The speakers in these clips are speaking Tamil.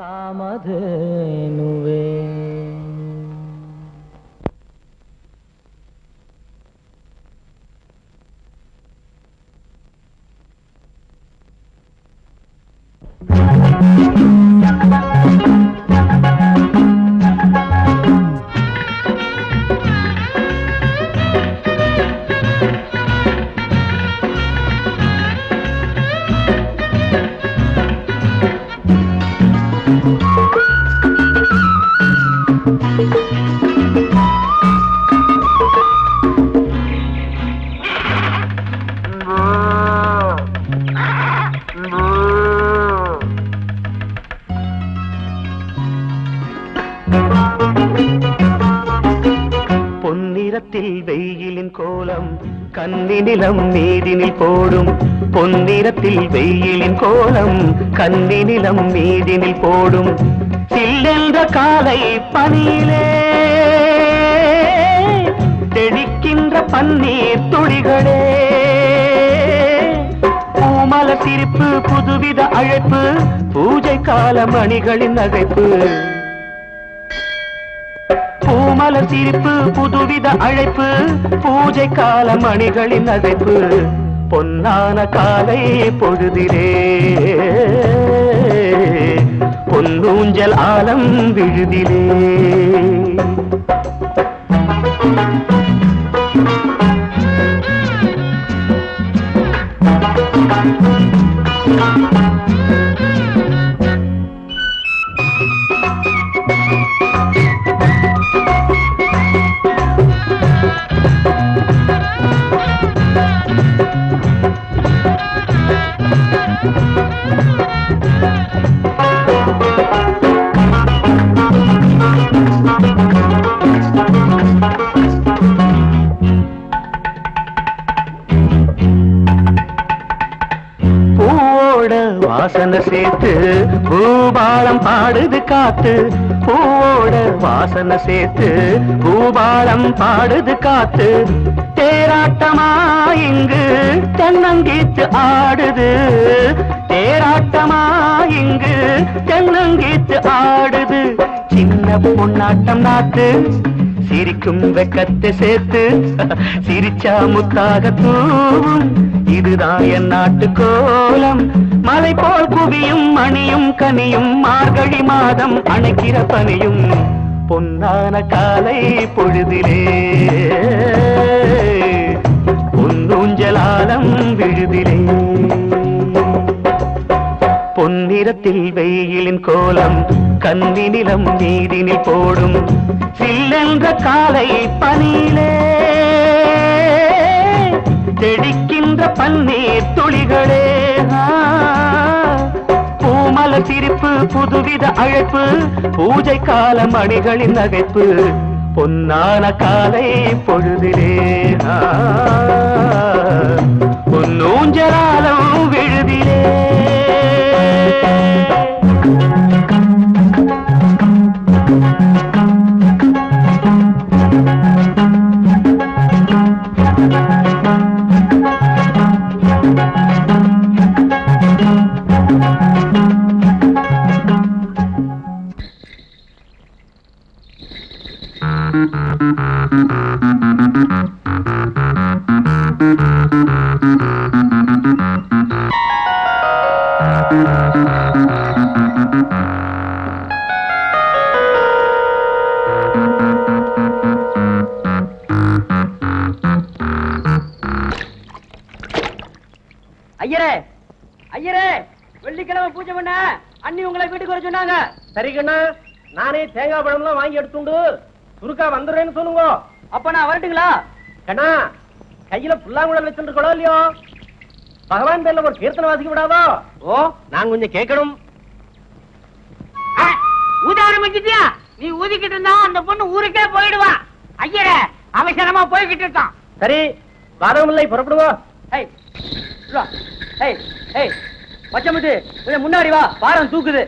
ಕಾಮಧೇನುವೆ வெயிலின் கோலம் கண்ணினிலம் மீதினில் போடும் பொன்னிறத்தில் வெயிலின் கோலம் கண்ணினிலம் மீதினில் போடும் சில்லென்ற காலை பனியிலே தெளிக்கின்ற பன்னீர் துளிகளே பூமல சிரிப்பு புதுவித அழைப்பு பூஜை கால மணிகளின் அழைப்பு பூமல சிரிப்பு புதுவித அழைப்பு பூஜை கால மணிகளின் அழைப்பு பொன்னான காலை பொழுதிலே பொன்னூஞ்சல் ஆலம் விழுதிலே வாசனை சேர்த்து பூபாலம் பாடுது காத்து பூவோட வாசனை சேர்த்து பூபாலம் பாடுது காத்து தேராட்டமா இங்கு தென்னங்கீத்து ஆடுது தேராட்டமா இங்கு தென்னங்கீத்து ஆடுது சின்ன பொன்னாட்டம் நாத்து சிரிக்கும் வெக்கத்தை சேர்த்து சிரிச்சா முத்தாக தூவும் இதுதான் என் நாட்டு கோலம் மலை போல் குவியும் மணியும் கனியும் மார்கழி மாதம் அணைக்கிற பனியும் பொன்னான காலை பொழுதிலே பொன்னூஞ்சலாலம் விழுதிலே பொன்னிறத்தில் வெயிலின் கோலம் கண்ணினிலம் நீதினில் போடும் சில்லென்ற காலை பனியிலே தெளிக்கின்ற பன்னீர் துளிகளே பூமல சிரிப்பு புதுவித அழைப்பு பூஜை கால மணிகளின் நகைப்பு பொன்னான காலை பொழுதிலே பொன்னூஞ்சலாலம் விழுதிலே ஐயரே ஐயரே வெள்ளிக்கிழமை பூஜை பண்ண அண்ணி உங்களை வீட்டுக்கு வர சொன்னாங்க. சரி கண்ணா, நானே தேங்காய் பழம்லாம் வாங்கி எடுத்துண்டு சுருக்கா வந்துடுறேன்னு சொல்லுங்க. அப்ப நான் வரட்டுங்களா? கண்ணா, கையில புல்லாங்குழல் வச்சுருக்கோ இல்லையோ, பகவான் பேர்ல ஒரு கீர்த்தனை வாசிக்க விடாதோ? ஓ, நான் கொஞ்சம் கேட்கணும். ஊத ஆரம்பிச்சிட்டியா? நீ ஊதிக்கிட்டு இருந்தா அந்த பொண்ணு ஊருக்கே போயிடுவா. ஐயரே அவசரமா போய்கிட்டு இருக்கான். சரி, வாதமில்லை, புறப்படுவோம். பச்சமுத்து முன்னாடி வா, பாரம் தூக்குது.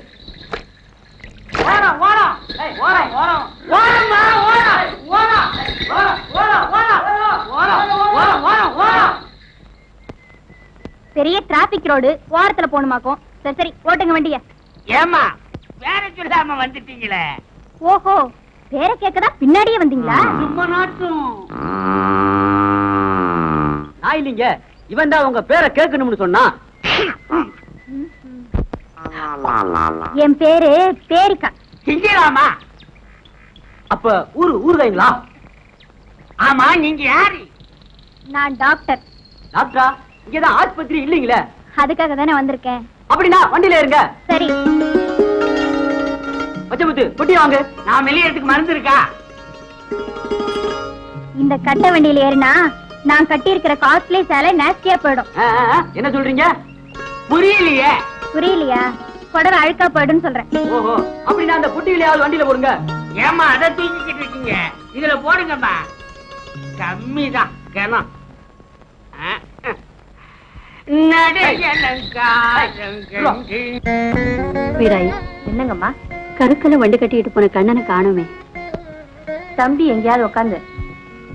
பெரிய டிராபிக் ரோடு, வாரத்துல போகணுமாக்கும். சரி சரி, ஓட்டுங்க வண்டிய. ஏமா பேர சொல்லாம வந்துட்டீங்களே. ஓஹோ, பேர கேக்கதா பின்னாடியே வந்தீங்களா? ரொம்ப நாட்டும் நான் இல்லைங்க, இவன் தான் உங்க பேரை கேட்கணும்னு சொன்னா. என் பேரு பேரிக்கா. செஞ்சிடாமா? அப்ப ஊருகாய்ங்களா? ஆமா, நீங்க யாரு? நான் டாக்டர். டாக்டரா? இங்கதான் ஆஸ்பத்திரி இல்லீங்களே. அதுக்காக தானே வந்திருக்கேன். அப்படின்னா வண்டியில இருங்க. சரி. பச்சைமுத்து பொட்டி வாங்க. நான் வெளியேறதுக்கு மருந்து இருக்கா? இந்த கட்ட வண்டியில ஏறினா நான் கட்டி இருக்கிற காஸ்ட்லி சேலை நாஸ்டியா போயிடும். என்ன சொல்றீங்க? புரியலையே. புரியலையா? புடவை அழுக்கா போயிடுன்னு சொல்றேன். ஓஹோ, அப்படின்னா அந்த பொட்டியிலையாவது வண்டியில போடுங்க. ஏமா அதை தூக்கிக்கிட்டு இருக்கீங்க? இதுல போடுங்கம்மா, கம்மிதான் கணம். என்னங்கம்மா, கருக்கல வண்டி கட்டிட்டு போன கண்ணனை காணுமே. தம்பி எங்கேயாவது உட்காந்து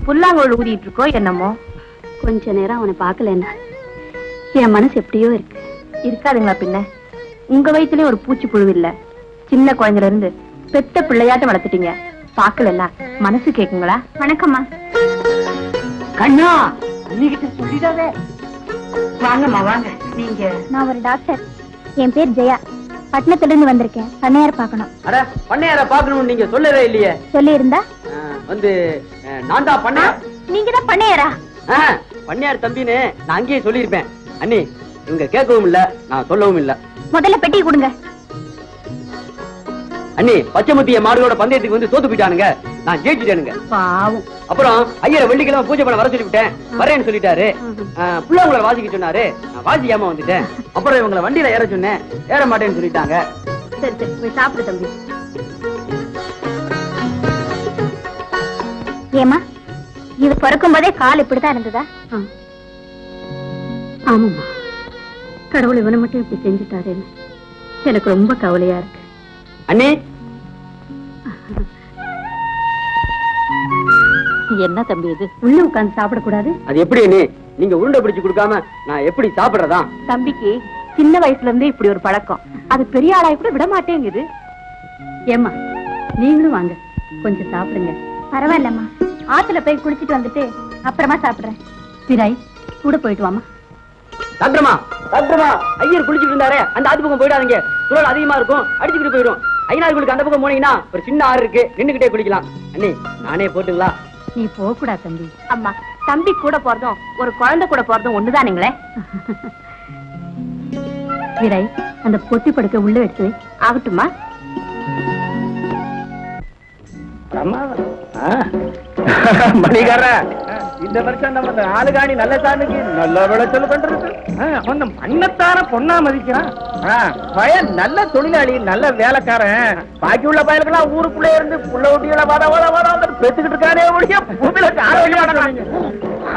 புல்லாங்கோல் ஊதிட்டு இருக்கோ என்னமோ. கொஞ்ச நேரம் அவனை பாக்கலன்னா என் மனசு எப்படியோ இருக்கு. இருக்காதுங்களா பின்ன? உங்க வயிற்றுலயே ஒரு பூச்சி புழு இல்ல. சின்ன குழந்தைல இருந்து பெத்த பிள்ளையாட்டம் வளர்த்துட்டீங்க. பாக்கலன்னா மனசு கேக்குங்களா? வணக்கம்மா. கண்ணா, நீகிட்ட சொல்லிடாவே. வாங்கம்மா வாங்க. நீங்க? நான் ஒரு டாக்டர். என் பேர் ஜெயா. பட்டணத்துல இருந்து வந்திருக்கேன். பண்ணையார பாக்கணும். அட, பண்ணையார பாக்கணும்னு நீங்க சொல்லவே இல்லையே. சொல்லி இருந்தா வந்து நான் தான் பண்ணையார். நீங்க தான் பண்ணையாரா? பண்ணையார் தம்பின்னு நான் அங்கேயே சொல்லியிருப்பேன். அண்ணி, இவங்க கேட்கவும் இல்ல, நான் சொல்லவும் இல்ல. முதல்ல பெட்டி கொடுங்க. அண்ணி, பச்சைமுத்திய மாடுகளோட பந்தயத்துக்கு வந்து தோத்து போயிட்டானுங்க. நான் ஜெயிச்சுட்டேனுங்க. பாவம். அப்புறம் ஐயரை வெள்ளிக்கிழமை பூஜை பண்ண வர சொல்லிவிட்டேன். வரேன்னு சொல்லிட்டாரு. புள்ளவங்களை வாசிக்க சொன்னாரு. நான் வாசிக்காம வந்துட்டேன். அப்புறம் இவங்களை வண்டியில ஏற சொன்னேன். ஏற மாட்டேன்னு சொல்லிட்டாங்க. சரி சரி, போய் சாப்பிடு தம்பி. ஏமா, இது பிறக்கும் போதே கால் இப்படிதான் இருந்ததா? ஆமாம்மா, கடவுள் இவனை மட்டும் இப்படி செஞ்சுட்டாருன்னு எனக்கு ரொம்ப கவலையா இருக்கு. அண்ணி, என்ன தம்பி இது? உள்ள உட்கார்ந்து சாப்பிடக்கூடாது? அது எப்படி அண்ணி? நீங்க உருண்டை பிடிச்சு கொடுக்காம நான் எப்படி சாப்பிடுறதா? தம்பிக்கு சின்ன வயசுல இருந்தே இப்படி ஒரு பழக்கம். அது பெரிய ஆளாய் கூட விட மாட்டேங்குது. ஏம்மா, நீங்களும் வாங்க, கொஞ்சம் சாப்பிடுங்க. பரவாயில்லம்மா, ஆத்துல போய் குளிச்சிட்டு வந்துட்டு அப்புறமா சாப்பிடுறேன். பிராய், கூட போயிட்டு வாமா. டாக்டர்மா, டாக்டர்மா, ஐயர் குளிச்சுட்டு இருந்தாரே, அந்த ஆத்து பக்கம் போயிடாதீங்க. சுழல் அதிகமா இருக்கும், அடிச்சுக்கிட்டு போயிடும். ஐநாளுக்கு அந்த பக்கம் போனீங்கன்னா ஒரு சின்ன ஆறு இருக்கு, நின்னுகிட்டே குளிக்கலாம். அண்ணி, நானே போட்டுங்களா? நீ போக கூடாது தம்பி. அம்மா, தம்பி கூட போறதும் ஒரு குழந்தை கூட போறதும் ஒண்ணுதானுங்களே. விரை, அந்த பொட்டி படுக்க உள்ள எடுத்து ஆகட்டுமா? மணிகார, இந்த வருஷம் நம்ம ஆளுகாணி நல்ல சாமிக்கு நல்ல விளைச்சல் பண்றது. கொஞ்சம் மண்ணத்தார பொண்ணா மதிக்கிறான். பையன் நல்ல தொழிலாளி, நல்ல வேலைக்காரன். பாக்கி உள்ள பயல்கள்லாம் ஊருக்குள்ளே இருந்து புள்ள ஊட்டிகளை பெத்துக்கிட்டு இருக்கானே ஒழிய பூமியில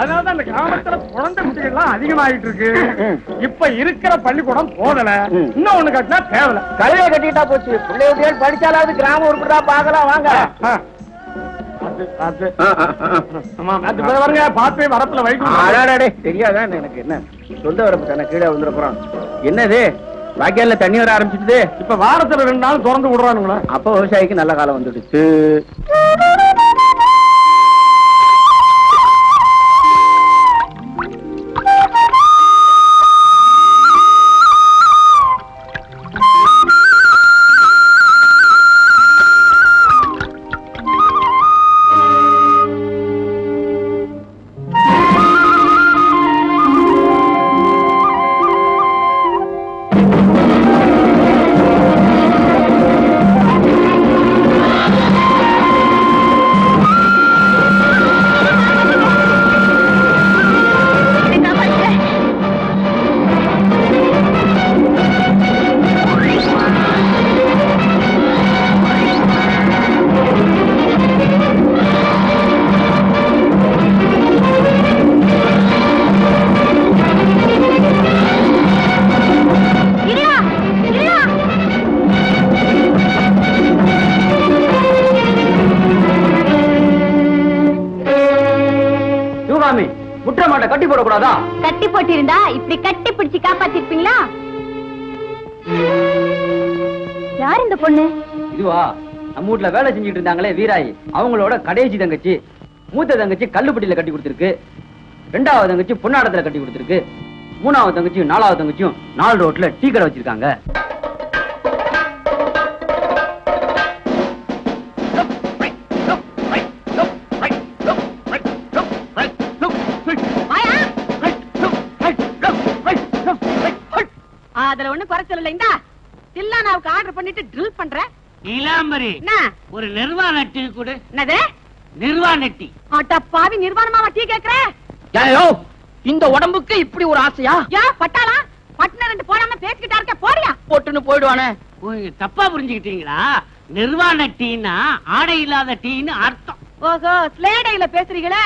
அதனாலதான் இந்த கிராமத்துல குழந்தை குட்டிகள்லாம் அதிகமாயிட்டு இருக்கு. இப்ப இருக்கிற பள்ளிக்கூடம் போதல, இன்னும் ஒண்ணு கட்டினா தேவல. கல்வியை கட்டிட்டா போச்சு. பிள்ளை ஊட்டிகள் படிச்சாலாவது கிராமம் உருப்படா பாக்கலாம். வாங்க வரப்புல வைக்க தெரியாதான் எனக்கு. என்ன சொந்த வரப்பு தானே, கீழே வந்துருக்குறோம். என்னது வாய்க்கால தண்ணி வர ஆரம்பிச்சுட்டு? இப்ப வாரத்துல 2 நாள் திறந்து விடுறானுங்களா? அப்ப விவசாயிக்கு நல்ல காலம் வந்துடுச்சு. கட்டி போடக்கூடாதா? கட்டி போட்டிருந்தா இப்படி கட்டி பிடிச்சு காப்பாத்திருப்பீங்களா? யார் இந்த பொண்ணு? இதுவா, நம்ம வீட்டுல வேலை செஞ்சுட்டு இருந்தாங்களே வீராயி, அவங்களோட கடைசி தங்கச்சி. மூத்த தங்கச்சி கல்லுப்பட்டியில கட்டி கொடுத்திருக்கு, ரெண்டாவது தங்கச்சி பொன்னாடத்துல கட்டி கொடுத்திருக்கு, மூணாவது தங்கச்சியும் நாலாவது தங்கச்சியும் 4 ரோட்ல டீ கடை வச்சிருக்காங்க. அதுல ஒண்ணு குறைச்சல் இல்லைங்களா? தில்லானாவுக்கு ஆர்டர் பண்ணிட்டு ட்ரில் பண்றேன். இளாம்பரி என்ன ஒரு நிர்வாண டீ கொடு. என்னது நிர்வாண டீ? அட்டப்பாவி, நிர்வாணமாவா டீ கேக்குற? இந்த உடம்புக்கு இப்படி ஒரு ஆசையா? யா பட்டாளா, பட்டின 2 போடாம பேசிக்கிட்டா இருக்க, போறியா? போட்டுன்னு போயிடுவானே. தப்பா புரிஞ்சுக்கிட்டீங்களா? நிர்வாண டீனா ஆடை இல்லாத டீன்னு அர்த்தம். ஓஹோ, ஸ்லேடையில பேசுறீங்களே.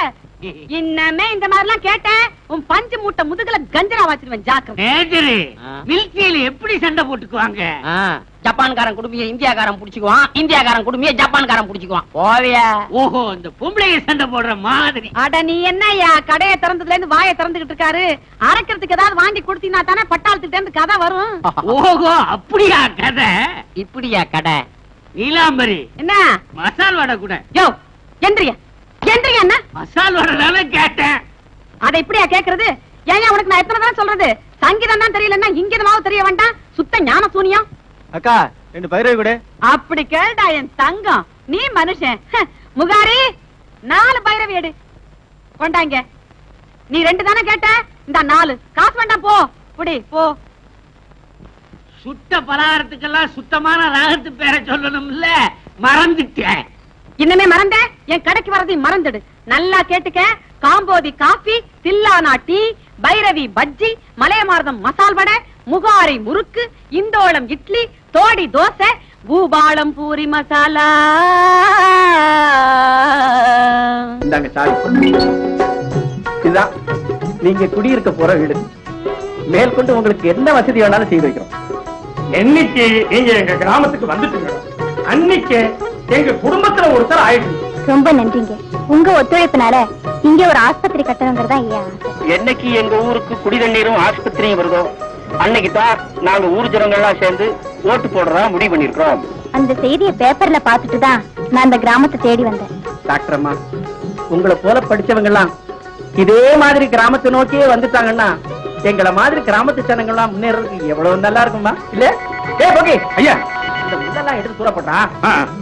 இன்னமே இந்த மாதிரி எல்லாம் கேட்டேன், உன் பஞ்சு மூட்டை முதுகுல கஞ்சரா வச்சிருவேன், ஜாக்கிரதை. மிலிட்டரியில எப்படி சண்டை போட்டுக்குவாங்க? ஜப்பான்காரன் குடும்பிய இந்தியாக்காரன் புடிச்சுக்குவான், இந்தியாக்காரன் குடும்பிய ஜப்பான்காரன் புடிச்சுக்குவான். போவியா? ஓஹோ, இந்த பொம்பளைய சண்டை போடுற மாதிரி. அட நீ என்னய்யா, கடையை திறந்ததுல இருந்து வாயை திறந்துகிட்டு இருக்காரு. அரைக்கிறதுக்கு ஏதாவது வாங்கி கொடுத்தீங்கன்னா தானே பட்டாளத்துக்கிட்ட இருந்து கதை வரும். ஓஹோ, அப்படியா கதை? இப்படியா கடை? நீலாம்பரி, என்ன மசால் வடை கூட. யோ எந்திரியா, எந்திரியா. என்ன மசால் வடை தானே கேட்டேன். அதை இப்படியா கேக்குறது? ஏன் உனக்கு நான் எத்தனை தான் சொல்றது? சங்கீதம் தான் தெரியலன்னா இங்கிதமாவது தெரிய வேண்டாம். சுத்த ஞான சூனியம். அக்கா 2 பைரவி கூட. அப்படி கேள்டா என் தங்கம், நீ மனுஷன். முகாரி 4 பைரவி எடு கொண்டாங்க. நீ 2 தானே கேட்ட, இந்த 4 காசு வேண்டாம், போ புடி போ. சுட்ட பலகாரத்துக்கெல்லாம் சுத்தமான ராகத்து பேரை சொல்லணும்ல, மறந்துட்டேன். இன்னமே மறந்த? என் கடைக்கு வரதையும் மறந்துடு. நல்லா கேட்டுக்க. காம்போதி காபி, தில்லானா டீ, பைரவி பஜ்ஜி, மலையமார்தம் மசால் வடை, முகாரி முறுக்கு, இந்தோளம் இட்லி, தோடி தோசை, பூபாலம் பூரி மசாலா. இந்தாங்க சாவி. இதுதான் நீங்க குடியிருக்க போற வீடு. மேற்கொண்டு உங்களுக்கு என்ன வசதி வேணாலும் செய்து வைக்கிறோம். என்னைக்கு நீங்க எங்க கிராமத்துக்கு வந்துட்டீங்க, அன்னைக்கு எங்க குடும்பத்துல ஒருத்தர் ஆயிடுச்சு. ரொம்ப நன்றிங்க. உங்க ஒத்துழைப்புனால இங்க ஒரு ஆஸ்பத்திரி கட்டணுங்கிறதா ஐயா. என்னைக்கு எங்க ஊருக்கு குடி தண்ணீரும் ஆஸ்பத்திரியும் வருதோ அன்னைக்கு தான் நாங்க ஊர் ஜனங்கள்லாம் சேர்ந்து ஓட்டு போடுறதா முடிவு பண்ணிருக்கோம். அந்த செய்தியை பேப்பர்ல பாத்துட்டு தான் நான் இந்த கிராமத்தை தேடி வந்தேன். டாக்டர் அம்மா, உங்களை போல படிச்சவங்க எல்லாம் இதே மாதிரி கிராமத்தை நோக்கியே வந்துட்டாங்கன்னா எங்களை மாதிரி கிராமத்து ஜனங்கள்லாம் முன்னேறதுக்கு எவ்வளவு நல்லா இருக்குமா? இல்ல ஐயா, இந்த முள்ளெல்லாம் எடுத்து தூரப்பட்டா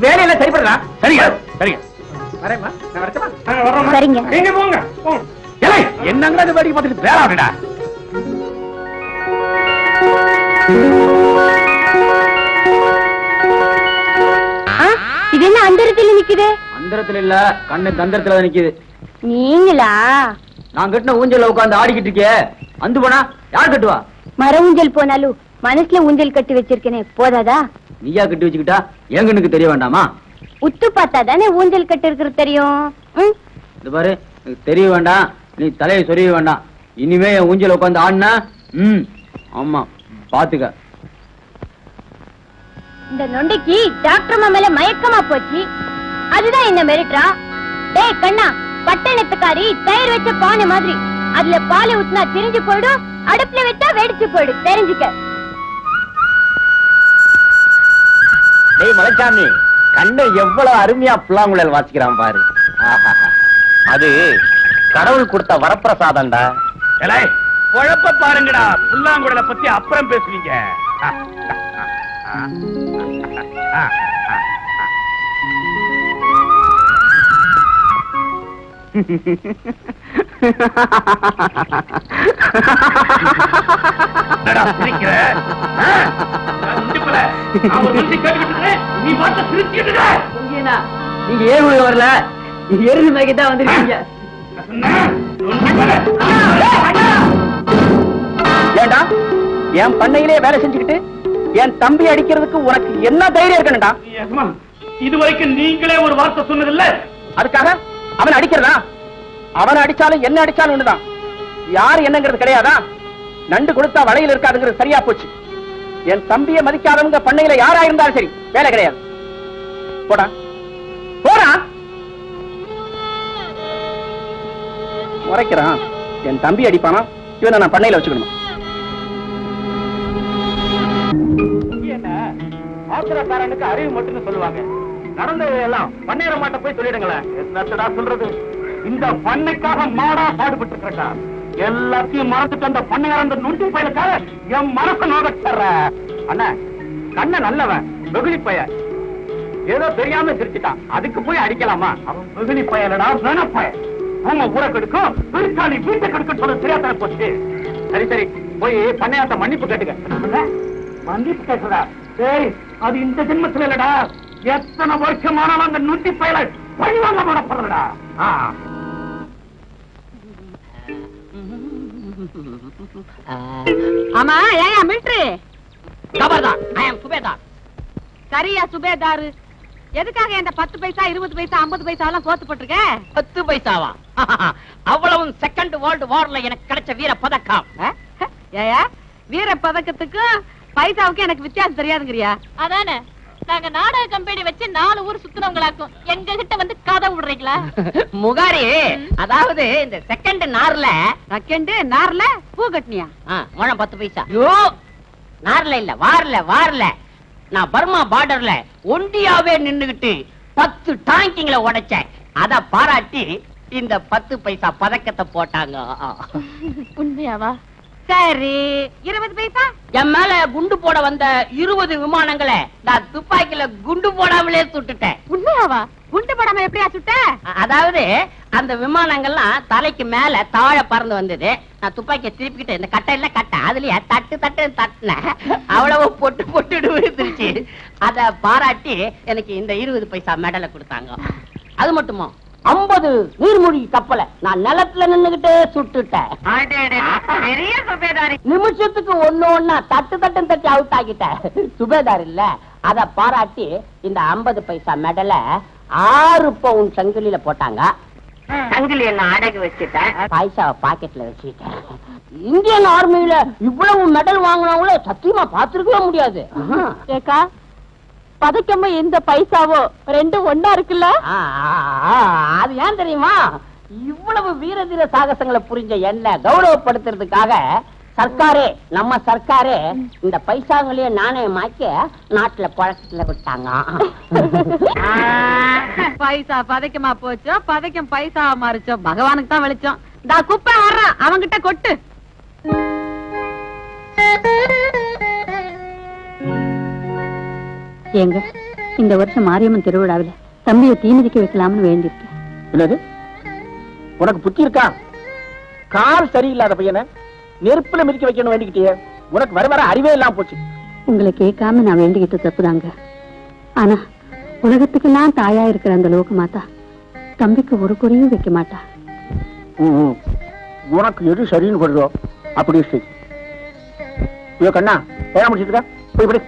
வேலையில சரிபடுறா. சரிங்க சரிங்க, வரேம்மா, நான் வரட்டுமா? சரிங்க. நீங்க போங்க. என்னங்கிறத வேடிக்கை பார்த்துட்டு பேராடா. இது என்ன அந்தரத்துல நிக்குது? அந்தரத்துல இல்ல, கண்ணு தந்தரத்துல நிக்குது. நீங்களா? நான் கட்டின ஊஞ்சல்ல உட்கார்ந்து ஆடிக்கிட்டு இருக்கே, அந்து போனா யார் கட்டுவா? மர ஊஞ்சல் போனாலும் மனசுல ஊஞ்சல் கட்டி வச்சிருக்கேனே, போதாதா? நீயா கட்டி வச்சுக்கிட்டா என் கண்ணுக்கு தெரிய வேண்டாமா? உத்து பார்த்தா தானே ஊஞ்சல் கட்டி இருக்கிறது தெரியும். இது பாரு, எனக்கு தெரிய வேண்டாம், நீ தலையை சொரிய வேண்டாம். இனிமே என் ஊஞ்சல் உட்கார்ந்து ஆடினா ஆமா பாத்துக்க. இந்த நொண்டைக்கு டாக்டர் மேல மயக்கமா போச்சு, அதுதான் என்ன மிரட்டுறா. டேய் கண்ணா, பட்டணத்துக்காரி தயிர் வச்ச பானை மாதிரி, அதுல பாலை ஊத்தினா திரிஞ்சு போயிடும், அடுப்புல வச்சா வெடிச்சு போயிடும், தெரிஞ்சுக்க. டேய் மலைச்சாமி, கண்ணை எவ்வளவு அருமையா புல்லாங்குழல் வாசிக்கிறான் பாரு. அது கடவுள் கொடுத்த வரப்பிரசாதம்டா. குழப்ப பாருங்கடா, புல்லாங்குழலை பத்தி அப்புறம் பேசுவீங்க. நீங்க ஏன் வரல? எருது மேய்க்கத்தான் வந்திருக்கீங்க. ஏண்டா, என் பண்ணையிலே வேலை செஞ்சுக்கிட்டு என் தம்பி அடிக்கிறதுக்கு உனக்கு என்ன தைரியம் இருக்கணும்டா? இதுவரைக்கும் நீங்களே ஒரு வார்த்தை சொன்னதில்ல. அதுக்காக அவன் அடிக்கிறதா? அவன் அடிச்சாலும் என்ன அடிச்சாலும் ஒண்ணுதான். யாரு என்னங்கிறது கிடையாதா? நண்டு கொடுத்தா வளையில் இருக்காதுங்கிறது சரியா போச்சு. என் தம்பியை மதிக்காதவங்க பண்ணையில யாரா இருந்தாலும் சரி, வேலை கிடையாது. போடா போடா. முறைக்கிறான். என் தம்பி அடிப்பானா? இவனை நான் பண்ணையில வச்சுக்கணுமா? ஆத்திரக்காரனுக்கு அறிவு மட்டும் சொல்லுவாங்க. நடந்ததையெல்லாம் பண்ணையர மாட்ட போய் சொல்லிடுங்களேன். என்னத்தடா சொல்றது? இந்த பண்ணைக்காக மாடா பாடுபட்டு இருக்கா. எல்லாத்தையும் மறந்துட்டு அந்த பண்ணையார் அந்த நுண்டி பயிலுக்காக என் மனசு நோகச்சற. அண்ணா கண்ண நல்லவன், வெகுளி பையன். ஏதோ தெரியாம சிரிச்சுட்டான், அதுக்கு போய் அடிக்கலாமா? அவன் வெகுளி பயலடா, வேணப்பயன். உங்க ஊரை கெடுக்கும், பெருக்காளி வீட்டை கெடுக்கும் சொல்ல தெரியாத போச்சு. சரி சரி, போய் பண்ணையாத்த மன்னிப்பு கேட்டுக்க. மன்னிப்பு கேட்கறா? சரி, அது இந்த ஜென்மத்துல இல்லடா, எத்தனை வருஷமானாலும் அந்த நுண்டி பயல பழிவாங்க போடப்படுறடா. ஆமா, ஏயா மிலிட்டரி கபர்தார், ஐ அம் சுபேதார். சரியா சுபேதாரு? எதுக்காக இந்த 10 பைசா 20 பைசா 50 பைசா எல்லாம் கோத்து போட்டிருக்க? 10 பைசாவா? அவ்வளவு செகண்ட் வேர்ல்டு வார்ல எனக்கு கிடைச்ச வீர பதக்கம். ஏயா வீர பதக்கத்துக்கு பைசாவுக்கு எனக்கு வித்தியாசம் தெரியாதுங்கறியா? அதானே, நாங்க நாடக கம்பெனி வச்சு 4 ஊர் சுத்துனவங்களாக்கும் எங்க கிட்ட வந்து கதை விடுறீங்களா? முகாரி, அதாவது இந்த செகண்ட் நார்ல பூ கட்டினியா? முழம் 10 பைசா. ஐயோ, நார்ல இல்ல, வார்ல. நான் பர்மா பார்டர்ல ஒண்டியாவே நின்னுகிட்டு 10 டாங்கிங்களை உடைச்சேன். அத பாராட்டி இந்த 10 பைசா பதக்கத்தை போட்டாங்க. உண்மையாவா? சரி, 20 பைசா? என் மேல குண்டு போட வந்த 20 விமானங்களை நான் துப்பாக்கில குண்டு போடாமலே சுட்டுட்டேன். உண்மையாவா? குண்டு போடாம எப்படியா சுட்ட? அதாவது அந்த விமானங்கள்லாம் தலைக்கு மேல தாழ பறந்து வந்தது. நான் துப்பாக்கியை திருப்பிக்கிட்டு இந்த கட்டையில அதுலயே தட்டு தட்டுனேன். அவ்வளவு பொட்டு விழுந்துருச்சு. அத பாராட்டி எனக்கு இந்த 20 பைசா மெடலை கொடுத்தாங்க. அது மட்டுமா, 50 நீர்மூழ்கி கப்பலை நான் நிலத்துல நின்னுகிட்டே சுட்டுட்டேன். பெரிய சுபேதாரி. நிமிஷத்துக்கு ஒண்ணு தட்டு அவுட் ஆகிட்டேன். சுபேதார் இல்ல, அத பாராட்டி இந்த 50 பைசா மெடலை 6 பவுண்ட் சங்கிலியில போட்டாங்க. சங்கிலி என்ன அடகு வச்சுட்டேன், பைசாவை பாக்கெட்ல வச்சுட்டேன். இந்தியன் ஆர்மியில இவ்வளவு மெடல் வாங்கினவங்கள சத்தியமா பாத்துருக்கவே முடியாது. ஏக்கா, பதக்கமோ இந்த பைசாவோ ரெண்டும் ஒன்னா இருக்குல்ல? அது ஏன் தெரியுமா? இவ்வளவு வீரதீர சாகசங்களை புரிஞ்ச என்ன கௌரவப்படுத்துறதுக்காக நம்ம சர்க்காரே இந்த பைசாங்களையே நாணயமாக்கி நாட்டுல பழக்கத்துல விட்டாங்க. பைசா பதைக்கமா போச்சோ, பதைக்கம் பைசா மாறிச்சோ, பகவானுக்கு தான் வெளிச்சம். இந்த குப்பை வர்றான், அவங்கிட்ட கொட்டு. ஏங்க, இந்த வருஷம் மாரியம்மன் திருவிழாவில் தம்பியை தீமிதிக்க வைக்கலாம்னு வேண்டியிருக்கேன். என்னது, உனக்கு புத்தி இருக்கா? கால் சரியில்லாத பையனை நெருப்புல மிதிக்க வைக்கணும் வேண்டிக்கிட்டே, உனக்கு வர அறிவே இல்லாம போச்சு. உங்களை கேட்காம நான் வேண்டிக்கிட்டு தப்புதாங்க. ஆனா உலகத்துக்கெல்லாம் தாயா இருக்கிற அந்த லோக மாதா தம்பிக்கு ஒரு குறியும் வைக்க மாட்டா. உனக்கு எது சரின்னு படுதோ அப்படி சரி. கண்ணா ஏன் முடிச்சுக்க போய் படி.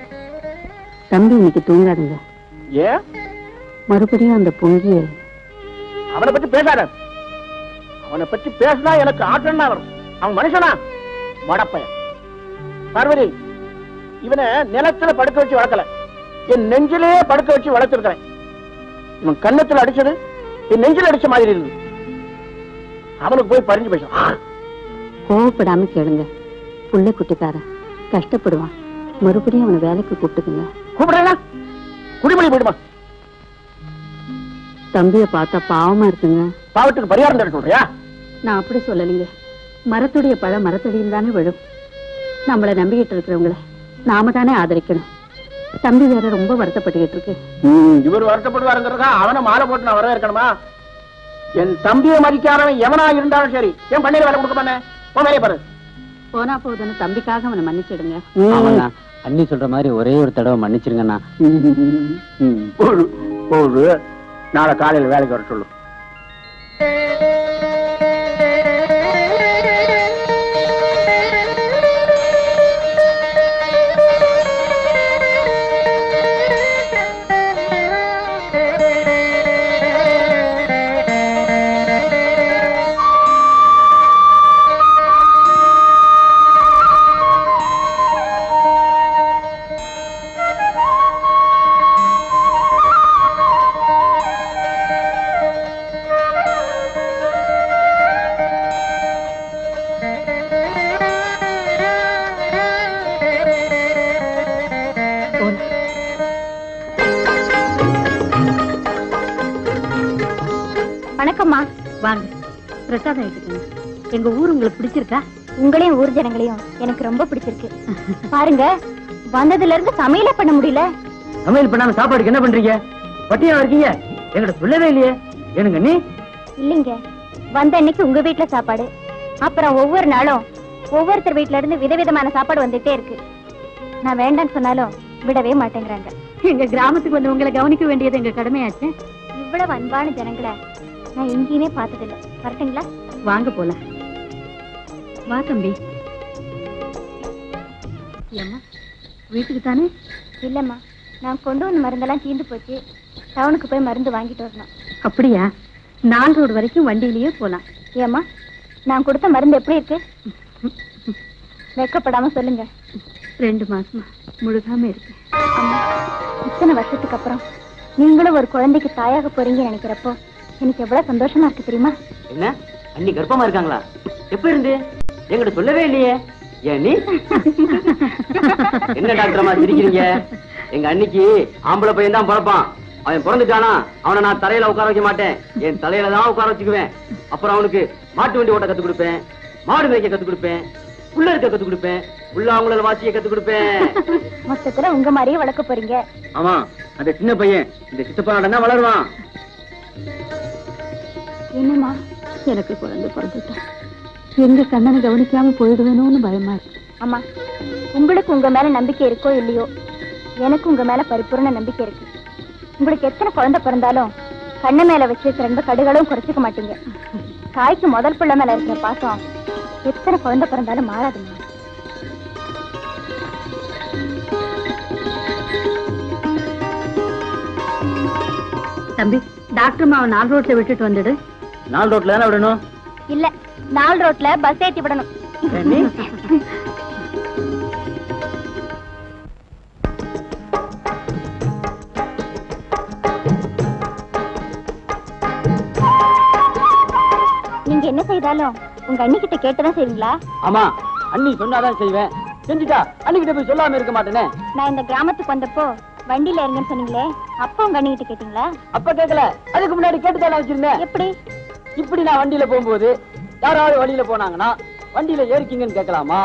தம்பி இன்னைக்கு தூங்காதுங்க. ஏன்? மறுபடியும் அந்த பொங்கிய அவனை பத்தி பேசாத. அவனை பத்தி பேசினா எனக்கு ஆட்டம் தான் வரும். அவன் மனுஷனா? மடப்பையன். பார்வதி, இவனை நிலத்துல படுக்க வச்சு வளர்க்கல, என் நெஞ்சிலேயே படுக்க வச்சு வளர்த்திருக்கிறேன். இவன் கன்னத்துல அடிச்சது என் நெஞ்சில அடிச்ச மாதிரி இருக்கு. அவனுக்கு போய் பறிஞ்சு பேசும். கோவப்படாம கேளுங்க, புள்ள குட்டிக்காரன் கஷ்டப்படுவான். மறுபடியும் அவனை வேலைக்கு கூப்பிட்டுக்குங்க. கூப்பிடுறா, குடிமொழி போயிடுமா? தம்பியை பார்த்தா பாவமா இருக்குங்க. பாவத்துக்கு பரிகாரம் தர சொல்றியா? நான் அப்படி சொல்லலைங்க. மரத்துடைய பழம் மரத்தடியில் தானே விழும். நம்மளை நம்பிக்கிட்டு இருக்கிறவங்களை நாம தானே ஆதரிக்கணும். தம்பி வேற ரொம்ப வருத்தப்பட்டுக்கிட்டு இருக்கு. இவர் வருத்தப்படுவாருங்கிறதா அவனை மாலை போட்டு நான் வரவேற்கணுமா? என் தம்பியை மதிக்காதவன் எவனா இருந்தாலும் சரி, என் பண்ணையில வேலை கொடுக்க மாட்டேன். வேலையை பாரு. போனா போகுதுன்னு தம்பிக்காக அவனை மன்னிச்சிடுங்க. அண்ணி சொல்ற மாதிரி ஒரே ஒரு தடவை மன்னிச்சிருங்கண்ணா. போகுது, நாளை காலையில் வேலைக்கு வர சொல்லு. வாங்கம்மா. வாங்க, பிரசாதம் எடுத்துக்கங்க. எங்க ஊர் உங்களுக்கு பிடிச்சிருக்கா? உங்களையும் ஊர் ஜனங்களையும் எனக்கு ரொம்ப பிடிச்சிருக்கு. பாருங்க, வந்ததுல இருந்து சமையலே பண்ண முடியல. சமையல் பண்ணாம சாப்பாடுக்கு என்ன பண்றீங்க? பட்டியா இருக்கீங்க? எங்கிட்ட சொல்லவே இல்லையே. எனக்கு நீ இல்லைங்க, வந்த அன்னைக்கு உங்க வீட்டுல சாப்பாடு, அப்புறம் ஒவ்வொரு நாளும் ஒவ்வொருத்தர் வீட்டுல இருந்து விதவிதமான சாப்பாடு வந்துட்டே இருக்கு. நான் வேண்டான்னு சொன்னாலும் விடவே மாட்டேங்கிறாங்க. எங்க கிராமத்துக்கு வந்து உங்களை கவனிக்க வேண்டியது எங்க கடமையாச்சு. இவ்வளவு அன்பான ஜனங்களை நான் எங்கேயுமே பார்த்ததில்லை. வரட்டுங்களா? வாங்க போலாம். வா தம்பி. ஏம்மா, வீட்டுக்கு தானே? இல்லம்மா, நான் கொண்டு வந்த மருந்தெல்லாம் தீர்ந்து போச்சு. டவுனுக்கு போய் மருந்து வாங்கிட்டு வரணும். அப்படியா? 4 ரோடு வரைக்கும் வண்டியிலேயே போலாம். ஏம்மா, நான் கொடுத்த மருந்து எப்படி இருக்கு? வெக்கப்படாம சொல்லுங்க. 2 மாசமா முழுகாம இருக்கு. அம்மா, இத்தனை வருஷத்துக்கு அப்புறம் நீங்களும் ஒரு குழந்தைக்கு தாயாக போறீங்கன்னு நினைக்கிறப்போ எனக்கு எவ்வளவு சந்தோஷமா இருக்கு தெரியுமா? என்ன அண்ணி கர்ப்பமா இருக்காங்களா? எப்ப இருந்து? எங்கிட்ட சொல்லவே இல்லையே. ஏன் நீ என்ன டாக்டரமா சிரிக்கிறீங்க? எங்க அன்னிக்கு ஆம்பளை பையன் தான் பிறப்பான். அவன் பிறந்துட்டானா அவனை நான் தலையில உட்கார வைக்க மாட்டேன். என் தலையில தான் உட்கார வச்சுக்குவேன். அப்புறம் அவனுக்கு மாட்டு வண்டி ஓட்ட கத்து கொடுப்பேன், மாடு மேய்க்க கத்து கொடுப்பேன், புள்ள இருக்க கத்து கொடுப்பேன், புள்ள அவங்கள வாசிய கத்து கொடுப்பேன். மொத்தத்துல உங்க மாதிரியே வளர்க்க போறீங்க. ஆமா, அந்த சின்ன பையன் இந்த சித்தப்பா தான் வளருவான். என்னம்மா, எனக்கு குழந்தை பிறந்துட்டா எங்க கண்ணனை கவனிக்காம போயிடுவேணும்னு பயமா இருக்கு. அம்மா, உங்களுக்கு உங்க மேல நம்பிக்கை இருக்கோ இல்லையோ, எனக்கு உங்க மேல பரிபூர்ண நம்பிக்கை இருக்கு. உங்களுக்கு எத்தனை குழந்தை பிறந்தாலும் கண்ண மேல வச்சிருக்கிற 2 கடுகளும் குறைச்சிக்க மாட்டீங்க. தாய்க்கு முதல் பிள்ளை மேல இருக்கிற பாசம் எத்தனை குழந்தை பிறந்தாலும் மாறாதுங்க. தம்பி, டாக்டர் மாவை 4 ரோட்ல விட்டுட்டு வந்துடு. 4 ரோட்ல தானே விடணும்? இல்ல, 4 ரோட்ல பஸ் ஏத்தி விடணும். நீங்க என்ன செய்தாலும் உங்க அண்ணி கிட்ட கேட்டுதான் செய்வீங்களா? ஆமா, அண்ணி சொன்னாதான் செய்வேன். செஞ்சுட்டா அண்ணிக்கிட்ட போய் சொல்லாம இருக்க மாட்டேனே. நான் இந்த கிராமத்துக்கு வந்தப்போ வண்டியில இருங்கன்னு சொன்னீங்களே, அப்ப உங்க அண்ணி கிட்ட கேட்டீங்களா? அப்ப கேட்கல, அதுக்கு முன்னாடி கேட்டுதான் வச்சிருந்தேன். எப்படி? இப்படி நான் வண்டியில போகும்போது யாராவது வண்டியில போனாங்கன்னா வண்டியில ஏறிக்கிங்கன்னு கேட்கலாமா,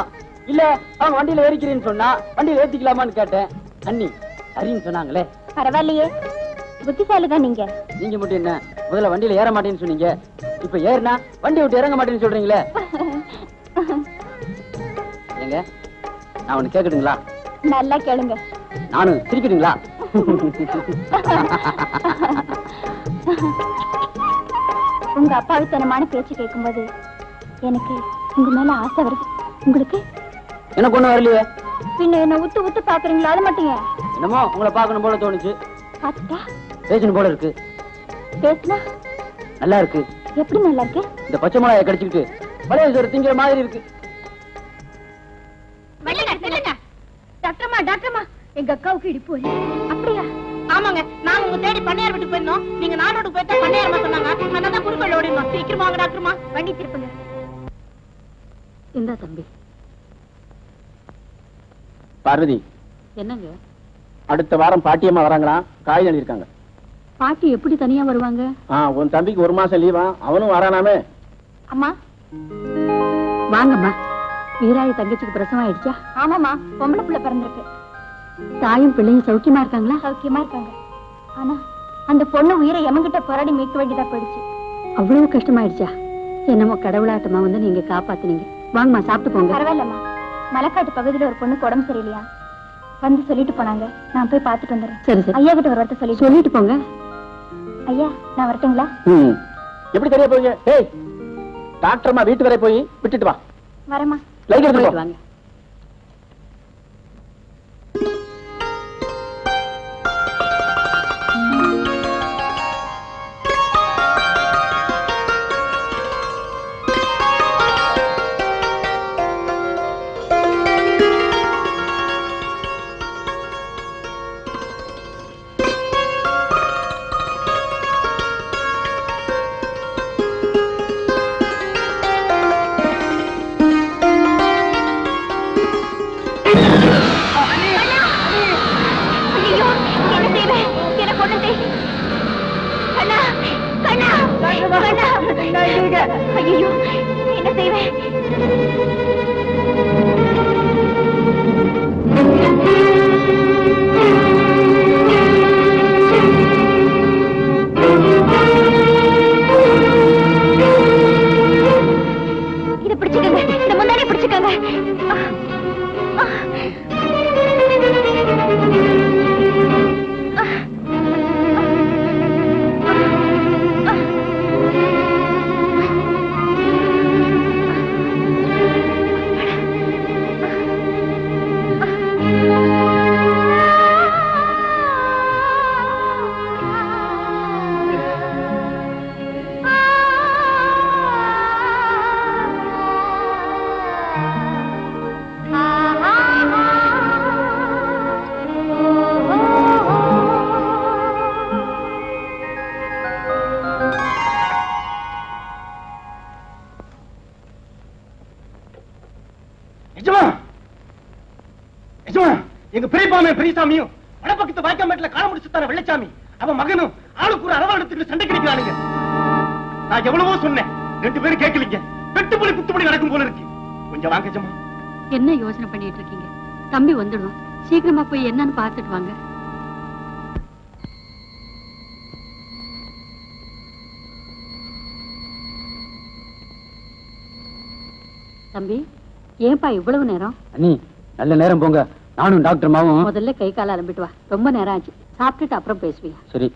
இல்ல அவங்க வண்டியில ஏறிக்கிறேன்னு சொன்னா வண்டியில ஏத்திக்கலாமான்னு கேட்டேன். அண்ணி சரின்னு சொன்னாங்களே. பரவாயில்லையே, புத்திசாலிதான் நீங்க. நீங்க மட்டும் என்ன முதல்ல வண்டியில ஏற மாட்டேன்னு சொன்னீங்க, இப்ப ஏறினா வண்டி விட்டு இறங்க மாட்டேன்னு சொல்றீங்களே. ஏங்க, நான் ஒண்ணு கேட்கட்டுங்களா? நல்லா கேளுங்க. நானும் சிரிக்கட்டுங்களா? உங்க அப்பாவித்தனமான பேச்சு கேட்கும்போது எனக்கு உங்க மேல ஆசை வருது. உங்களுக்கு? எனக்கு ஒண்ணு வரலையே. பின்ன என்ன உத்து உத்து பாக்குறீங்களா? அது மட்டும் ஏன்? என்னமோ உங்களை பார்க்கணும் போல தோணுச்சு. பாத்துட்டா பேசணும் போல இருக்கு. பேசுனா நல்லா இருக்கு. எப்படி நல்லா இருக்கு? இந்த பச்சை மிளகாயை கடிச்சுக்கிட்டு பழைய சோறு திங்கிற மாதிரி இருக்கு. டாக்டர்மா, டாக்டர்மா, எங்க அக்காவுக்கு இடிப்பு வலி. அப்படியா? ஆமாங்க, நாங்க உங்க தேடி பண்ணையார் வீட்டுக்கு போயிருந்தோம். நீங்க நாடோடு போயிட்டா பண்ணையாரமா சொன்னாங்க. அதனால குறுக்கோள் ஓடினோம். சீக்கிரமா வாங்க டாக்டர்மா. வண்டி திருப்புங்க. இந்தா தம்பி. பார்வதி, என்னங்க? அடுத்த வாரம் பாட்டியம்மா வராங்களா? காய் எழுதிருக்காங்க. பாட்டி எப்படி தனியா வருவாங்க? உன் தம்பிக்கு 1 மாசம் லீவா, அவனும் வரானாமே. அம்மா வாங்கம்மா. வீராயி தங்கச்சிக்கு பிரசவம் ஆயிடுச்சா? ஆமாமா, பொம்பளை புள்ள பிறந்திருக்கு. தாயும் பிள்ளையும் சௌக்கியமா இருக்காங்களா? சௌக்கியமா இருக்காங்க. ஆனா அந்த பொண்ணு உயிரை எமங்கிட்ட போராடி மீட்க வேண்டியதா போயிடுச்சு. அவ்வளவு கஷ்டமாயிடுச்சா? என்னமோ கடவுளாட்டமா வந்து நீங்க காப்பாத்துனீங்க. வாங்கம்மா, சாப்பிட்டு போங்க. பரவாயில்லம்மா, மலைக்காட்டு பகுதியில ஒரு பொண்ணுக்கு உடம்பு சரியில்லையா, வந்து சொல்லிட்டு போனாங்க. நான் போய் பார்த்துட்டு வந்துடுறேன். சரி சரி. ஐயா கிட்ட ஒரு வார்த்தை சொல்லிட்டு போங்க. ஐயா, நான் வரட்டுங்களா? எப்படி தெரிய போறீங்க? டேய், டாக்டர்மா வீட்டு வரை போய் விட்டுட்டு வா. வரமா. லைட் எடுத்து போயிட்டு போ. வாங்க. ஐயோ என்ன செய்வேன்? இதை பிடிச்சுக்கங்க, இதை முன்னாடியே பிடிச்சுக்கங்க. எங்க பெரியப்பாமையும் பெரியசாமியும் வடப்பக்கத்து வாய்க்காமேட்ல கால முடிச்சுத்தான வெள்ளச்சாமி அவன் மகனும் ஆளுக்கு ஒரு அரவா எடுத்துட்டு சண்டை கிடைக்கிறானுங்க. நான் எவ்வளவோ சொன்னேன், 2 பேரும் கேட்கலீங்க. வெட்டுப்புலி குத்துப்படி நடக்கும் போல இருக்கு. கொஞ்சம் வாங்க ஜமா. என்ன யோசனை பண்ணிட்டு இருக்கீங்க? தம்பி வந்துடும், சீக்கிரமா போய் என்னன்னு பார்த்துட்டு வாங்க. தம்பி, ஏன்பா இவ்வளவு நேரம்? அண்ணி நல்ல நேரம் போங்க, நானும் டாக்டர் மாவும் முதல்ல கை கால அலம்பிட்டு வா, ரொம்ப நேரம் ஆச்சு. சாப்பிட்டுட்டு அப்புறம் பேசுவீங்க. சரி.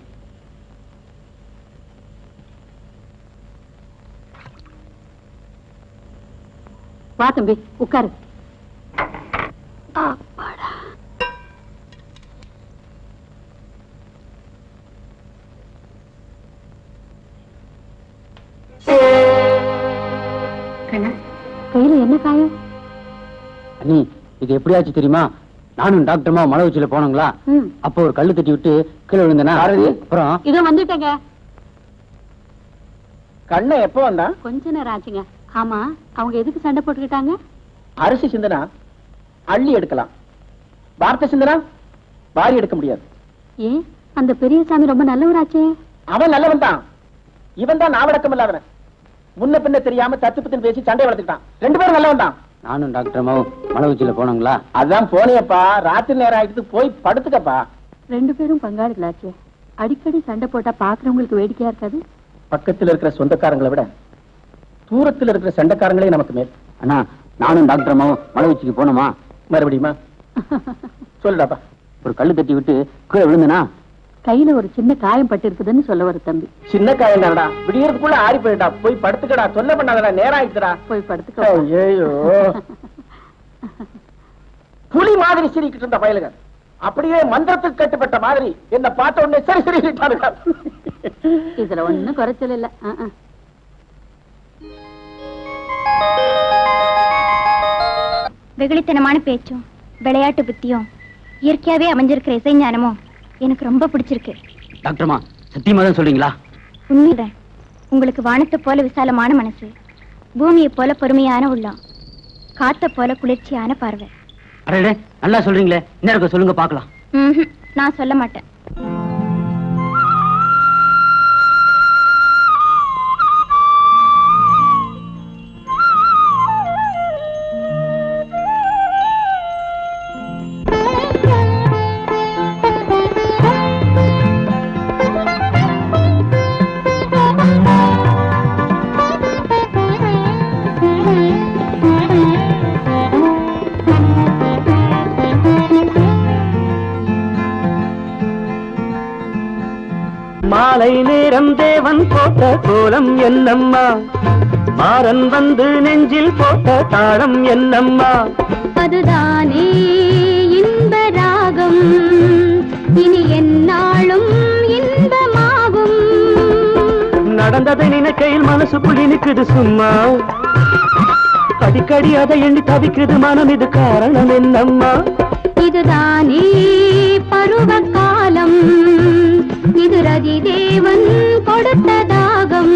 வா தம்பி, உட்காரு. அப்பாடா. கண்ணா, கையில என்ன காயம்? அண்ணி இது எப்படியாச்சு தெரியுமா? நானும் டாக்டர்மா மலை உச்சியில போனோங்களா, அப்போ ஒரு கல்லு தட்டி விட்டு கீழே விழுந்தனா. அப்புறம் இதோ வந்துட்டேங்க. கண்ணை எப்ப வந்தா? கொஞ்ச நேரம் ஆச்சுங்க. ஆமா, அவங்க எதுக்கு சண்டை போட்டுக்கிட்டாங்க? அரிசி சிந்தனா அள்ளி எடுக்கலாம், வார்த்தை சிந்தனா வாரி எடுக்க முடியாது. ஏன், அந்த பெரியசாமி ரொம்ப நல்லவராச்சே. அவன் நல்லவன் தான், இவன் தான் நாவடக்கம் இல்லாதவன். முன்ன பின்ன தெரியாம தத்து பத்துன்னு பேசி சண்டை வளர்த்துக்கிட்டான். 2 பேரும் நல்லவன் தான். நானும் டாக்டர்மாவும் மலை உச்சியில போனோங்களா, அதான் போனியப்பா, ராத்திரி நேரம் ஆயிட்டு போய் படுத்துக்கப்பா. 2 பேரும் பங்காளிகளாச்சே, அடிக்கடி சண்டை போட்டா பாக்குறவங்களுக்கு வேடிக்கையா இருக்காது? பக்கத்துல இருக்கிற சொந்தக்காரங்களை விட தூரத்துல இருக்கிற சண்டைக்காரங்களே நமக்கு மேல். அண்ணா நானும் டாக்டர்மாவும் மலை உச்சிக்கு போனோமா? மறுபடியுமா? சொல்லுடாப்பா. ஒரு கல்லு தட்டி விட்டு கீழே விழுந்தனா. கையில ஒரு சின்ன காயம் பட்டு இருக்குதுன்னு சொல்ல வர தம்பி. சின்ன காயம் தானடா, விடியறதுக்குள்ள ஆறி போயிட்டா. போய் படுத்துக்கடா, சொல்ல பண்ணாதடா, நேரம் ஆயிடுச்சுடா. போய் படுத்துக்க. ஐயோ, புலி மாதிரி சிரிக்கிட்டு இருந்த பயலுங்க அப்படியே மந்திரத்துக்கு கட்டுப்பட்ட மாதிரி என்ன பார்த்த உடனே சரி சரி. இதுல ஒண்ணும் குறைச்சல் இல்ல. வெகுளித்தனமான பேச்சும் விளையாட்டு புத்தியும் இயற்கையாவே அமைஞ்சிருக்கிற இசைஞானமும் எனக்கு ரொம்ப பிடிச்சிருக்கு. டாக்டர்மா சத்தியமா தான் சொல்றீங்களா? உண்மைதான். உங்களுக்கு வானத்தை போல விசாலமான மனசு, பூமியை போல பொறுமையான உள்ளம், காத்த போல குளிர்ச்சியான பார்வை. அடே நல்லா சொல்றீங்களே, இன்னும் சொல்லுங்க பாக்கலாம். நான் சொல்ல மாட்டேன். மாலை நேரம் தேவன் போட்ட கோலம் என்னம்மா, மாறன் வந்து நெஞ்சில் போட்ட தாளம் என்னம்மா. அதுதானே இன்ப ராகம், இனி என்னாலும் இன்பமாகும். நடந்ததை நினைக்கையில் மனசுக்குள் இனிக்குது சும்மா, அடிக்கடி அதை எண்ணி தவிக்குது மனம். இது காரணம் என்னம்மா? இதுதானே பருவ காலம், இது ரதி தேவன் கொடுத்த தாகம்.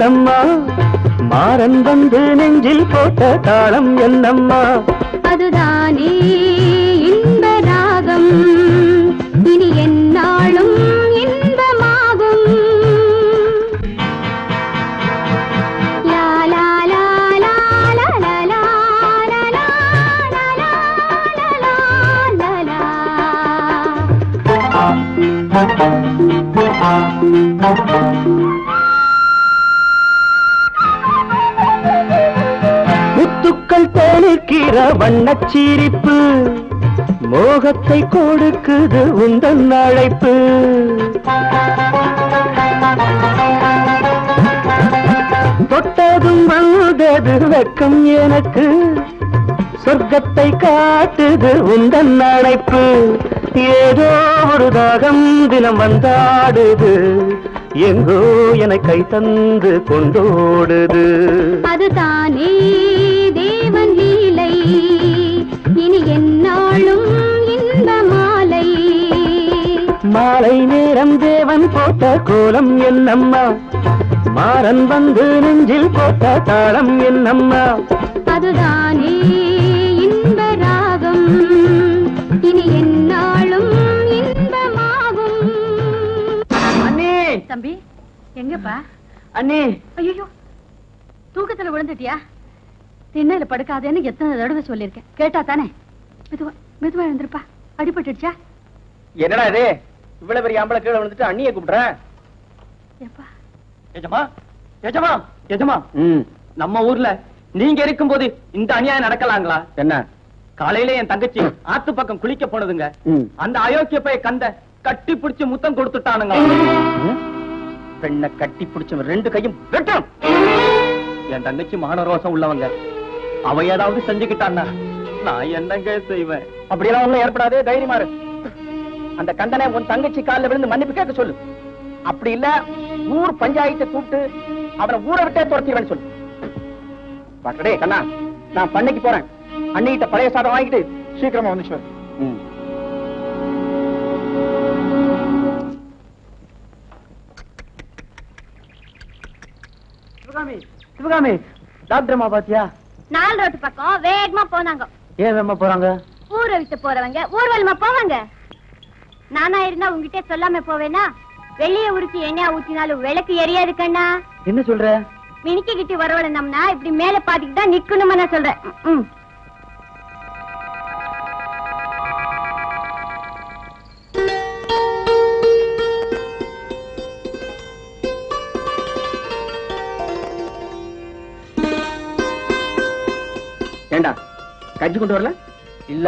என்னம்மா மாறன் வந்து நெஞ்சில் போட்ட தாளம் என்னம்மா அதுதானே இன்ப ராகம் இனி என்னாலும் இன்பமாகும் லா லா லா லா லா லா லா லா லா லா லா முத்துக்கள் தேனிக்கிற வண்ணச் சிரிப்பு மோகத்தை கொடுக்குது உந்தன் அழைப்பு தொட்டதும் வந்தது வெக்கம் எனக்கு சொர்க்கத்தை காட்டுது உந்தன் அழைப்பு ஏதோ ஒரு தாகம் தினம் வந்தாடுது எங்கோ என கை தந்து கொண்டோடுது அதுதானே தேவன் லீலை இனி என்னாலும் இன்ப மாலை மாலை நேரம் தேவன் போட்ட கோலம் என்னம்மா மாறன் வந்து நெஞ்சில் போட்ட தாளம் என்னம்மா அதுதானே இன்ப ராகம் இனி என்னாலும் இன்பமாகும் அண்ணே தம்பி எங்கப்பா? அண்ணே ஐயோ தூக்கத்துல விழுந்துட்டியா? திண்ணையில படுக்காதேன்னு எத்தனை தடவை சொல்லியிருக்கேன், கேட்டா தானே? மெதுவா மெதுவா எழுந்திருப்பா. அடிபட்டுடுச்சா? என்னடா இது இவ்வளவு பெரிய ஆம்பளை கீழே விழுந்துட்டு அண்ணியை கூப்பிடுற? எப்பா எஜமா எஜமா எஜமா நம்ம ஊர்ல நீங்க இருக்கும்போது இந்த அநியாயம் நடக்கலாங்களா? என்ன காலையில என் தங்கச்சி ஆத்து பக்கம் குளிக்க போனதுங்க. அந்த அயோக்கிய பைய கந்த கட்டி பிடிச்சு முத்தம் கொடுத்துட்டானுங்க. பெண்ணை கட்டி பிடிச்சவன் ரெண்டு கையும் வெட்டும். என் தங்கச்சி மானரோசம் உள்ளவங்க, அவ ஏதாவது செஞ்சுக்கிட்டான்னா நான் என்னங்க செய்வேன்? அப்படியெல்லாம் ஒண்ணும் ஏற்படாது, தைரியமா இரு. அந்த கந்தனை உன் தங்கச்சி காலில் விழுந்து மன்னிப்பு கேட்க சொல்லு. அப்படி இல்ல ஊர் பஞ்சாயத்தை கூப்பிட்டு அவனை ஊரை விட்டே துரத்திடுவேன்னு சொல்லு. பட்டடே கண்ணா, நான் பண்ணைக்கு போறேன். அண்ணிகிட்ட பழைய சாதம் வாங்கிட்டு சீக்கிரமா வந்துச்சு. சிவகாமி சிவகாமி, டாக்டர் அம்மா பாத்தியா? 4 ரோட்டு பக்கம் வேகமா போனாங்க. ஏன் வேகமா போறாங்க? ஊரை விட்டு போறவங்க ஊர்வலமா போவாங்க. நானா இருந்தா உங்ககிட்ட சொல்லாம போவேனா? வெளிய உருக்கி எண்ணெய் ஊத்தினாலும் விளக்கு எரியாது கண்ணா. என்ன சொல்ற? மினிக்கிட்டு வரவழைந்தோம்னா இப்படி மேல பாத்துக்கிட்டு தான் நிக்கணுமா நான் சொல்றேன். ஏண்டா கஞ்சி கொண்டு வரல? இல்ல.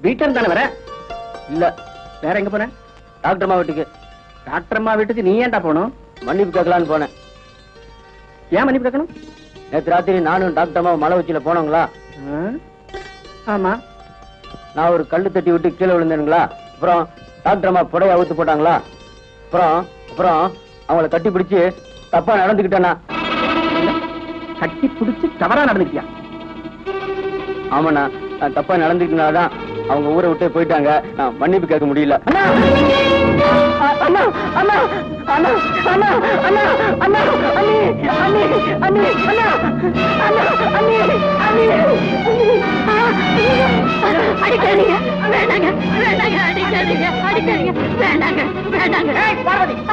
வீட்டுல இருந்தானே வர? இல்ல. வேற எங்க போன? டாக்டர் அம்மா வீட்டுக்கு. டாக்டர் அம்மா வீட்டுக்கு நீ ஏன்டா போகணும்? மன்னிப்பு கேட்கலான்னு போனேன். ஏன் மன்னிப்பு கேட்கணும்? நேற்று ராத்திரி நானும் டாக்டர் அம்மா மலை உச்சியில போனோங்களா? ஆமா. நான் ஒரு கல்லு தட்டி விட்டு கீழே விழுந்தேனுங்களா? அப்புறம் டாக்டர் அம்மா புடைய அவுத்து போட்டாங்களா? அப்புறம் அவங்கள கட்டி பிடிச்சு தப்பா நடந்துக்கிட்டேனா? கட்டி பிடிச்சு தவறா நடந்துக்கிட்டியா? ஆமாண்ணா, நான் தப்பா நடந்துக்கிட்டனாலதான் அவங்க ஊரை விட்டே போயிட்டாங்க. நான் மன்னிப்பு கேட்க முடியல. அடிக்காதீங்க, வேண்டாங்க, வேண்டாங்க, அடிக்காதீங்க, அடிக்காதீங்க, வேண்டாங்க, வேண்டாங்க,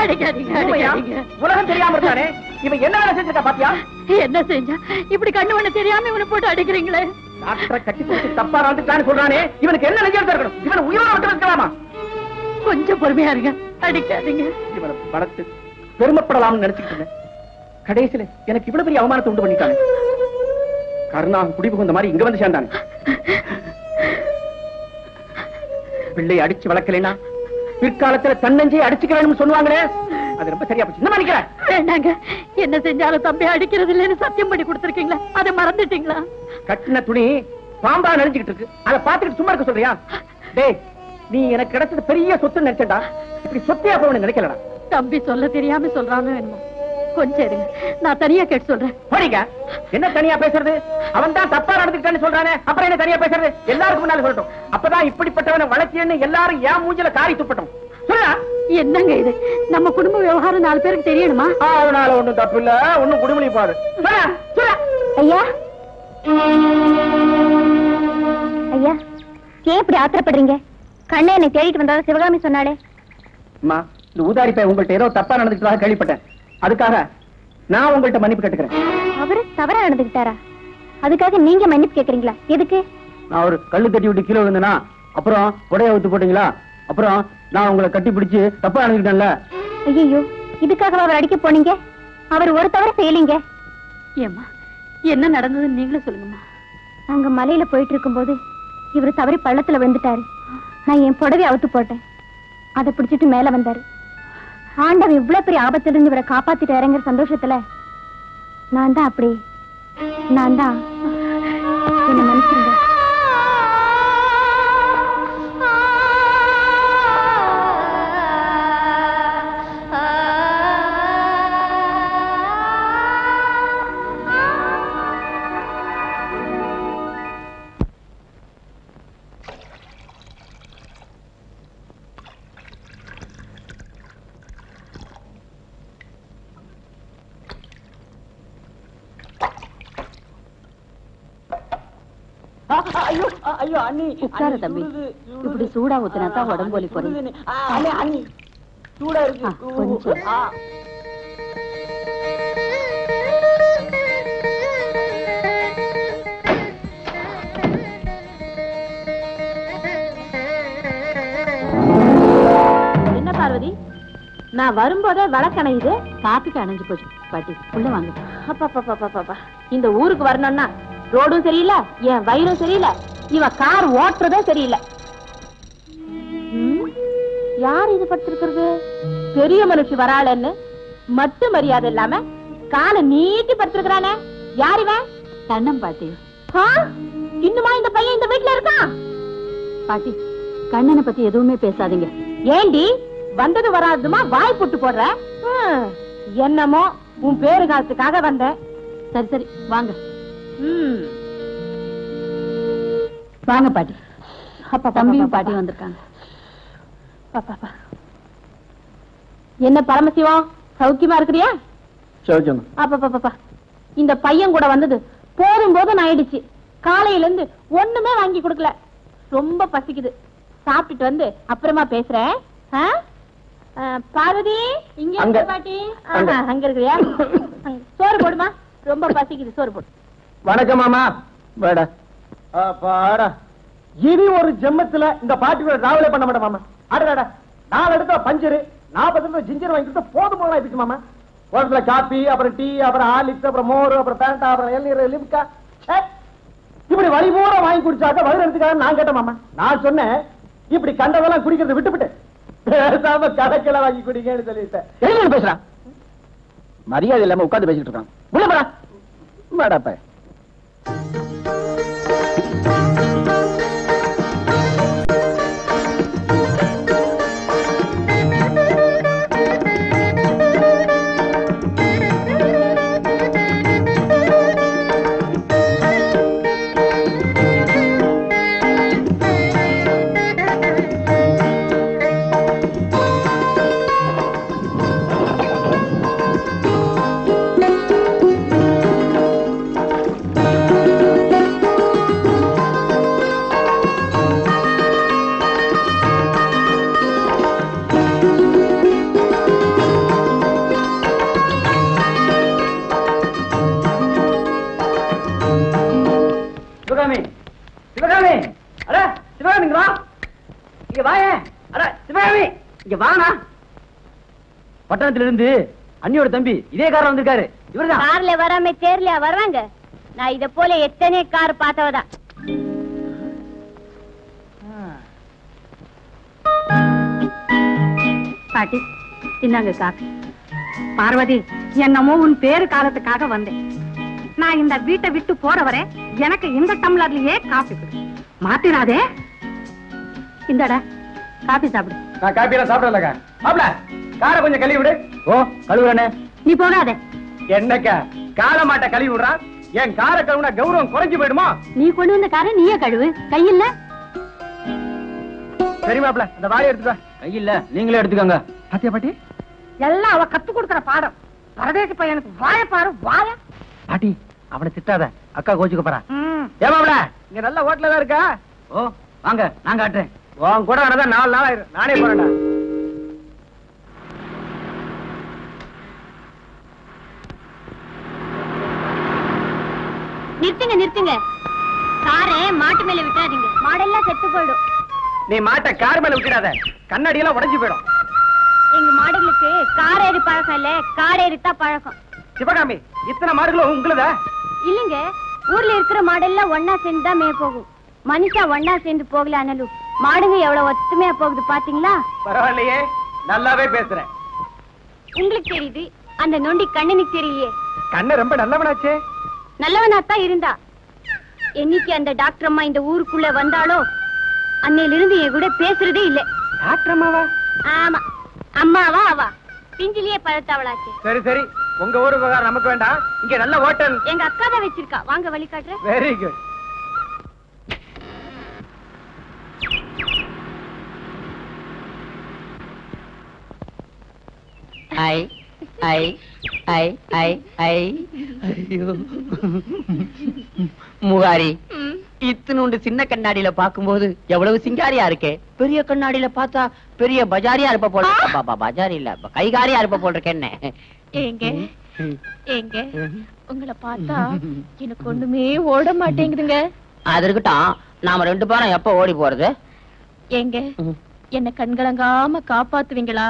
அடிக்காதீங்க, அடிக்காதீங்க. உலகம் தெரியாம இருக்கானே இவன் என்ன வேலை செஞ்சிருக்கா பாத்தியா? என்ன செஞ்சா இப்படி கண்ணு ஒண்ணு தெரியாம இவனை போட்டு அடிக்கிறீங்களே? டாக்டரை கட்டி பிடிச்சு தப்பா நடந்துட்டான்னு சொல்றானே, இவனுக்கு என்ன நெஞ்சம் இருக்கணும்? இவனை உயிரோட விட்டு வைக்கலாமா? கொஞ்சம் பொறுமையா இருங்க, அடிக்காதீங்க. இவனை வளர்த்து பெருமைப்படலாம்னு நினைச்சுக்கிட்டு இருந்தேன். கடைசியில எனக்கு இவ்வளவு பெரிய அவமானத்தை உண்டு பண்ணிட்டாங்க. கருணா குடிபுகுந்த மாதிரி இங்க வந்து சேர்ந்தானே. பிள்ளை அடிச்சு வளர்க்கலைன்னா பிற்காலத்துல தன்னஞ்சை அடிச்சுக்கிறேன்னு சொல்லுவாங்களே, அது ரொம்ப சரியா போச்சு. என்ன நினைக்கிறேன்? வேண்டாங்க, என்ன செஞ்சாலும் தம்பி அடிக்கிறது இல்லைன்னு சத்தியம் பண்ணி கொடுத்துருக்கீங்களா? அதை மறந்துட்டீங்களா? கட்டின துணி பாம்பா நெஞ்சுக்கிட்டு இருக்கு, அதை பாத்துக்கிட்டு சும்மா இருக்க சொல்றியா? டேய், நீ எனக்கு கிடைச்சது பெரிய சொத்து நினைச்சடா, இப்படி சொத்தையா போவனு நினைக்கலடா. தம்பி சொல்ல தெரியாம சொல்றானோ என்னமோ. கொஞ்சம் இருங்க, நான் தனியா கேட்டு சொல்றேன். போறீங்க? என்ன தனியா பேசுறது? அவன் தான் தப்பா நடந்துக்கிட்டான்னு சொல்றானே, அப்புறம் என்ன தனியா பேசுறது? எல்லாருக்கும் முன்னால சொல்லட்டும். அப்பதான் இப்படிப்பட்டவனை வளர்ச்சின்னு எல்லாரும் ஏன் மூஞ்சில காரி துப்பட்டும். சொல்லுடா, என்னங்க இது? நம்ம குடும்ப விவகாரம் 4 பேருக்கு தெரியணுமா? அதனால ஒண்ணும் தப்பு இல்ல. ஒண்ணும் குடிமொழி பாரு. ஐயா ஐயா, ஏன் இப்படி ஆத்திரப்படுறீங்க? கண்ணை என்னை தேடிட்டு வந்ததா சிவகாமி சொன்னாலே. அம்மா, இந்த ஊதாரி பையன் உங்கள்ட்ட ஏதோ தப்பா நடந்துக்கிட்டதாக கேள்விப்பட்டேன். அதுக்காக நான் உங்கள்ட்ட மன்னிப்பு கேட்டுக்கிறேன். அவரு தவறா நடந்துக்கிட்டாரா? அதுக்காக நீங்க மன்னிப்பு கேக்குறீங்களா? எதுக்கு? நான் ஒரு கல்லு தட்டி விட்டு கீழே விழுந்தேனா, அப்புறம் உடைய ஊத்து போட்டீங்களா, அப்புறம் நான் உங்களை கட்டி பிடிச்சு தப்பா நடந்துக்கிட்டேன்ல. ஐயோ, இதுக்காக அவர் அடிக்க போனீங்க? அவர் ஒரு தவற செய்யலீங்க. ஏம்மா, என்ன நடந்ததுன்னு நீங்களே சொல்லுங்கம்மா. நாங்க மலையில போயிட்டு இருக்கும்போது இவரு தவறி பள்ளத்துல விழுந்துட்டாரு. நான் என் புடவை அவுத்து போட்டேன். அதை பிடிச்சிட்டு மேல வந்தாரு. ஆண்டவன் இவ்வளவு பெரிய ஆபத்துல இருந்து இவரை காப்பாத்திட்டு இறங்குற சந்தோஷத்துல நான் தான் என்ன மன்னிச்சிருங்க. ஐயோ அண்ணி, உட்காரு தம்பி. இப்படி சூடா ஊத்துனா தான் உடம்பு வலி குறையும். அண்ணி சூடா இருக்கு கொஞ்சம். என்ன பார்வதி, நான் வரும்போதே விளக்கணையுது. காப்பிக்கு அணைஞ்சு போச்சு. பாட்டி உள்ள வாங்க. அப்பா, இந்த ஊருக்கு வரணும்னா ரோடும் சரியில்லை, என் வயிறும் சரியில்லை, இவ கார் ஓட்டுறதும் சரியில்லை. யார் இது படுத்திருக்கிறது? பெரிய மனுஷி வராளன்னு மட்டு மரியாதை இல்லாம காலை நீட்டி படுத்திருக்கிறானே, யார் இவன்? கண்ணன் பாட்டி. இன்னுமா இந்த பையன் இந்த வீட்டுல இருக்கான்? பாட்டி, கண்ணனை பத்தி எதுவுமே பேசாதீங்க. ஏண்டி வந்தது வராதுமா வாய் போட்டு போடுற? என்னமோ உன் பேரு காலத்துக்காக வந்தேன். சரி சரி வாங்க. வாங்க பாட்டி. தம்பியும் பாட்டி வந்திருக்காங்க. என்ன பரமசிவம், சௌக்கியமா இருக்கிறியா? அப்பா, இந்த பையன் கூட வந்தது போதும் போதும் ஆயிடுச்சு. காலையில இருந்து ஒண்ணுமே வாங்கி கொடுக்கல. ரொம்ப பசிக்குது. சாப்பிட்டுட்டு வந்து அப்புறமா பேசுறேன். பார்வதி இங்க இருக்க பாட்டி. அங்க இருக்கிறியா? சோறு போடுமா, ரொம்ப பசிக்குது. சோறு போடு. வணக்கம் மாமா. வாடா பாடா. இனி ஒரு ஜென்மத்துல இந்த பாட்டியோட டிராவலே பண்ண மாட்டேன் மாமா. அடடா, 4 இடத்துல பஞ்சரு, 40 ஜிஞ்சர் வாங்கிட்டு போதும் போல ஆயிடுச்சு மாமா. ஒரு காப்பி, அப்புறம் டீ, அப்புறம் ஹார்லிக்ஸ், அப்புறம் மோர், அப்புறம் பேண்டா, அப்புறம் இளநீர், லிம்கா. இப்படி வழி பூரா வாங்கி குடிச்சாக்க வயிறு எடுத்துக்காக நான் கேட்டேன் மாமா. நான் சொன்னேன் இப்படி கண்டதெல்லாம் குடிக்கிறது விட்டுவிட்டு பேசாம கடைக்கில வாங்கி குடிங்கன்னு சொல்லிட்டேன். என்ன பேசுறான்? மரியாதை இல்லாம உட்கார்ந்து பேசிட்டு இருக்கான். உள்ள போடா. வாடாப்பா. பட்டணத்திலிருந்து அண்ணியோட தம்பி இதே கார்ல வந்திருக்காரு. இவர்தான். கார்ல வராம தேர்ல வர்றாங்க. நான் இத போல எத்தனை கார் பார்த்தவதான். பாட்டி இந்தாங்க காப்பி. பார்வதி, என்னமோ உன் பேரு காலத்துக்காக வந்தேன். நான் இந்த வீட்டை விட்டு போற வரை எனக்கு இந்த டம்ளர்லயே காப்பி கொடு. மாத்திராதே. இந்தடா காப்பி சாப்பிடு. நான் காப்பி எல்லாம் சாப்பிடலக்கா. மாப்ள, காரை கொஞ்சம் கழுவி விடு. ஓ, கழுவுறனே. நீ போகாதே. என்னக்கா கால மாட்ட கழுவி விடுறா? என் காரை கழுவுனா கௌரவம் குறைஞ்சு போயிடுமா? நீ கொண்டு வந்த காரை நீயே கழுவு. கையில்ல. சரி மாப்ள, அந்த வாளி எடுத்துக்கோ. கையில்ல, நீங்களே எடுத்துக்கோங்க. பாத்தியா பாட்டி? எல்லாம் அவ கத்து கொடுக்கிற பாடம். பரதேசி பையனுக்கு வாய பாரு வாய. பாட்டி அவனை திட்டாத, அக்கா கோச்சுக்க போறா. ஏமாப்ல இங்க நல்ல ஹோட்டல தான் இருக்கா? ஓ வாங்க, நான் காட்டுறேன். உன் கூட வரதான் 4 நாள் ஆயிரும். நானே போறேன்டா. நிறுத்துங்க நிறுத்துங்க, காரை மாட்டு மேல விட்டாதீங்க, மாடெல்லாம் செத்து போயிடும். நீ மாட்டை கார் மேல விட்டுடாத, கண்ணாடி எல்லாம் உடைஞ்சு போயிடும். எங்க மாடுகளுக்கு கார் ஏறி பழக்கம் இல்ல, கார் ஏறித்தான் பழக்கம். சிவகாமி, இத்தனை மாடுகளும் உங்களுதா? இல்லைங்க, ஊர்ல இருக்கிற மாடெல்லாம் ஒன்னா சேர்ந்து தான் மேய போகும். மனுஷா ஒன்னா சேர்ந்து போகல. ஆனாலும் மாடுங்க எவ்வளவு ஒத்துமையா போகுது பாத்தீங்களா? பரவாயில்லையே, நல்லாவே பேசுறேன். உங்களுக்கு தெரியுது, அந்த நொண்டி கண்ணனுக்கு தெரியலையே. கண்ண ரொம்ப நல்லவனாச்சே. நல்லவனாத்தான் இருந்தா. என்னைக்கு அந்த டாக்டர் அம்மா இந்த ஊருக்குள்ள வந்தாலோ அன்னையில இருந்து என் கூட பேசுறதே இல்ல. டாக்டர் அம்மாவா? ஆமா, அம்மாவா அவா பிஞ்சிலேயே பழத்தவளாச்சு. சரி சரி, உங்க ஊரு விவகாரம் நமக்கு வேண்டாம். இங்க நல்ல ஹோட்டல் எங்க அக்கா தான் வச்சிருக்கா, வாங்க வழி காட்டுறேன். Very good. ஐ ஐ ஐ ஐ ஐ ஐயோ முகாரி, இத்தினுண்டு சின்ன கண்ணாடியில பாக்கும்போது எவ்வளவு சிங்காரியா இருக்கே. பெரிய கண்ணாடியில பார்த்தா பெரிய பஜாரியா இருப்ப போல. பஜாரி இல்ல, கைகாரியா இருப்ப போல் இருக்க. என்ன ஏங்க ஏங்க, உங்களை பார்த்தா எனக்கு ஒண்ணுமே ஓட மாட்டேங்குதுங்க. அது இருக்கட்டும், நாம 2 பேரும் எப்ப ஓடி போறது? ஏங்க என்ன கண்கலங்காம காப்பாத்துவீங்களா?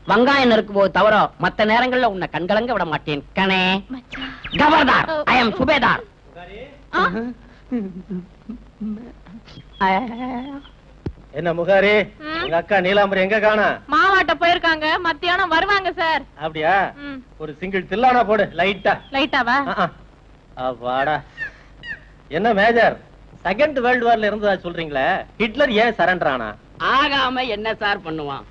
வெங்காயம் இருக்கும் போது தவிர மத்த நேரங்கள்ல உன்னை கண்கலங்க விட மாட்டேன் கணே. கவர்தார், ஐ அம் சுபேதார். என்ன முகாரி, உங்க அக்கா நீலாம்பரி எங்க காணா? மாவாட்ட போயிருக்காங்க, மத்தியானம் வருவாங்க சார். அப்படியா? ஒரு சிங்கிள் தில்லானா போடு, லைட்டா. லைட்டாவா? அப்பாடா. என்ன மேஜர், செகண்ட் வேர்ல்ட் வார்ல இருந்ததா சொல்றீங்களே, ஹிட்லர் ஏன் சரண்டர் ஆனா? ஆகாம என்ன சார் பண்ணுவான்?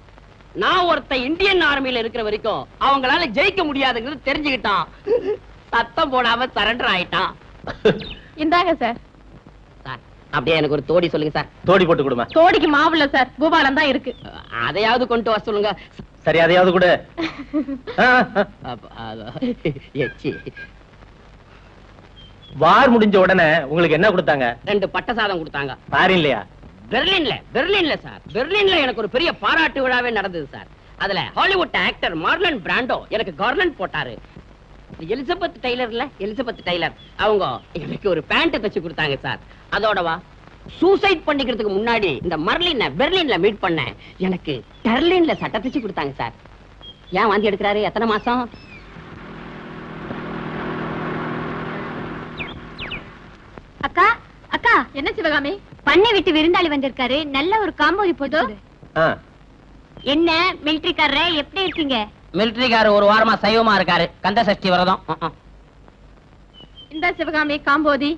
நான் ஒருத்த இந்தியன் ஆர்மியில இருக்கிற வரைக்கும் அவங்களால ஜெயிக்க முடியாதுங்கிறது தெரிஞ்சுக்கிட்டான். சத்தம் போடாம சரண்டர் ஆயிட்டான். இந்தாங்க சார். சார் அப்படியே எனக்கு ஒரு தோடி சொல்லுங்க சார். தோடி போட்டு கொடுமா. தோடிக்கு மாவுல சார், பூபாலம் தான் இருக்கு. அதையாவது கொண்டு வர சொல்லுங்க. சரி, அதையாவது கொடு. வார் முடிஞ்ச உடனே உங்களுக்கு என்ன கொடுத்தாங்க? 2 பட்ட சாதம் கொடுத்தாங்க. பாரின்லையா? பெர்லின்ல சார். பெர்லின்ல எனக்கு ஒரு பெரிய பாராட்டு விழாவே நடந்தது சார். அதுல ஹாலிவுட் ஆக்டர் மார்லன் பிராண்டோ எனக்கு கார்லண்ட் போட்டாரு. எலிசபெத் டெய்லர் அவங்க எனக்கு ஒரு பேண்ட் தச்சு கொடுத்தாங்க சார். அதோடவா சூசைட் பண்ணிக்கிறதுக்கு முன்னாடி இந்த பெர்லின்ல மீட் பண்ணேன். எனக்கு டெர்லின்ல சட்டை தச்சு கொடுத்தாங்க சார். ஏன் வாந்தி எடுக்கிறாரு? எத்தனை மாசம்? அக்கா அக்கா, என்ன சிவகாமி? பண்ணை விட்டு விருந்தாளி வந்திருக்காரு, நல்ல ஒரு காம்போதி போட்டோ. என்ன மிலிட்டரிக்காரரே, எப்படி இருக்கீங்க? மிலிட்டரிக்காரர் ஒரு வாரமா சைவமா இருக்காரு, கந்த சஷ்டி விரதம். இந்த Sivakami Kambhoji.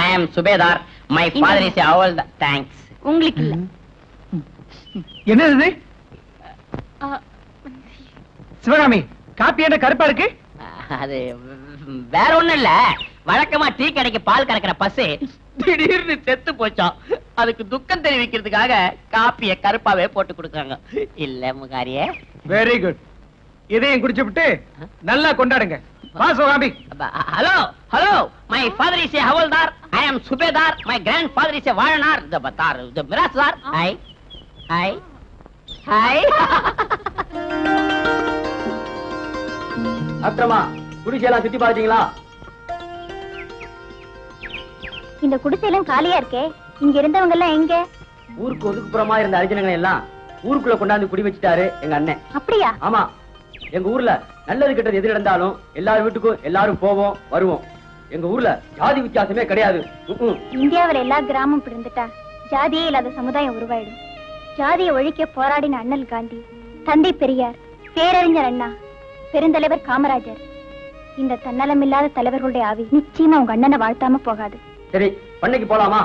I am subedar. My father is all the thanks. உங்களுக்கு இல்ல. என்னது இது? சிவகாமி, காப்பி என்ன கருப்பா இருக்கு? அது வேற ஒண்ணும் இல்ல, வழக்கமா டீ கடைக்கு பால் கறக்கிற பசு திடீர்னு செத்து போச்சோம். அதுக்கு துக்கம் தெரிவிக்கிறதுக்காக காப்பிய கருப்பாவே போட்டு கொடுத்தாங்க. இல்ல முகாரியே? Very good. இதையும் குடிச்சுட்டு நல்லா கொண்டாடுங்க. வா Sivakami. Hello, my father is a havildar. I am subedar. My grandfather is a வாழனார். the பத்தார், the மிராஸ்தார். ஹாய். அப்புறமா குடிசையெல்லாம் சுத்தி பாத்தீங்களா? இந்த குடிசையெல்லாம் காலியா இருக்கே, இங்க இருந்தவங்க எல்லாம் எங்க? ஊருக்கு ஒதுக்குப்புறமா இருந்த அரிஜனங்களை எல்லாம் ஊருக்குள்ள கொண்டாந்து குடி வச்சுட்டாரு எங்க அண்ணன். அப்படியா? ஆமா, எங்க ஊர்ல நல்லது கெட்டது எது நடந்தாலும் எல்லார் வீட்டுக்கும் எல்லாரும் போவோம் வருவோம். எங்க ஊர்ல ஜாதி வித்தியாசமே கிடையாது. இந்தியாவில எல்லா கிராமம் பிறந்துட்டா ஜாதியே இல்லாத சமுதாயம் உருவாயிடும். ஜாதியை ஒழிக்க போராடின அண்ணல் காந்தி, தந்தை பெரியார், பேரறிஞர் அண்ணா, பெருந்தலைவர் காமராஜர், இந்த தன்னலமில்லாத தலைவர்களுடைய ஆவி நிச்சயமா உங்க அண்ணனை வாழ்த்தாம போகாது. சரி, பண்ணைக்கு போலாமா?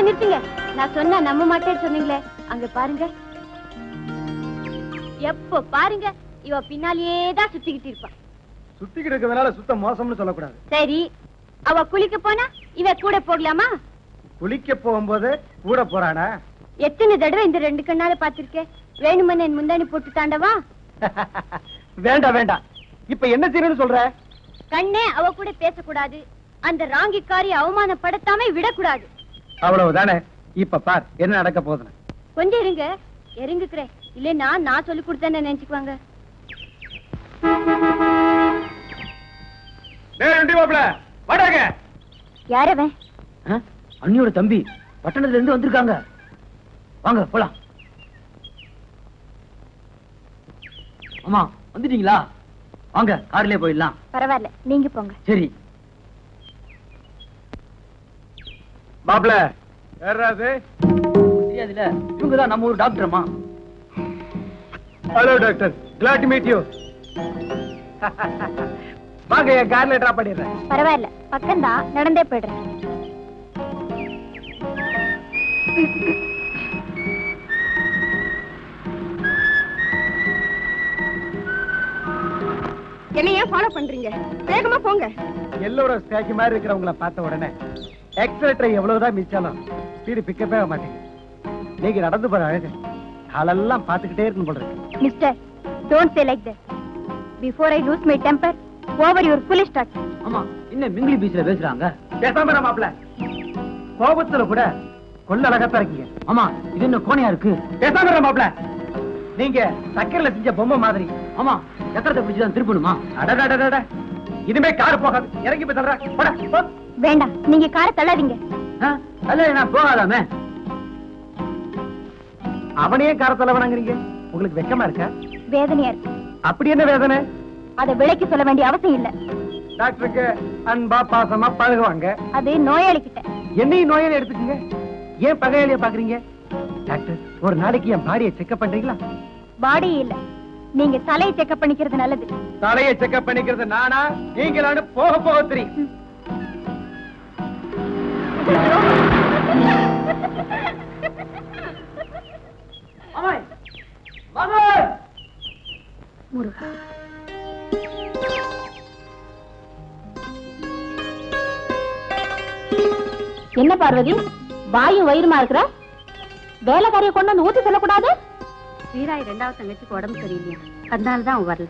நிறுத்துங்க, நான் சொன்னா நம்ப மாட்டேன்னு சொன்னீங்களே, அங்க பாருங்க. எப்போ பாருங்க இவ பின்னாலேயே தான் சுத்திக்கிட்டு இருப்பான். சுத்திக்கிட்டு இருக்கிறதுனால சுத்த மோசம்னு சொல்லக்கூடாது. சரி, அவ குளிக்க போனா இவ கூட போகலாமா? குளிக்க போகும்போது கூட போறானா? எத்தனை தடவை இந்த 2 கண்ணால பாத்திருக்கேன். வேணுமன்னு என் முந்தானி போட்டு தாண்டவா? வேண்டாம் வேண்டாம். இப்ப என்ன செய்யணும்னு சொல்ற? கண்ணே அவ கூட பேசக்கூடாது. அந்த ராங்கிக்காரி அவமானப்படுத்தாம விடக்கூடாது. அவ்வளவுதானே. இப்ப பார் என்ன நடக்க போகுதுன்னு. கொஞ்சம் இருங்க, இறங்குக்கிறேன். இல்லன்னா நான் சொல்லி கொடுத்தேன்னு நினைச்சுக்குவாங்க. யாரவன்? அண்ணியோட தம்பி பட்டணத்துல இருந்து வந்திருக்காங்க. வாங்க போலாம். அம்மா வந்துட்டீங்களா? வாங்க கார்லயே போயிடலாம். பரவாயில்ல, நீங்க போங்க. சரி மாப்ள யாராது? தெரியாதுல, இவங்கதான் நம்ம ஊர் டாக்டர் அம்மா. Hello doctor, glad to meet you. வாங்க என் கார்ல டிராப் பண்ணிடுறேன். பரவாயில்ல, பக்கம்தான், நடந்தே போயிடுறேன். என்ன ஏன் ஃபாலோ பண்றீங்க? வேகமா போங்க. எல்லோட ஸ்டாச்சு மாதிரி இருக்கிறவங்கள பார்த்த உடனே எக்ஸலேட்டர் எவ்வளவுதான் மிச்சாலும் ஸ்பீடு பிக்கப்பே ஆக மாட்டேங்க. நீங்க நடந்து போற அழகு காலெல்லாம் பார்த்துக்கிட்டே இருக்கும் போல இருக்கு. Mister, don't say like that. Before I lose my temper over your foolish talk. ஆமா, இன்னும் மிங்கிலி பீச்ல பேசுறாங்க. பேசாம மாப்ள, கோபத்துல கூட கொல்ல அழகா இருக்கீங்க. ஆமா, இது என்ன கோணையா இருக்கு? பேசாம மாப்ள, நீங்க சக்கரையில செஞ்ச பொம்மை மாதிரி. ஆமா, சக்கரத்தை பிடிச்சுதான் திருப்பணுமா? அடடடடட, இனிமே கார் போகாது. இறங்கி போய் தள்ளுறேன். வேண்டாம், நீங்க காரை தள்ளாதீங்க. அல்ல நான் போகாதாமே. அவனையே கார தலைவனாங்கிறீங்க. உங்களுக்கு வெக்கமா இருக்கா? வேதனையா இருக்கு. அப்படி என்ன வேதனை? அதை விலைக்கு சொல்ல வேண்டிய அவசியம் இல்ல. டாக்டருக்கு அன்பா பாசமா பழகுவாங்க. அது நோயாளி கிட்ட. என்னையும் நோயாளி எடுத்துக்கங்க. ஏன் பகையாளிய பாக்குறீங்க? டாக்டர், ஒரு நாளைக்கு என் பாடியை செக்அப் பண்றீங்களா? பாடி இல்ல, நீங்க தலையை செக்அப் பண்ணிக்கிறது நல்லது. தலையை செக்அப் பண்ணிக்கிறது நானா நீங்களான்னு போக போக தெரியும். முருகா, என்ன பார்வதி, வாயும் வயிறுமா இருக்கிற? வேலைக்காரிய கொண்டு வந்து ஊத்தி சொல்லக்கூடாது? வீராய் 2வது தங்கச்சிக்கு உடம்பு சரியில்லையா, அதனாலதான் அவன் வரல.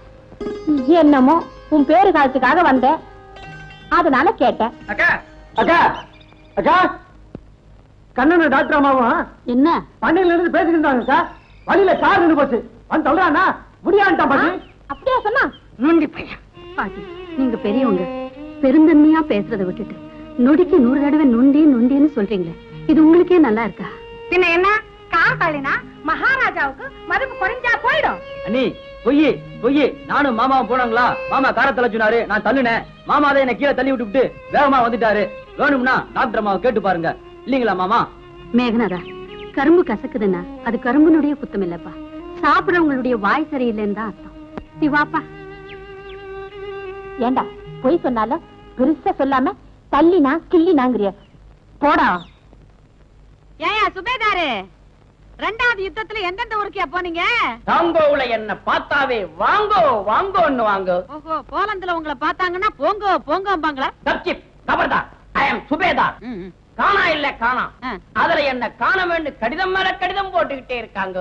என்னமோ உன் பேரு காலத்துக்காக வந்தேன், அதனால கேட்டேன். அக்கா அக்கா அக்கா, கண்ணன் டாக்டர் அம்மாவும் என்ன பண்ணையில இருந்து பேசிட்டு இருந்தாங்க சார். வழியில கார் நின்று போச்சு. வந்து சொல்றானா முடியான்ட்டான் பாட்டி. அப்படியா சொன்னா? நொண்டி பையன். பாட்டி, நீங்க பெரியவங்க, பெருந்தன்மையா பேசுறதை விட்டுட்டு நொடிக்கு 100 தடவை நொண்டி நொண்டின்னு சொல்றீங்களே, இது உங்களுக்கே நல்லா இருக்கா? பின்ன என்ன, காக்காளினா மகாராஜாவுக்கு மதிப்பு குறைஞ்சா போயிடும். அண்ணி பொய்யி பொய்யி. நானும் மாமாவும் போனாங்களா, மாமா காரத்தலை சொன்னாரு, நான் தள்ளுனேன். மாமா தான் என்ன கீழே தள்ளி விட்டு வேகமா வந்துட்டாரு. வேணும்னா டாக்டர் அம்மாவை கேட்டு பாருங்க. இல்லீங்களா மாமா? மேகநாதா, கரும்பு கசக்குதுன்னா அது கரும்புனுடைய குத்தம் இல்லப்பா, சாப்பிடறவங்களுடைய வாய் சரியில்லைன்னு தான் அர்த்தம். நீ வாப்பா. ஏண்டா பொய் சொன்னால பெருசா சொல்லாம தள்ளினா கிள்ளினாங்கிறிய போடா. ஏயா சுபேதாரு, 2வது யுத்தத்துல எந்தெந்த ஊருக்கே போனீங்க? தாங்கோவுல என்ன பார்த்தாவே வாங்கோ வாங்கோன்னு வாங்கோ. ஓஹோ, போலந்துல உங்களை பார்த்தாங்கன்னா போங்கோ போங்கோம்பாங்களா? தப்சிப் கபர்தார், ஐ அம் சுபேதார். காணா இல்ல காணா, அதுல என்ன காணவேன்னு கடிதம் மேல கடிதம் போட்டுக்கிட்டே இருக்காங்க.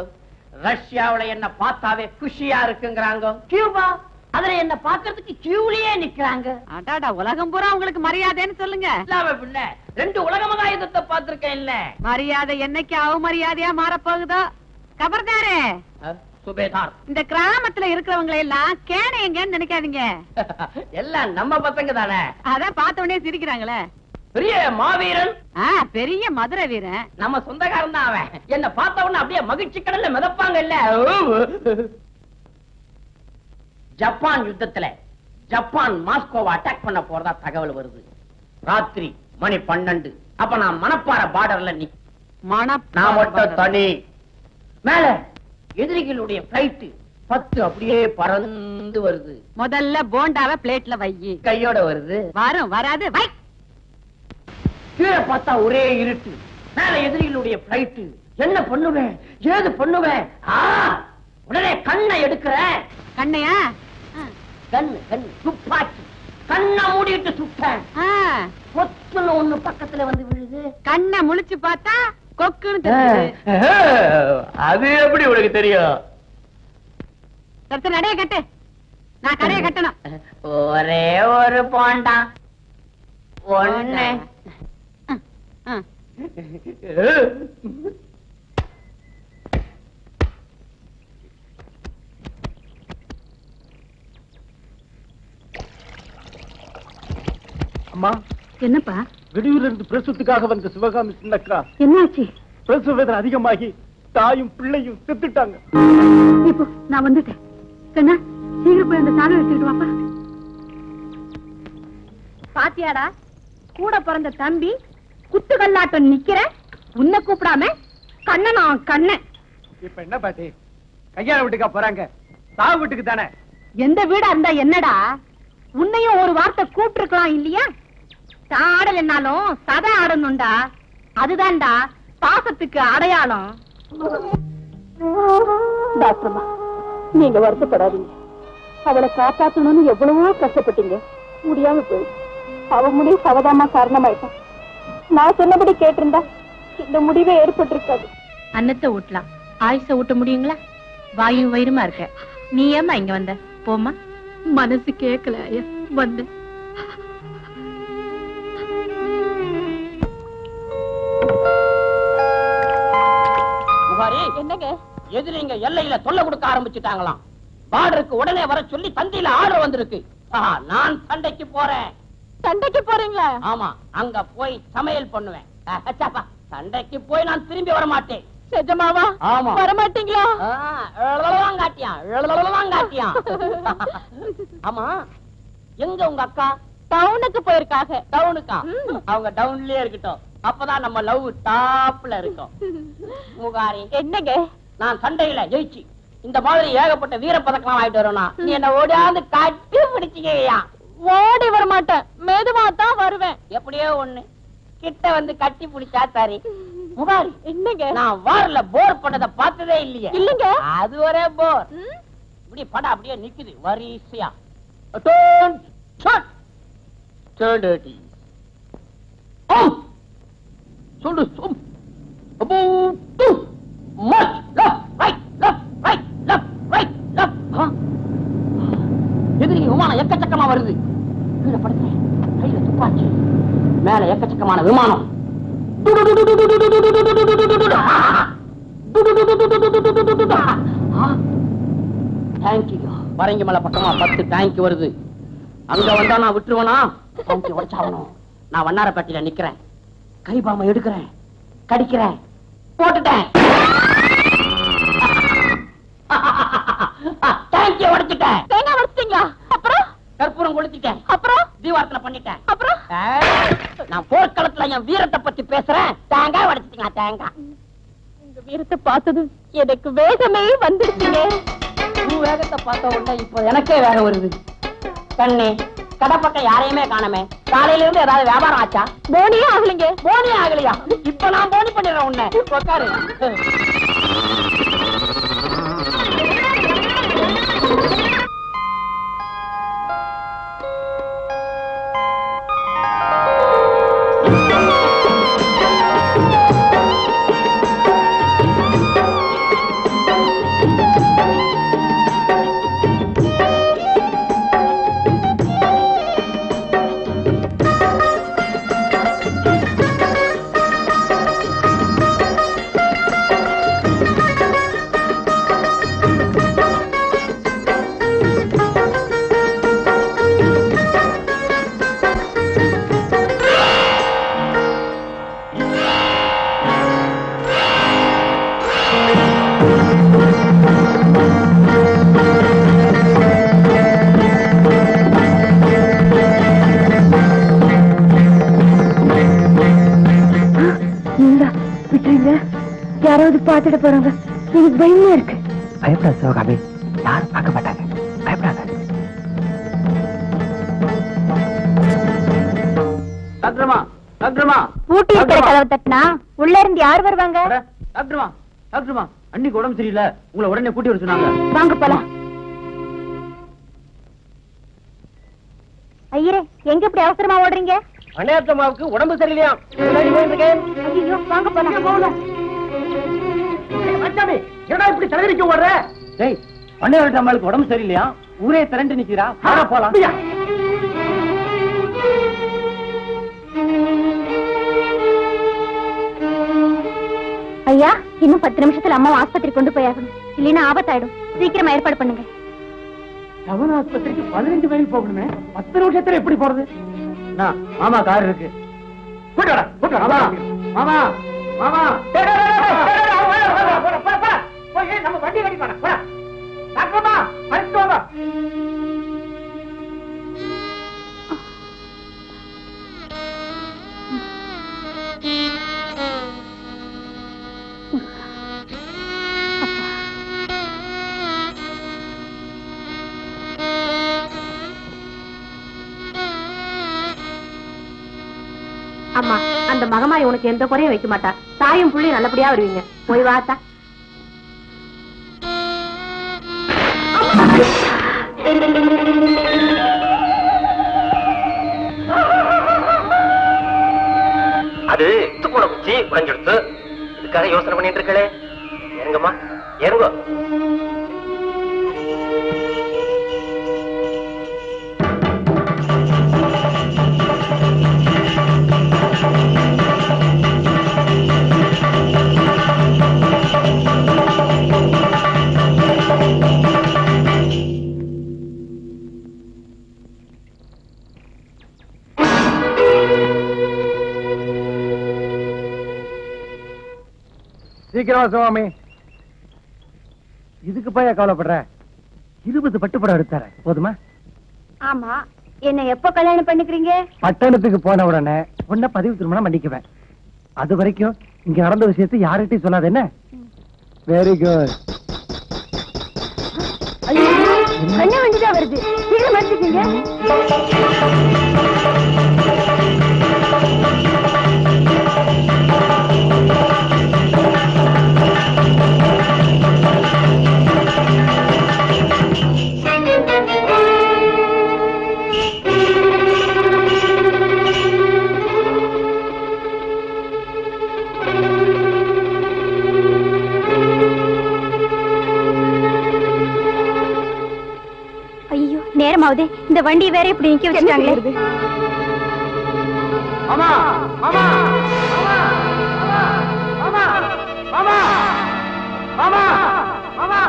ரஷ்யாவுல என்ன பார்த்தாவே குஷியா இருக்குங்கிறாங்க. கியூபா, அதுல என்ன பாக்குறதுக்கு கியூலயே நிக்கிறாங்க. அடாடா, உலகம் பூரா உங்களுக்கு மரியாதைன்னு சொல்லுங்க. இல்லாம பின்ன 2 உலக மகாயுத்தத்தை பார்த்திருக்கேன் இல்ல. மரியாதை என்னைக்கு அவமரியாதையா மாறப்போகுதோ. கபர்தாரே, சுபேதார், இந்த கிராமத்துல இருக்கிறவங்களை எல்லாம் கேணையங்கன்னு நினைக்காதீங்க. எல்லாம் நம்ம பசங்க தானே. அதான் பார்த்த உடனே சிரிக்கிறாங்களே. பெரிய மாவீரன், பெரிய மதுரை வீரன், நம்ம சொந்தக்காரன் தான் அவன். என்ன பார்த்த உடனே அப்படியே மகிழ்ச்சி கடல்ல மிதப்பாங்க இல்ல. ஜப்பான் யுத்தத்துல ஜப்பான் மாஸ்கோவை அட்டாக் பண்ண போறதா தகவல் வருது. ராத்திரி மணி 12. அப்ப நான் மணப்பாறை பார்டர்ல நான் மட்டும் தனி. மேல எதிரிகளுடைய பிளைட் 10 அப்படியே பறந்து வருது. முதல்ல போண்டாவை பிளேட்ல வை. கையோட வருது. வரும் வராது வை. கீழே பார்த்தா ஒரே இருட்டு. மேல எதிரிகளுடைய பிளைட். என்ன பண்ணுவேன் ஏது பண்ணுவேன்? உடனே கண்ணை எடுக்கிற. கண்ணையா? கண்ணு கண்ணு துப்பாக்கி கண்ணை மூடிட்டு சுட்டேன். கொத்துன்னு ஒண்ணு பக்கத்துல வந்து விழுது. கண்ணை முழிச்சு பார்த்தா கொக்குன்னு தெரியுது. அது எப்படி உனக்கு தெரியும்? சத்த நடைய கட்டு, நான் கடைய கட்டணும். ஒரே ஒரு போண்டா ஒண்ணு. அம்மா, என்னப்பா? வெளியூர்ல இருந்து பிரசவத்துக்காக வந்த சிவகாமி சின்னக்கா என்னாச்சு? பிரசவ வேதனை அதிகமாகி தாயும் பிள்ளையும் செத்துட்டாங்க. இப்போ நான் வந்துட்டேன். கண்ணா, சீக்கிரம் போய் அந்த சாதம் எடுத்துக்கிட்டு வாப்பா. பாத்தியாடா, கூட பிறந்த தம்பி குத்துக்கல்லாட்டம் நிக்கிற, உன்னை கூப்பிடாம கண்ணனா கண்ணன். இப்ப என்ன பாட்டி, கல்யாண வீட்டுக்கா போறாங்க? சாவு வீட்டுக்கு தானே. எந்த வீடா இருந்தா என்னடா, உன்னையும் ஒரு வார்த்தை கூப்பிட்டு இருக்கலாம் இல்லையா? ஆடலைன்னாலும் சதை ஆடணும்டா, அதுதான்டா பாசத்துக்கு அடையாளம். டாக்டர்மா, நீங்க வருத்தப்படாதீங்க. அவளை காப்பாற்றணும்னு எவ்வளவோ கஷ்டப்பட்டீங்க, முடியாம போயிடுச்சு. அவ முடிவு சவதாமா காரணமாயிட்டான். நான் சொன்னபடி கேட்டிருந்தா இந்த முடிவே ஏற்பட்டிருக்காது. அன்னத்தை ஊட்டலாம், ஆயுச ஊட்ட முடியுங்களா? வாயும் வயிறுமா இருக்க. நீ ஏமா இங்க வந்த? போமா. மனசு கேட்கல ஐயா, வந்து என்னங்க எதிரிங்க எல்லையில தொல்லை கொடுக்க ஆரம்பிச்சுட்டாங்களாம். பார்டருக்கு உடனே வர சொல்லி தந்தியில ஆர்டர் வந்திருக்கு. நான் சண்டைக்கு போறேன். சண்டைக்கு போறீங்களா? ஆமா, அங்க போய் சமையல் பண்ணுவேன். சண்டைக்கு போய் நான் திரும்பி வர மாட்டேன். நிஜமாவா? ஆமா. வரமாட்டீங்களா? ஆமா, எங்க உங்க அக்கா? டவுனுக்கு போயிருக்காங்க. டவுனுக்கா? அவங்க டவுன்லயே இருக்கட்டும், அப்பதான் நம்ம லவ் டாப்ல இருக்கும். முகாரி, என்னங்க? நான் சண்டையில ஜெயிச்சு இந்த மாதிரி ஏகப்பட்ட வீர பதக்கம் ஆயிட்டு வரணும்னா நீ என்ன ஓடியாந்து கட்டி பிடிச்சிக்கையா? ஓடி வர மாட்டேன், மெதுவா தான் வருவேன். எப்படியோ ஒண்ணு கிட்ட வந்து கட்டி பிடிச்சா சரி. முகாரி, என்னங்க? நான் வார்ல போர் பண்ணத பார்த்ததே இல்லையே. இல்லங்க, அது ஒரே போர். இப்படி படம் அப்படியே நிக்குது வரிசையா. சொல்லு சொம். எதிரி விமானம் எக்கச்சக்கமா வருது. கீழே படுக்கிறேன், கையில துப்பாக்கி, மேல எக்கச்சக்கமான விமானம். பரங்கி மலை பக்கமா 10 டேங்க் வருது. அங்க வந்தா நான் விட்டுருவனா? உடைச்சாகணும். நான் வண்ணாரப்பேட்டையில நிக்கிறேன், கைபாம எடுக்கிறேன், கடிக்கிறேன், போட்டுட்டேன். டேங்கிய உடைச்சிட்டேன். தேங்காய் உடைச்சிட்டீங்களா? அப்புறம் கற்பூரம் கொளுத்திட்டேன். அப்புறம் தீவார்த்தனை பண்ணிட்டேன். அப்புறம் நான் போர்க்களத்துல என் வீரத்தை பத்தி பேசுறேன். தேங்காய் உடைச்சிட்டீங்க. தேங்காய். உங்க வீரத்தை பார்த்தது எனக்கு வேகமே வந்துருச்சுங்க. உன் வேகத்தை பார்த்த உடனே இப்ப எனக்கே வேகம் வருது. கண்ணே, கடப்பக்கம் யாரையுமே காணமே. காலையில இருந்து ஏதாவது வியாபாரம் ஆச்சா? போனியே ஆகலைங்க. போனே ஆகலையா? இப்ப நான் போனி பண்ணிடுறேன் உன்னை. உட்காரு. யாராவது பாத்துட்டு போறாங்க, எனக்கு பயமா இருக்கு. பயப்படாத சிவகாமி, யாரும் பார்க்க மாட்டாங்க. பயப்படாத. டாக்டர்மா, டாக்டர்மா, பூட்டி இருக்கிற கதவை தட்டினா உள்ள இருந்து யார் வருவாங்க? டாக்டர்மா, டாக்டர்மா, அன்னைக்கு உடம்பு சரியில்லை, உங்களை உடனே கூட்டி வர சொன்னாங்க. வாங்க போலாம். ஐயரே, எங்க இப்படி அவசரமா ஓடுறீங்க? அண்ணாத்தம்மாவுக்கு உடம்பு சரியில்லையா? ஐயோ, வாங்க போலாம். மச்சாமி, என்னடா இப்படி தலைவரிக்க ஓடுற? டேய், அண்ணாத்தம்மாவுக்கு உடம்பு சரியில்லையா? ஊரே திரண்டு நிக்கிறா. வாடா போலாம். ஐயா, இன்னும் 10 நிமிஷத்துல அம்மா ஆஸ்பத்திரி கொண்டு போயாகணும். இல்லைன்னா ஆபத்தாயிடும். சீக்கிரமா ஏற்பாடு பண்ணுங்க. டவுன் ஆஸ்பத்திரிக்கு 15 மைல் போகணுமே. 10 நிமிஷத்துல எப்படி போறது? மாமா கார் இருக்கு. மாமா மாமா நம்ம வண்டி கட்டி போனா அம்மா, அந்த மகமாரி உனக்கு எந்த குறையும் வைக்க மாட்டா. தாயும் புள்ளையும் நல்லபடியா வருவீங்க. போய் வாத்தா. அது துப்புன குச்சி உடைஞ்செடுத்து இதுக்காக யோசனை பண்ணிட்டு இருக்கே. ஏறுங்கம்மா, ஏறுங்க. சீக்கிரமா சுவாமி. இதுக்கு போய் கவலைப்படுற? 20 பட்டுப்படம் எடுத்தார போதுமா? ஆமா, என்ன எப்ப கல்யாணம் பண்ணிக்கிறீங்க? பட்டணத்துக்கு போன உடனே உன்ன பதிவு திருமணம் பண்ணிக்குவேன். அது வரைக்கும் இங்க நடந்த விஷயத்தை யார்கிட்டயும் சொல்லாத என்ன? Very good. கண்ண வண்டிதான் வருது. சீக்கிரம் எடுத்துக்கீங்க. நேரமாவது இந்த வண்டி வேற இப்படி நிக்க வச்சிட்டாங்களே. மாமா மாமா மாமா மாமா மாமா மாமா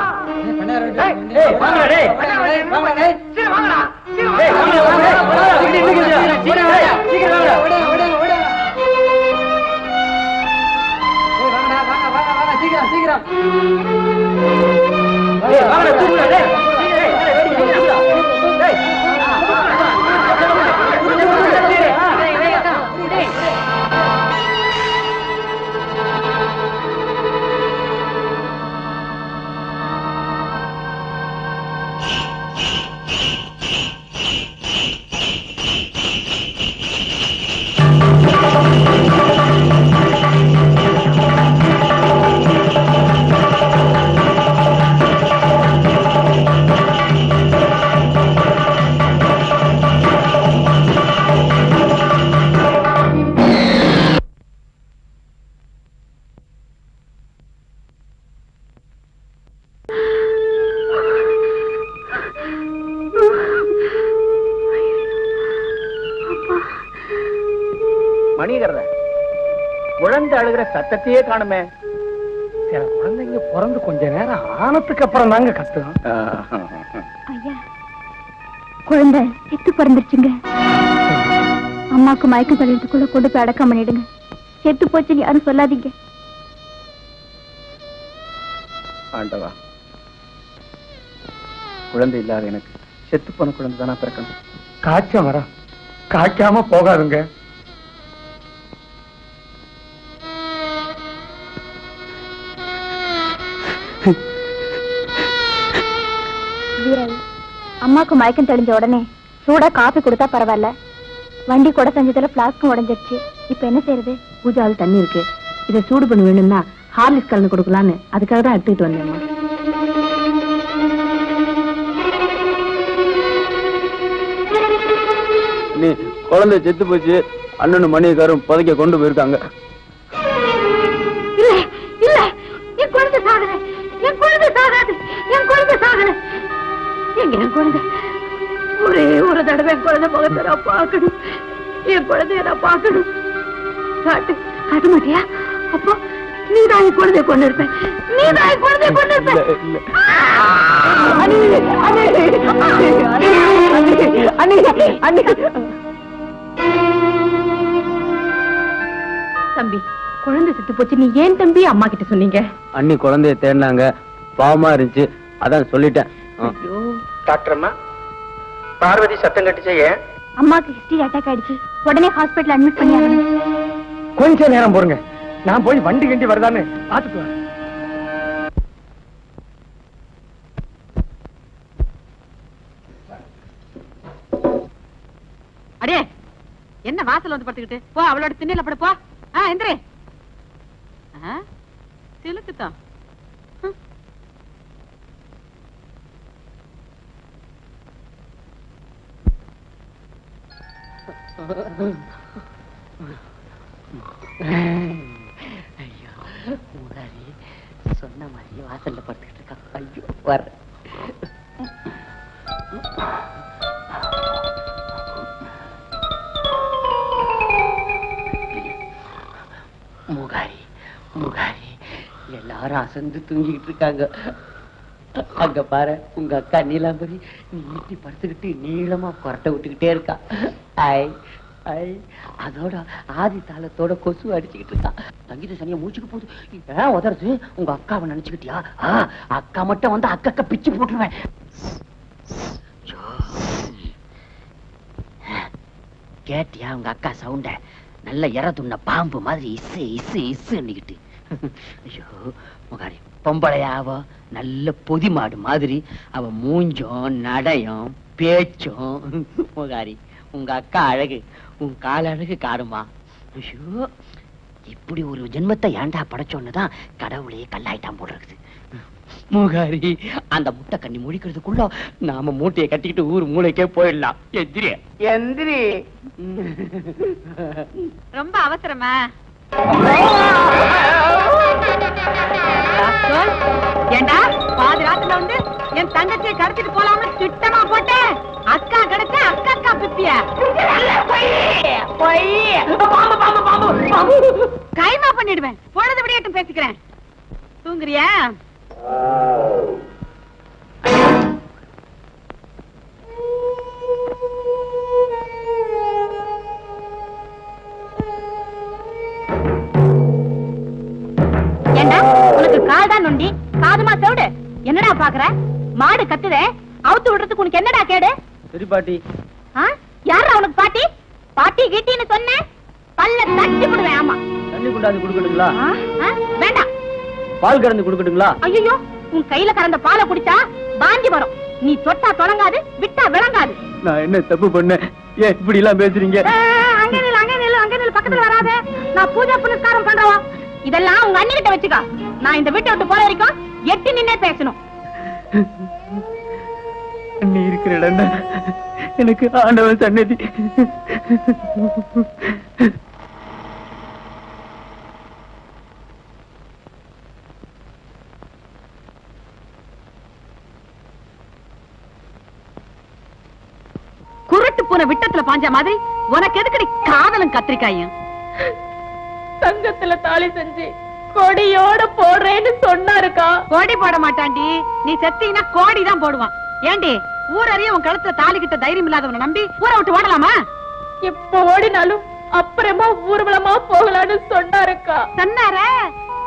டேய் டேய் வாங்கடா டேய் வாங்கடா டேய் சீக்கிரம் வாங்கடா சீக்கிரம் டேய் சீக்கிரம் வாங்கடா வாங்க சீக்கிரம் சீக்கிரம் டேய் வாங்கடா தூக்குடா டேய் குழந்தை அழுகிற சத்தத்தையே காணுமே. சில குழந்தைங்க பிறந்து கொஞ்ச நேரம் ஆனதுக்கு அப்புறம் தாங்க கத்தும். ஐயா, குழந்தை செத்து பிறந்துருச்சுங்க. அம்மாக்கு மயக்கம் தள்ளிட்டுக்குள்ள கொண்டு போய் அடக்கம் பண்ணிடுங்க. செத்து போச்சுன்னு யாரும் சொல்லாதீங்க. ஆண்டவா, குழந்தை இல்லாத எனக்கு செத்து போன குழந்தை தானா பிறக்கணும். காய்ச்ச வர காய்க்காம போகாதுங்க. அம்மாக்கு மயக்கம் தெளிஞ்ச உடனே சூடா காபி கொடுத்தா பரவாயில்ல. வண்டி கூட செஞ்சதுல பிளாஸ்கும் உடைஞ்சிருச்சு. இப்ப என்ன செய்யறது? பூஜாவில் தண்ணி இருக்கு. இதை சூடு பண்ணி வேணும்னா ஹார்லிக்ஸ் கலந்து கொடுக்கலான்னு அதுக்காக தான் எடுத்துக்கிட்டு வந்தேம்மா. குழந்தை செத்து போச்சு. அண்ணனும் மணியக்காரும் புதைக்க கொண்டு போயிருக்காங்க. இல்ல இல்ல, என் குழந்தை சாகல, என் குழந்தை சாகாது, என் குழந்தை சாகல. எங்க என் குழந்தை? ஒரே ஒரு தடவை என் குழந்தை முகத்தை நான் பார்க்கணும், என் குழந்தைய நான் பார்க்கணும். காட்டு காட்ட மாட்டியா? அப்போ நீதான் என் குழந்தைய கொண்டு இருப்ப, நீதான் என் குழந்தைய கொண்டு இருப்ப. தம்பி, குழந்தை செத்து போச்சு, நீ ஏன் தம்பி அம்மா கிட்ட சொன்னீங்க? அண்ணி குழந்தைய தேடினாங்க, பாவமா இருந்துச்சு, அதான் சொல்லிட்டேன். டாக்டர் அம்மா, பார்வதி சத்தம் கட்டுச்சே ஏன்? அம்மாக்கு ஹிஸ்டரி அட்டாக் ஆயிடுச்சு, உடனே ஹாஸ்பிட்டல் அட்மிட் பண்ணியாங்க. கொஞ்ச நேரம் போருங்க, நான் போய் வண்டி கண்டி வருதான்னு பாத்துட்டு வரேன். அடே, என்ன வாசல் வந்து படுத்துக்கிட்டு போ, அவளோட திண்ணையில படு போ. எந்திரே. சிலுக்குத்தான். ஐயோ, முகாரி சொன்ன மாதிரி வாசல்ல படுத்துக்கிட்டு இருக்கா. ஐயோ, வர முகாரி முகாரி எல்லாரும் அசந்து தூங்கிட்டு இருக்காங்க. அங்க பாரு, உங்க அக்கா நீலாம்பரி நீட்டி படுத்துக்கிட்டு நீளமா கொரட்டை விட்டுக்கிட்டே இருக்கா. அதோட ஆதி தாளத்தோட கொசு அடிச்சுக்கிட்டு இருக்கா. சங்கீத சனியா மூச்சுக்கு போகுது. ஏன் உதறது? உங்க அக்காவை நினைச்சுக்கிட்டியா? அக்கா மட்டும் வந்து அக்கா பிச்சு போட்டுருவேன். கேட்டியா உங்க அக்கா சவுண்ட? நல்ல இற துண்ண பாம்பு மாதிரி இசு இசு இசுன்னுக்கிட்டு. ஐயோ முகாரி, பொம்பளையாவ நல்ல பொதி மாடு மாதிரி அவ மூஞ்சும் நடையும் பேச்சும். முகாரி, உங்க அக்கா அழகு உன் கால அழகு காடுமா. ஐயோ, இப்படி ஒரு ஜென்மத்தை ஏண்டா படைச்சோன்னுதான் கடவுளே கல்லாயிட்டான் போல இருக்குது. முகாரி, அந்த முட்டை கண்ணி முழிக்கிறதுக்குள்ள நாம மூட்டையை கட்டிக்கிட்டு ஊர் மூளைக்கே போயிடலாம். எந்திரி எந்திரி. ரொம்ப அவசரமா? ஏண்டா பாதி ராத்துல வந்து என் தங்கச்சியை கடத்திட்டு போலாம்னு திட்டமா போட்டேன். அக்கா கிடைச்ச அக்கா அக்கா பிப்பியா கைமா பண்ணிடுவேன். பொழுது விடியட்டும் பேசிக்கிறேன். தூங்குறியா? ஏண்டா, உனக்கு கால் தான் நொண்டி, காதுமா செவிடு. என்னடா பாக்குற? மாடு கத்துதே, அவுத்து விடுறதுக்கு உனக்கு என்னடா கேடு? சரி பாட்டி. யாரா உனக்கு பாட்டி? பாட்டி கீட்டின்னு சொன்ன பல்ல தட்டி விடுவேன். ஆமா, தண்ணி கொண்டாந்து குடுக்கட்டுங்களா? வேண்டாம். பால் கறந்து குடுக்கட்டுங்களா? ஐயோ, உன் கையில கறந்த பாலை குடிச்சா பாஞ்சி வரும். நீ தொட்டா தொடங்காது, விட்டா விளங்காது. நான் என்ன தப்பு பண்ணேன்? ஏன் இப்படி எல்லாம் பேசுறீங்க? அங்க நில்லு, அங்க நில்லு, அங்க நில்லு, பக்கத்துல வராத. நான் பூஜை புனஸ்காரம் பண்றவா. இதெல்லாம் உங்க அண்ணி கிட்ட வச்சுக்கா. நான் இந்த வீட்டை விட்டு போற வரைக்கும் எட்டி நின்னே பேசணும். நீ இருக்கிற இடம் எனக்கு ஆண்டவன் சன்னதி. குருட்டு பூனை விட்டத்துல பாஞ்ச மாதிரி உனக்கு எதுக்கடி காதலும் கத்திரிக்காயும்? தங்கத்துல தாலி செஞ்சு கொடியோட போடுறேன்னு சொன்னாருக்கா. கோடி போட மாட்டாண்டி, நீ செத்தீங்கன்னா கோடி தான் போடுவான். ஏண்டி, ஊரறிய உன் கழுத்துல தாலி கிட்ட தைரியம் இல்லாதவனை நம்பி ஊரை விட்டு ஓடலாமா? எப்ப ஓடினாலும் அப்புறமா ஊர்வலமா போகலான்னு சொன்னாருக்கா. சொன்னாரே,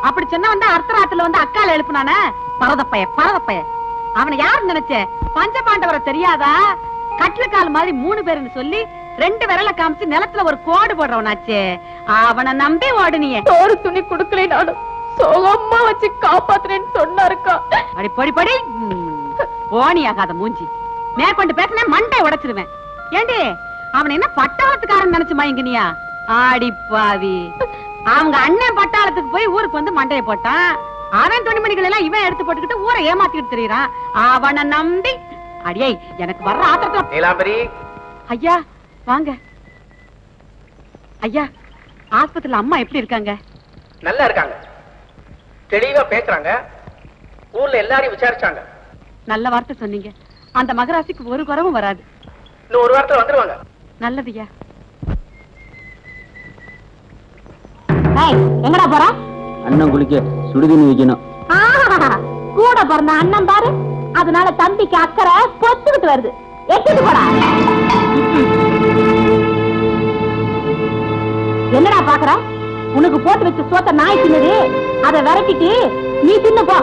அப்படி சொன்ன வந்து அர்த்தராத்துல வந்து அக்கால எழுப்புனானே பரதப்பைய பரதப்பைய. அவனை யாரு நினைச்ச? பஞ்சபாண்டவரை தெரியாதா? கட்லக்கால் மாதிரி 3 பேருன்னு சொல்லி 2 விரல காமிச்சு நிலத்துல ஒரு கோடு போடுறவனாச்சே. அவனை நம்பி ஓடுனியே. சோறு துணி குடுக்கலைனாலும் சோகமா வச்சு காப்பாத்துறேன்னு சொன்னாருக்கா. அடி படி படி போனி ஆகாத மூஞ்சி. மேற்கொண்டு பேசினா மண்டை உடைச்சிருவேன். ஏண்டி, அவனை என்ன பட்டாளத்துக்காரன் நினைச்சு மயங்கினியா? ஆடி பாவி, அவங்க அண்ணன் பட்டாளத்துக்கு போய் ஊருக்கு வந்து மண்டைய போட்டான். அவன் துணிமணிகள் எல்லாம் இவன் எடுத்து போட்டுக்கிட்டு ஊரை ஏமாத்திட்டு தெரியுறான். அவனை நம்பி அடியே எனக்கு வர்ற ஆத்திரத்துல. நீலாம்பரி, ஐயா வாங்க. ஐயா, ஆஸ்பத்திரியில அம்மா எப்படி இருக்காங்க? நல்லா இருக்காங்க, தெளிவா பேசுறாங்க. ஊர்ல எல்லாரையும் விசாரிச்சாங்க. நல்ல வார்த்தை சொன்னீங்க. அந்த மகராசிக்கு ஒரு குறவும் வராது. இன்னும் ஒரு வாரத்துல வந்துருவாங்க. நல்லதுயா. எங்கடா போற? அண்ணன் குளிக்க சுடுதண்ணி வைக்கணும். கூட பிறந்த அண்ணன் பாரு, அதனால தம்பிக்கு அக்கறை பொத்துக்கிட்டு வருது. எட்டிட்டு போடா. என்னடா பாக்குற? உனக்கு போட்டு வச்ச சோத்த நாய் தின்னுது, அதை விரட்டிட்டு நீ தின்னு போ.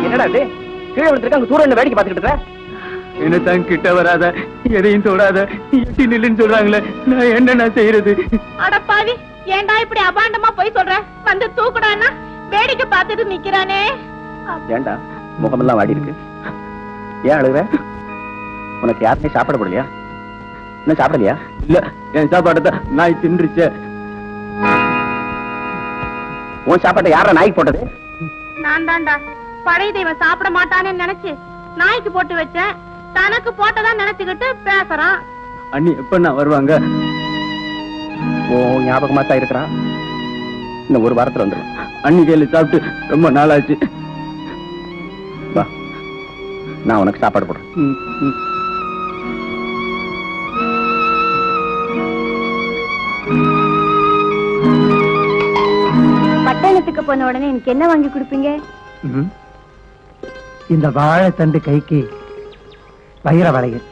என்னடா இது? கீழே விழுந்திருக்காங்க, தூரம் வேடிக்கை பார்த்துக்கிட்டு இருக்க. என்னதான் கிட்ட வராத, எதையும் தொடாத, எட்டி நில்லுன்னு சொல்றாங்களே, நான் என்ன செய்யறது? அடப்பாவி, ஏண்டா இப்படி அபாண்டமா போய் சொல்ற? வந்து தூக்குடான்னா வேடிக்கை பார்த்துட்டு நிக்கிறானே. ஏண்டா முகமெல்லாம் வாடி இருக்கு? ஏன் அழுகுற? உனக்கு யாருமே சாப்பாடு போடலையா? இன்னும் சாப்பிடலையா? இல்ல, என் சாப்பாட்டை நாய் தின்றுச்சே. உன் சாப்பாட்டை யாரா நாய்க்கு போட்டது? நான் தான்டா. பழைய தெய்வம் சாப்பிட மாட்டானே நினைச்சு நாய்க்கு போட்டு வச்சேன். தனக்கு போட்டதான் நினைச்சுக்கிட்டு பேசுறான். அண்ணி எப்ப நான் வருவாங்க? ஓ, ஞாபகமா தான் இருக்கிறான். இன்னும் ஒரு வாரத்துல வந்துடும். அண்ணி கையில சாப்பிட்டு ரொம்ப நாளாச்சு. வா, நான் உனக்கு சாப்பாடு போடுறேன். பட்டணத்துக்கு போன உடனே எனக்கு என்ன வாங்கி கொடுப்பீங்க? இந்த வாழைத்தண்டு கைக்கு வைர வளையல்,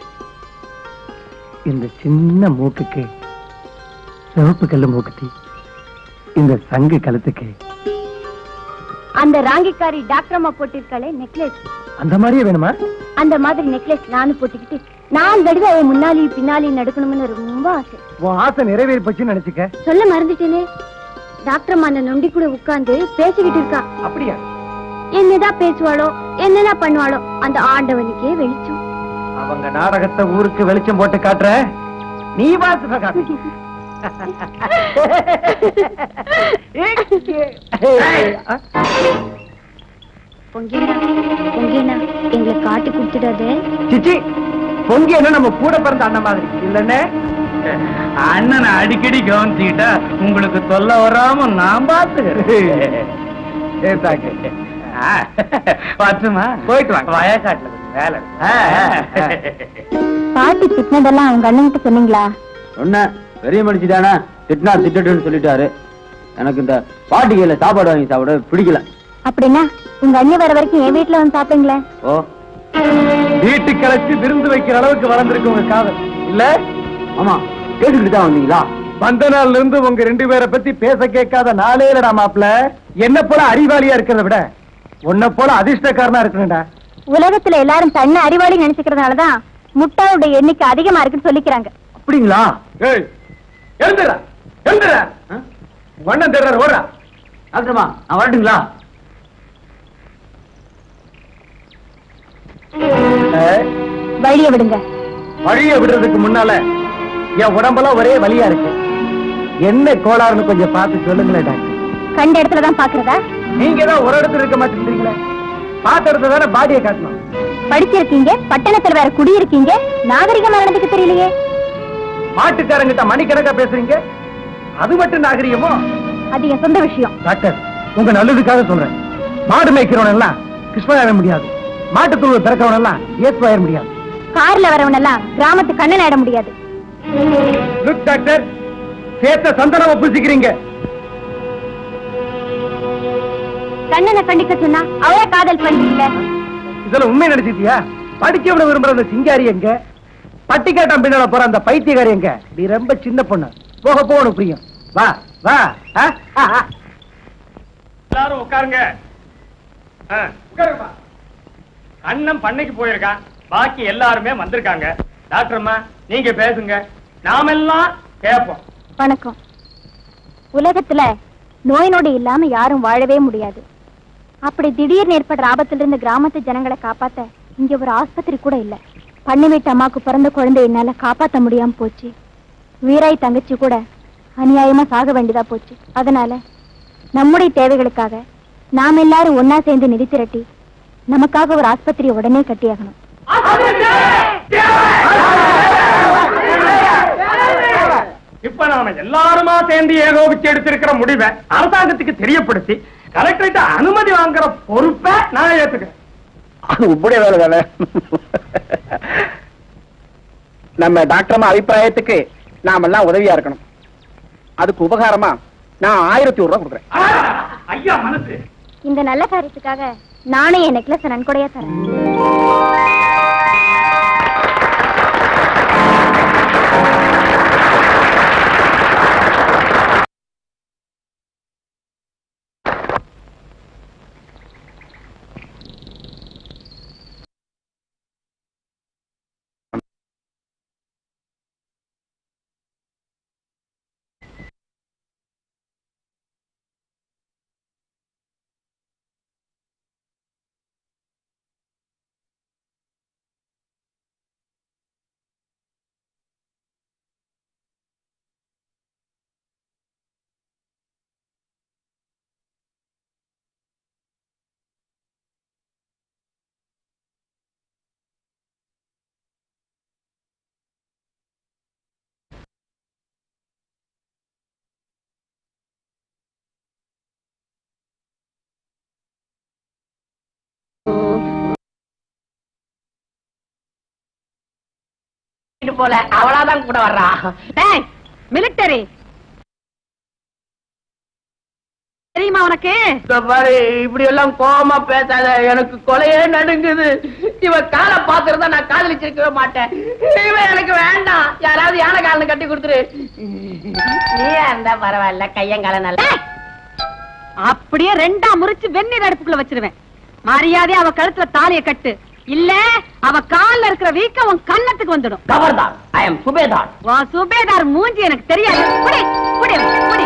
இந்த சின்ன மூக்குக்கு சிவப்பு கல்லு மூக்குத்தி, இந்த சங்கு கழுத்துக்கு அந்த ராங்கிக்காரி டாக்டர் அம்மா போட்டிருக்காளே நெக்லஸ், அந்த மாதிரியே வேணுமா? அந்த மாதிரி நெக்லஸ் நானும் போட்டுக்கிட்டு 4 தடவை அவன் முன்னாலையும் பின்னாலையும் நடக்கணும்னு ரொம்ப ஆசை. உன் ஆசை நிறைவேறி போச்சுன்னு நினைச்சுக்க. சொல்ல மறந்துட்டேனே, டாக்டர் அம்மா அந்த நொண்டி கூட உட்கார்ந்து பேசிக்கிட்டு இருக்கா. அப்படியா? என்னதான் பேசுவாளோ என்னதான் பண்ணுவாளோ அந்த ஆண்டவனுக்கே வெளிச்சம். அவங்க நாடகத்தை ஊருக்கு வெளிச்சம் போட்டு காட்டுற, நீ பார்த்து காட்டு. பொங்கேனா பொங்கேனா எங்களை காட்டி குடுத்துடாதே. சிச்சி, பொங்கி என்ன நம்ம கூட பிறந்த அண்ணன் மாதிரி இல்லன்னு? அண்ணனை அடிக்கடி கவனிச்சுக்கிட்டா உங்களுக்கு தொல்லை வராம நான் பாத்துக்கிறேன். பார்த்துமா போயிட்டு வாங்க, வயக்காட்டுல வேலை. பாட்டி திட்டினதெல்லாம் அவங்க அண்ணன்கிட்ட சொன்னீங்களா? சொன்ன பெரிய மனுஷி தானே, திட்டினா திட்டுன்னு சொல்லிட்டாரு. எனக்கு இந்த பாட்டி கையில சாப்பாடு வாங்கி சாப்பிட பிடிக்கல. அப்படின்னா உங்க அண்ணி வர வரைக்கும் என் வீட்டுல வந்து சாப்பிடுங்களேன். ஓ, வீட்டுக்கு கலைச்சு விருந்து வைக்கிற அளவுக்கு வளர்ந்துருக்கு உங்க காதல் இல்ல? ஆமா, கேட்டுக்கிட்டு தான் வந்தீங்களா? வந்த நாள்ல இருந்து உங்க 2 பேரை பத்தி பேச கேட்காத நாளே இல்லடா மாப்பிள்ள. என்ன போல அறிவாளியா இருக்கிறத விட உன்னை போல அதிர்ஷ்டக்காரனா இருக்கணும்டா. உலகத்துல எல்லாரும் தன்னை அறிவாளி நினைச்சுக்கிறதுனாலதான் முட்டாளுடைய எண்ணிக்கை அதிகமா இருக்குன்னு சொல்லிக்கிறாங்க. அப்படிங்களா? ஏய், எழுந்துடா எழுந்துடா. வண்ணம் தேடுறாரு, ஓடுறா. டாக்டர்மா, நான் வரட்டுங்களா? வழிய விடுங்க. வழிய விடுறதுக்கு முன்னால என் உடம்பெல்லாம் ஒரே வலியா இருக்கு. என்ன கோளாறுன்னு கொஞ்சம் பார்த்து சொல்லுங்களேன் டாக்டர். கண்ட இடத்துலதான் பாக்குறதா? நீங்க தான் ஒரு இடத்துல இருக்க மாட்டேங்கிறீங்களே, பார்த்த இடத்துல தானே பாடியை காட்டணும். படிச்சிருக்கீங்க, பட்டணத்துல வேற குடியிருக்கீங்க, நாகரிகமா நடந்துக்க தெரியலையே. மாட்டுக்காரங்கிட்ட மணிக்கணக்கா பேசுறீங்க, அது மட்டும் நாகரிகமோ? அது என் சொந்த விஷயம். டாக்டர், உங்க நல்லதுக்காக சொல்றேன். மாடு மேய்க்கிறவன் எல்லாம் கிருஷ்ணாயிர முடியாது, மாட்டுத்தூள் திறக்கிறவன் எல்லாம் ஏசுவாயிர முடியாது, கார்ல வரவன் எல்லாம் கிராமத்து கண்ணன் ஆயிட முடியாது. லுக் டாக்டர், சேர்த்த சந்தனமா பூசிக்கிறீங்க. கண்ணனை கண்டிக்க சொன்னா அவரே காதல் பண்றீங்க. இதெல்லாம் உண்மை நினைச்சிட்டியா? படிக்கவன விரும்புற அந்த சிங்காரி எங்க, பட்டிக்காட்டான் பின்னால போற அந்த பைத்தியக்காரி எங்க? நீ ரொம்ப சின்ன பொண்ணு, போக போகணும் புரியும். வா வா. எல்லாரும் உட்காருங்க. உட்காருங்கப்பா. அண்ணன் பண்ணைக்கு போயிருக்கான், பாக்கி எல்லாருமே வந்திருக்காங்க. டாக்டர் அம்மா, நீங்க பேசுங்க, நாமெல்லாம் கேட்போம். வணக்கம். உலகத்துல நோய் நொடி இல்லாம யாரும் வாழவே முடியாது. அப்படி திடீர்னு ஏற்படுற ஆபத்துல இருந்து கிராமத்து ஜனங்களை காப்பாத்த இங்க ஒரு ஆஸ்பத்திரி கூட இல்ல. பண்ணி வீட்டு அம்மாக்கு பிறந்த குழந்தை என்னால காப்பாத்த முடியாம போச்சு. வீராய் தங்கச்சி கூட அநியாயமா சாக வேண்டியதா போச்சு. அதனால நம்முடைய தேவைகளுக்காக நாம் எல்லாரும் ஒன்னா சேர்ந்து நிதி திரட்டி நமக்காக ஒரு ஆஸ்பத்திரியை உடனே கட்டியாகணும். இப்ப நாம எல்லாருமா சேர்ந்து ஏகோபிச்சு எடுத்திருக்கிற முடிவை அரசாங்கத்துக்கு தெரியப்படுத்தி கலெக்டரேட் அனுமதி வாங்குற பொறுப்பை நான் ஏத்துக்கிறேன். அது உங்களுடைய வேலை தானே. நம்ம டாக்டர் அபிப்பிராயத்துக்கு நாம எல்லாம் உதவியா இருக்கணும். அதுக்கு உபகாரமா நான் 1001 ரூபாய் கொடுக்குறேன். ஐயா மனசு இந்த நல்ல காரியத்துக்காக நானே என் நெக்லஸ் நன்கொடையா தரேன். போல அவளாதான் கூட வர்றா. மிலிட்டரி தெரியுமா உனக்கு? பாரு, இப்படி எல்லாம் கோபமா பேசாத, எனக்கு கொலையே நடுங்குது. இவன் காலை பாத்துறதா நான் காதலிச்சிருக்கவே மாட்டேன். இவன் எனக்கு வேண்டாம். யாராவது யானை காலன்னு கட்டி கொடுத்துரு. நீயா இருந்தா பரவாயில்ல, கையங்கால நல்ல. அப்படியே 2ஆ முறிச்சு வெந்நீர் அடுப்புக்குள்ள வச்சிருவேன். மரியாதை அவ கழுத்துல தாலியை கட்டு, இல்ல அவ கால்ல இருக்கிற வீக்கம் உன் கண்ணத்துக்கு வந்துடும். கவர்தான், ஐ அம் சுபேதார். வா சுபேதார் மூஞ்சி எனக்கு தெரியாது. புடி புடி புடி.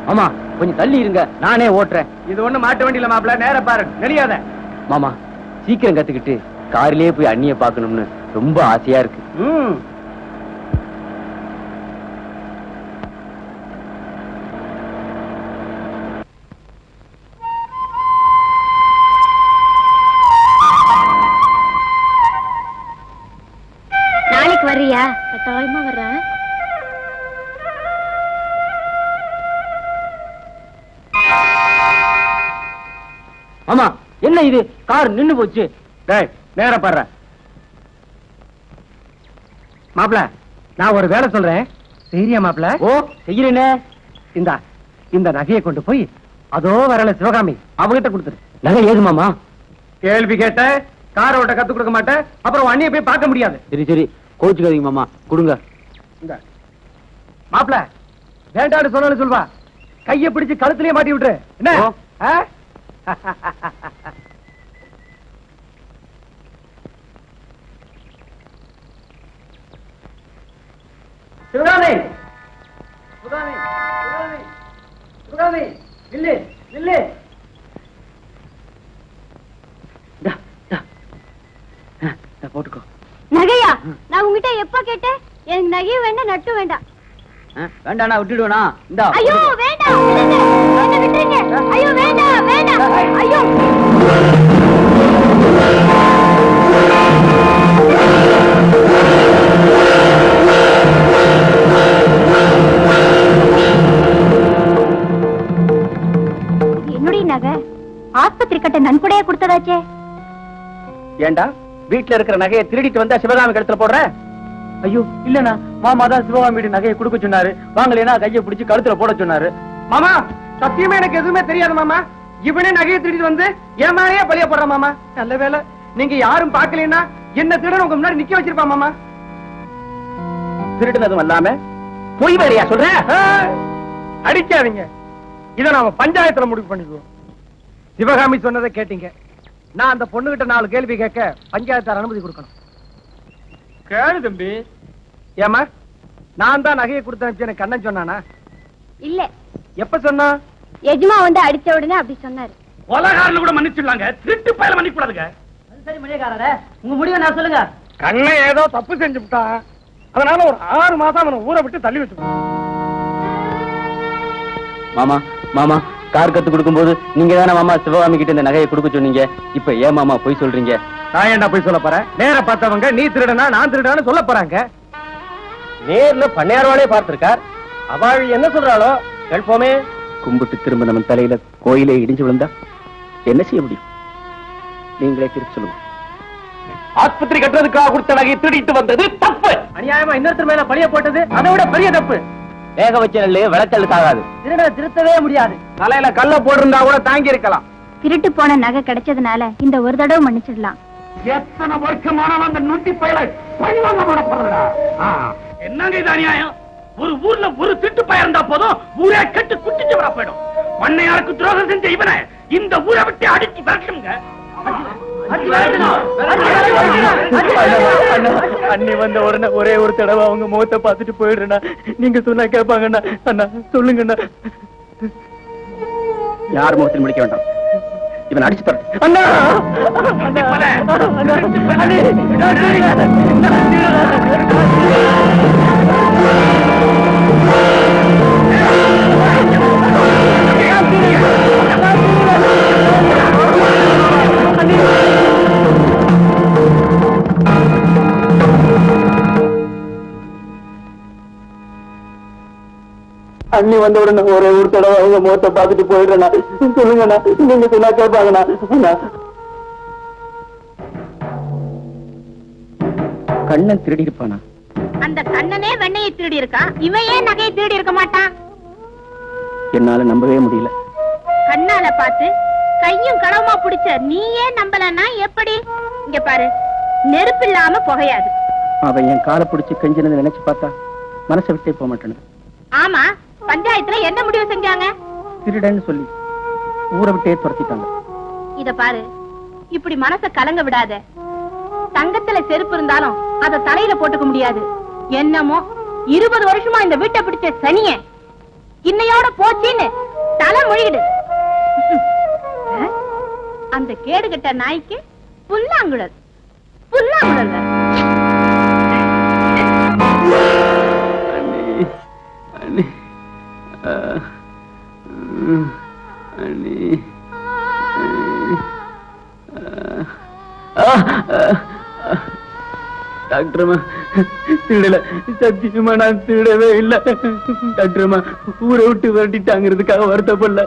மாமா கொஞ்சம் தள்ளி இருங்க, நானே ஓட்டுறேன். இது ஒண்ணு மாட்டு வண்டியில மாப்பிள்ள, நேர பாரு, நெளியாத. மாமா சீக்கிரம் கத்துக்கிட்டு காரிலேயே போய் அண்ணிய பாக்கணும்னு ரொம்ப ஆசையா இருக்கு. நாளைக்கு வர்றியா? கட்டாயமா வர்றேன். மாமா என்ன இது, கார் நின்னு போச்சு. நேர பாரு மாப்பிள்ள, நான் ஒரு வேலை சொல்றேன், சரியா மாப்பிள்ள? ஓ செய்யறேனே. இந்த நகையை கொண்டு போய் அதோ வரல சிவகாமி அவகிட்ட கொடுத்துரு. நகை ஏது மாமா? கேள்வி கேட்ட கார ஓட்ட கத்து கொடுக்க மாட்டேன், அப்புறம் அண்ணியை போய் பார்க்க முடியாது. சரி சரி, கோச்சுக்காதீங்க மாமா, கொடுங்க. மாப்பிள்ள வேண்டான்னு சொன்னாலும் சொல்வா, கைய பிடிச்சு கழுத்திலேயே மாட்டி விட்டுரு. என்ன சிவகாமி, சிவகாமி, சிவகாமி, சிவகாமி, நில்லு நில்லு. போட்டுக்கோ. நகையா? நான் உங்ககிட்ட எப்ப கேட்டேன்? எனக்கு நகையும் வேண்டாம், நட்டும் வேண்டாம். வேண்டாண்ணா, விட்டுடுவேனா? இந்தா. ஐயோ வேண்டாம், என்ன விட்டுருங்க. ஐயோ வேண்டாம் வேண்டாம். ஐயோ என்னுடைய நகை ஆஸ்பத்திரி கட்ட நன்கொடையா கொடுத்ததாச்சே. ஏண்டா வீட்டுல இருக்கிற நகையை திருடிட்டு வந்தா சிவகாமி கழுத்துல போடுற? ஐயோ இல்லண்ணா, மாமா தான் சிவகாமி வீட்டு நகையை கொடுக்க சொன்னாரு. வாங்கலைன்னா கையை பிடிச்சு கழுத்துல போட சொன்னாரு. மாமா சத்தியமா எனக்கு எதுவுமே தெரியாது மாமா. இவனே நகையை திருடிட்டு வந்து என் மேலேயே பழிய போடுற மாமா. நல்ல வேலை நீங்க யாரும் பாக்கலன்னா என்ன திருடன் உங்க முன்னாடி நிக்க வச்சிருப்பா மாமா. திருடுனதும் அல்லாம பொய் வேறையா சொல்ற? அடிக்காதீங்க, இத நாம பஞ்சாயத்துல முடிவு பண்ணிக்குவோம். சிவகாமி சொன்னதை கேட்டீங்க. நான் அந்த பொண்ணுகிட்ட 4 கேள்வி கேட்க பஞ்சாயத்தார் அனுமதி கொடுக்கணும். கேளு தம்பி. ஏமா நான் தான் நகையை கொடுத்தேன் எனக்கு கண்ணன் சொன்னானா? இல்ல, எப்ப சொன்னா? எஜமா வந்து அடிச்ச உடனே அப்படி சொன்னாரு. கொலைகாரன் கூட மன்னிச்சிடலாங்க, திருட்டு பயல மன்னிக்க கூடாதுங்க. சரி மணியக்காரரே, உங்க முடிவை நான் சொல்லுங்க. கண்ணை ஏதோ தப்பு செஞ்சு விட்டான், அதனால ஒரு 6 மாசம் அவனை ஊரை விட்டு தள்ளி வச்சுட்டான். மாமா மாமா கார் கத்து கொடுக்கும் போது நீங்க தானே மாமா சிவகாமி கிட்ட இந்த நகையை கொடுக்க சொன்னீங்க. இப்ப ஏன் மாமா போய் சொல்றீங்க? நான் ஏன்டா போய் சொல்ல போறேன்? நேர பார்த்தவங்க நீ திருடனா நான் திருடான்னு சொல்ல போறாங்க. நேர்ல பண்ணையாரோடே பார்த்திருக்கார். அவள் என்ன சொல்றாளோ கேட்போமே. கும்பிட்டு திரும்ப நம்ம தலையில கோயிலே இடிஞ்சு விழுந்தா என்ன செய்ய முடியும்? நீங்களே திருப்பி சொல்லுங்க. ஆஸ்பத்திரி கட்டுறதுக்காக கொடுத்த நகையை திருடிட்டு வந்தது தப்பு. அநியாயமா இன்னொருத்தர் மேல பழிய போட்டது அதை விட பெரிய தப்பு. வேக வச்ச நெல்லு விளக்கல்லுக்கு ஆகாது. திருட திருத்தவே முடியாது. தலையில கல்ல போட்டிருந்தா கூட தாங்கி இருக்கலாம். திருட்டு போன நகை கிடைச்சதுனால இந்த ஒரு தடவை மன்னிச்சிடலாம். எத்தனை வருஷமான அந்த நொண்டி பயல பழிவாங்க போடப்படுறா. என்னங்க இது அநியாயம்? ஒரு ஊர்ல ஒரு திட்டு பயிர் இருந்தா போதும் ஊரே கெட்டு குட்டிச்சு வர போயிடும். பண்ணையாருக்கு துரோகம் செஞ்ச இவனை இந்த ஊரை விட்டு அடிச்சு விரட்டுங்க. அண்ணி வந்த உடனே ஒரே ஒரு தடவை அவங்க முகத்தை பார்த்துட்டு போயிடுறா. நீங்க சொன்னா கேட்பாங்கண்ணா. அண்ணா சொல்லுங்கண்ணா. யார் முகத்தில் முடிக்க வேண்டாம், இவன் அடிச்சு தர. அண்ணா அண்ணி வந்த உடனே ஒரே ஒரு தடவை அவங்க முகத்தை பார்த்துட்டு போயிடுறா. சொல்லுங்கண்ணா, நீங்க சொன்னா கேட்பாங்கண்ணா. கண்ணன் திருடி இருப்பானா? அந்த கண்ணனே வெண்ணையை திருடி இருக்கான், இவன் ஏன் நகையை திருடி இருக்க மாட்டான்? என்னால நம்பவே முடியல. கண்ணால பார்த்து கையும் களவுமா பிடிச்ச நீ ஏன் நம்பலன்னா எப்படி? இங்க பாரு, நெருப்பு இல்லாம புகையாது. அவன் என் காலை பிடிச்சு கெஞ்சினதை நினைச்சு பார்த்தா மனசை விட்டே போக மாட்டேன்னு. ஆமா, பஞ்சாயத்துல என்ன முடிவு செஞ்சாங்க? திருடன்னு சொல்லி ஊரை விட்டே துரத்திட்டாங்க. இத பாரு, இப்படி மனச கலங்க விடாத. தங்கத்துல செருப்பு இருந்தாலும் அத தலையில போட்டுக்க முடியாது. என்னமோ 20 வருஷமா இந்த வீட்டை பிடிச்ச சனிய இன்னையோட போச்சின்னு தலை மொழிடு. அந்த கேடுகட்ட நாய்க்கு புல்லாங்குழல் புல்லாங்குழல். டாக்டர்மா திருடல, சத்தியமா நான் திருடவே இல்லை. டாக்டர்மா ஊரை விட்டு வரட்டிட்டாங்கிறதுக்காக வருத்தப்படல,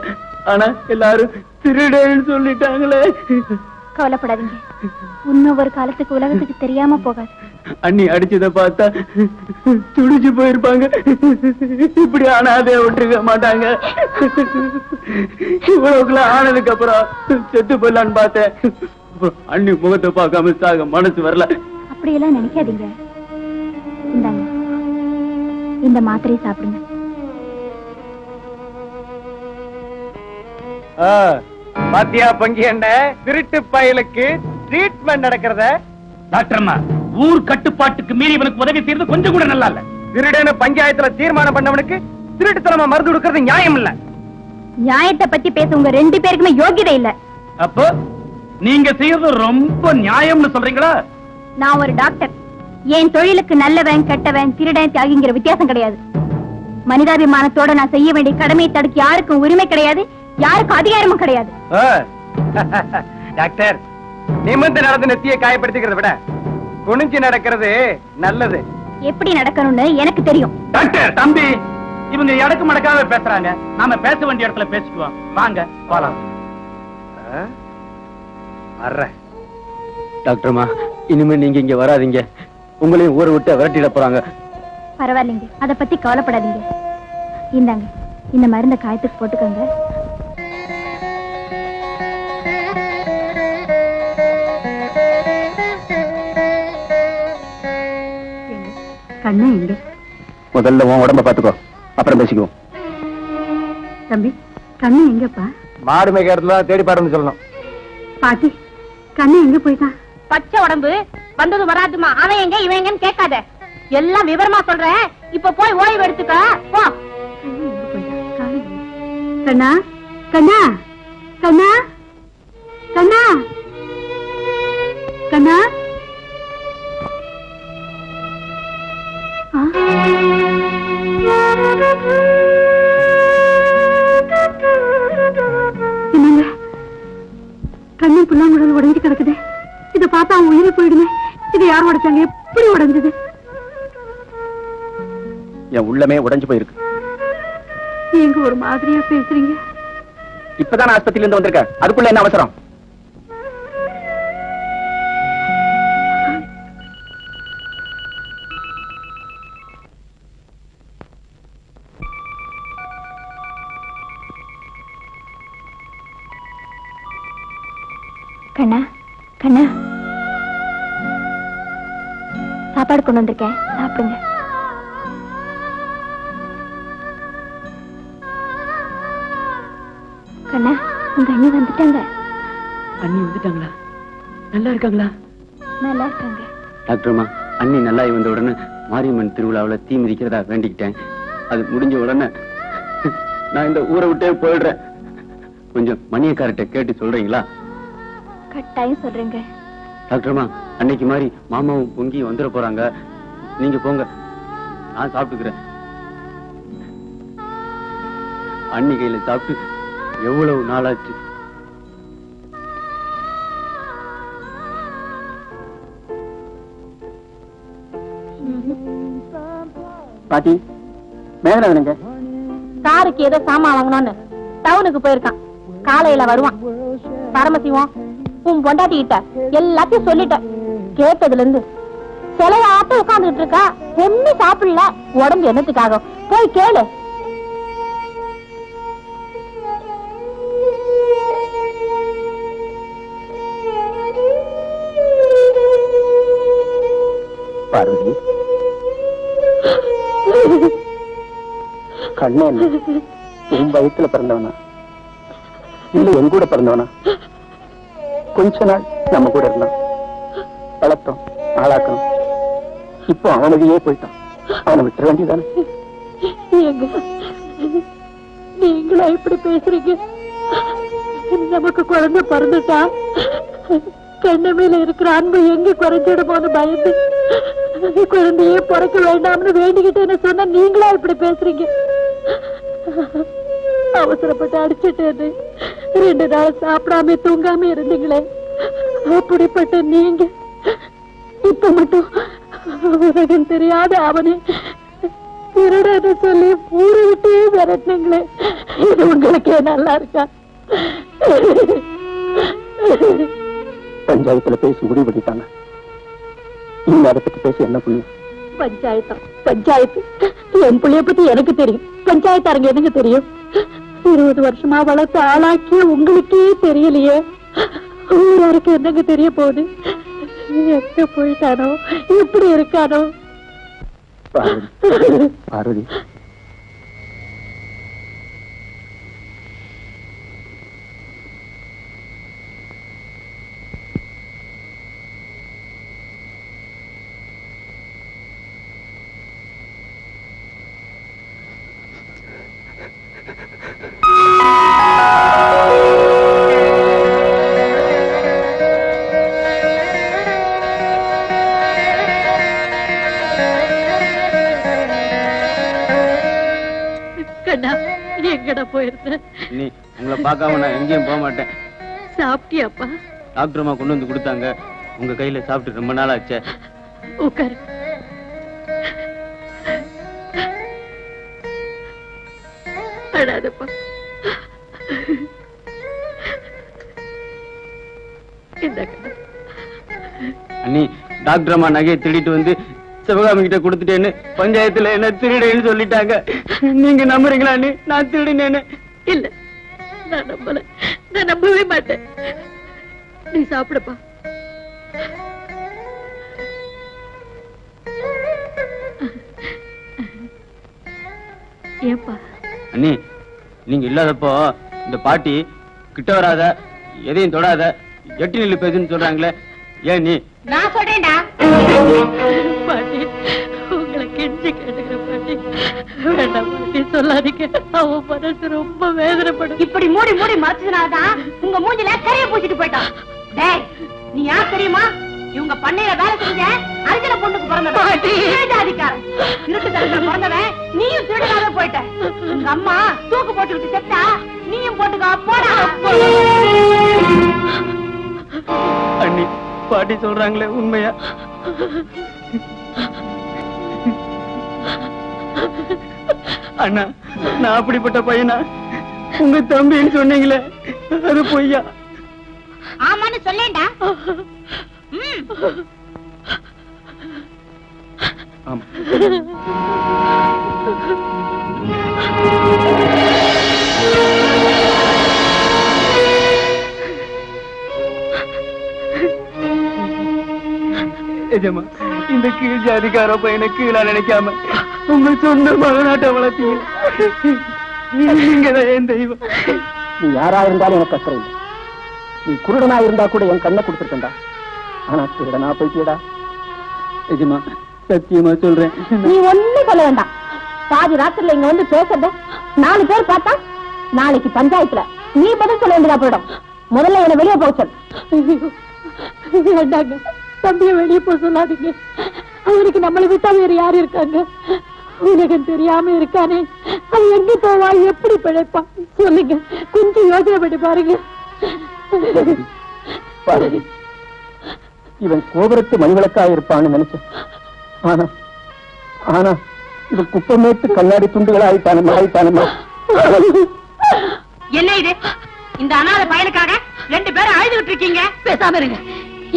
ஆனா எல்லாரும் திருடன்னு சொல்லிட்டாங்களே. கவலைப்படாதீங்க, இன்னும் ஒரு காலத்துக்கு உலகத்துக்கு தெரியாம போகாது. அண்ணி அடிச்சத பார்த்தா துடிச்சு போயிருப்பாங்க. இப்படி ஆனாதே விட்டுருக்க மாட்டாங்க. இவ்வளவுக்குலாம் ஆனதுக்கு அப்புறம் செத்து போயிடலான்னு பார்த்தேன். அண்ணி முகத்தை பார்க்காம சாக மனசு வரல. அப்படியெல்லாம் நினைக்காதீங்க. இந்தாங்க, இந்த மாத்திரையை சாப்பிடுங்க. பாத்தியா பங்கி என்ன திருட்டு பயலுக்கு ட்ரீட்மெண்ட் நடக்கிறத? டாக்டர்மா, ஊர் கட்டுப்பாட்டுக்கு மீறி இவனுக்கு உதவி செய்யறது கொஞ்சம் கூட நல்லா இல்ல. திருடன்னு பஞ்சாயத்துல தீர்மானம் பண்ணவனுக்கு திருட்டுத்தனமா மருந்து கொடுக்கறது நியாயம் இல்ல. நியாயத்தை பத்தி பேச உங்க 2 பேருக்குமே யோகியதை இல்ல. அப்போ நீங்க செய்யறது ரொம்ப நியாயம்னு சொல்றீங்களா? நான் ஒரு டாக்டர். என் தொழிலுக்கு நல்லவன் கெட்டவன் திருடன் தியாகிங்கிற வித்தியாசம் கிடையாது. மனிதாபிமானத்தோட நான் செய்ய வேண்டிய கடமையை தடுக்க யாருக்கும் உரிமை கிடையாது, யாருக்கும் அதிகாரமும் கிடையாது. டாக்டர், நிமிர்ந்து நடந்து நெத்தியை காயப்படுத்திக்கிறத விட குனிஞ்சு நடக்கிறது நல்லது. எப்படி நடக்கணும்னு எனக்கு தெரியும். டாக்டர் தம்பி, இவங்க எடக்கு மடக்காக பேசுறாங்க. நாம பேச வேண்டிய இடத்துல பேசிக்குவோம். வாங்க போலாம். டாக்டர்மா, இனிமே நீங்க இங்க வராதீங்க. உங்களையும் ஊரை விட்டு விரட்டிட போறாங்க. பரவாயில்லைங்க, அத பத்தி கவலைப்படாதீங்க. இந்தாங்க, இந்த மருந்த காயத்துக்கு போட்டுக்கோங்க. கண்ணு எங்க? முதல்ல உன் உடம்ப பாத்துக்கோ, அப்புறம் பேசிக்குவோம். தம்பி, கண்ணு எங்கப்பா? மாடு மேய்க்கிறதுல தேடி பாருன்னு சொல்லணும். பாட்டி, கண்ணு எங்க போயிட்டான்? பச்சை உடம்பு வந்தது வராதுமா. அவன் எங்க இவன் எங்கன்னு கேட்காத, எல்லாம் விவரமா சொல்றேன். இப்ப போய் ஓய்வு எடுத்துக்க போ. கண்ணா கண்ணா கண்ணா கண்ணா கண்ணா என்னங்க கண்ணன் புல்லாங்குழல் உடைஞ்சு கிடக்குது. இதை பார்த்தா அவன் உயிரை போயிடுமே. இதை யார் உடைச்சாங்க? எப்படி உடைஞ்சது? என் உள்ளமே உடைஞ்சு போயிருக்கு. நீங்க ஒரு மாதிரியா பேசுறீங்க. இப்பதான் ஆஸ்பத்திரியில இருந்து வந்திருக்க, அதுக்குள்ள என்ன அவசரம்? கண்ணா கண்ணா, சாப்பாடு கொண்டு வந்திருக்கேன், சாப்பிடுங்க. கண்ணா, உங்க அண்ணி வந்துட்டாங்க. அண்ணி வந்துட்டாங்களா? நல்லா இருக்காங்களா? நல்லா இருக்காங்க. டாக்டர்மா, அண்ணி நல்லா வந்த உடனே மாரியம்மன் திருவிழாவில் தீ மிதிக்கிறதா வேண்டிக்கிட்டேன். அது முடிஞ்ச உடனே நான் இந்த ஊரை விட்டே போயிடுறேன். கொஞ்சம் மணியக்கார்ட்ட கேட்டு சொல்றீங்களா? கட்டாயம் சொல்றேங்க. டாக்டர்மா, அன்னைக்கு மாதிரி மாமாவும் பொங்கி வந்துட போறாங்க. நீங்க போங்க, நான் சாப்பிட்டுக்கிறேன். அண்ணி கையில சாப்பிட்டு எவ்வளவு நாளாச்சு. பாட்டி, மேல வேணுங்க. காருக்கு ஏதோ சாமான் வாங்கணும்னு டவுனுக்கு போயிருக்கான். காலையில வருவான். பரமசிவம், உன் பொண்டாட்டி கிட்ட எல்லாத்தையும் சொல்லிட்ட. கேட்டதுல இருந்து சிலையாட்டம் உட்கார்ந்துட்டு இருக்கா. ஒண்ணு சாப்பிடல. உடம்பு என்னத்துக்காக? போய் கேளு. பார்வதி, கண்ணன் உன் வயிற்றுல பிறந்தவனா இல்ல என் கூட பிறந்தவனா? கொஞ்ச நாள் நம்ம கூட இருந்தான், வளர்த்தோம், ஆளாக்கணும். இப்போ அவனுடையே போயிட்டான். அவனை விட்டுற வேண்டியதானே? நீங்களா இப்படி பேசுறீங்க? நமக்கு குழந்தை பிறந்துட்டா கண்ண மேல இருக்கிற அன்பு எங்க குறைஞ்சிடுமோன்னு பயந்து குழந்தையே பிறக்க வேண்டாம்னு வேண்டிக்கிட்டேன்னு சொன்ன நீங்களா இப்படி பேசுறீங்க? அவசரப்பட்டு அடிச்சுட்டேன்னு 2 நாள் சாப்பிடாம தூங்காம இருந்தீங்களே, அப்படிப்பட்ட நீங்க இப்ப மட்டும் உலகம் தெரியாத அவனை திருடன்னு சொல்லி ஊரை விட்டே விரட்டினீங்களே. இது உங்களுக்கே நல்லா இருக்கா? பஞ்சாயத்துல பேசி முடிவு பண்ணிட்டாங்க. இந்த அதை பத்தி பேசி என்ன புண்ணியம்? பஞ்சாயத்து என் பிள்ளைய பத்தி எனக்கு தெரியும். பஞ்சாயத்தாரங்க எனக்கு தெரியும். 20 வருஷமா வளர்த்து ஆளாக்கிய உங்களுக்கே தெரியலையே. ஊராருக்கு என்னங்க தெரிய போகுது? எங்க போயிட்டானோ, எப்படி இருக்கானோ? பார்வதி, எங்கடா போயிருந்த? நீ உங்களை பார்க்காம நான் எங்கேயும் போக மாட்டேன். சாப்பிட்டியாப்பா? டாக்டர்மா கொண்டு வந்து கொடுத்தாங்க. உங்க கையில சாப்பிட்டு ரொம்ப நாள் ஆச்சு. உட்காரு. அடாதப்பா. அண்ணி, டாக்டர் அம்மா நகையை திருடிட்டு வந்து சிவகாமி கிட்ட கொடுத்துட்டேன்னு பஞ்சாயத்துல என்ன திருடேன்னு சொல்லிட்டாங்க. நீங்க நம்புறீங்களா அண்ணி? நான் திருடினேன்னு? இல்ல, நான் நம்பல. நான் நம்பவே மாட்டேன். நீ சாப்பிடப்பா. ஏப்பா? அண்ணி, நீங்க இல்லாதப்போ இந்த பாட்டி கிட்ட வராத, எதையும் தொடாத, எட்டு நில்லு பேசுன்னு சொல்றாங்களே, ஏன் நீ? நான் சொல்றேன்டா பாட்டி, உங்களை கெஞ்சி கேட்டுக்கிற பாட்டி. வேண்டாம் பாட்டி சொல்லாதீங்க. அவன் மனசு ரொம்ப வேதனைப்படும். இப்படி மூடி மூடி மறைச்சதுனாலதான் உங்க மூஞ்சில கரையை பூச்சிட்டு போயிட்டான். டேய், நீ யார் தெரியுமா? இவங்க பண்ணையில வேலை செஞ்ச அர்ஜுன பொண்ணுக்கு பிறந்தவன். ஜாதிக்காரன் திருட்டு தரத்துல பிறந்தவன். நீயும் திருடனாவே போயிட்ட. உங்க அம்மா தூக்கு போட்டுக்கிட்டு செத்தா நீயும் போட்டுக்கா போடா. அண்ணி, பாட்டி சொல்றாங்களே உண்மையா? அண்ணா, நான் அப்படிப்பட்ட பையனா? உங்க தம்பின்னு சொன்னீங்களே, அது பொய்யா? ஆமான்னு சொல்லேண்டா. ஆமா. எஜமா, இந்த கீழ் ஜாதிக்கார பையனை கீழா நினைக்காம உங்க சொந்த மகனாட்ட வளர்த்தீங்க. நீங்கதான் என் தெய்வம். நீ யாரா இருந்தாலும் எனக்கு அக்கறை இல்லை. நீ குருடனா இருந்தா கூட என் கண்ணை கொடுத்துருக்கா. ஆனா திருடனா போயிட்டியடா. எஜமா, சத்தியமா சொல்றேன். நீ ஒண்ணும் சொல்ல வேண்டாம். பாதி ராத்திரில இங்க வந்து பேசுறத 4 பேர் பார்த்தா நாளைக்கு பஞ்சாயத்துல நீ பதில் சொல்ல வேண்டியதா போயிடும். முதல்ல என்ன வெளியே போக சொல். வேண்டாங்க, தம்பிய வெளியே போக சொல்லாதீங்க. அவருக்கு நம்மளை விட்டா வேற யாரு இருக்காங்க? உலகம் தெரியாம இருக்கானே, அவன் எங்க போவா, எப்படி பிழைப்பான் சொல்லுங்க. கொஞ்சம் யோசனை பண்ணி பாருங்க. பாரதி, இவன் கோபுரத்து மணிவிளக்கா இருப்பான்னு நினைச்சேன். ஆனா ஆனா இவன் குப்பமேட்டு கண்ணாடி துண்டுகளா ஆயிட்டானமா. என்ன இது? இந்த அனாத பயலுக்காக 2 பேரும் அழுதுகிட்டு இருக்கீங்க. பேசாம இருங்க.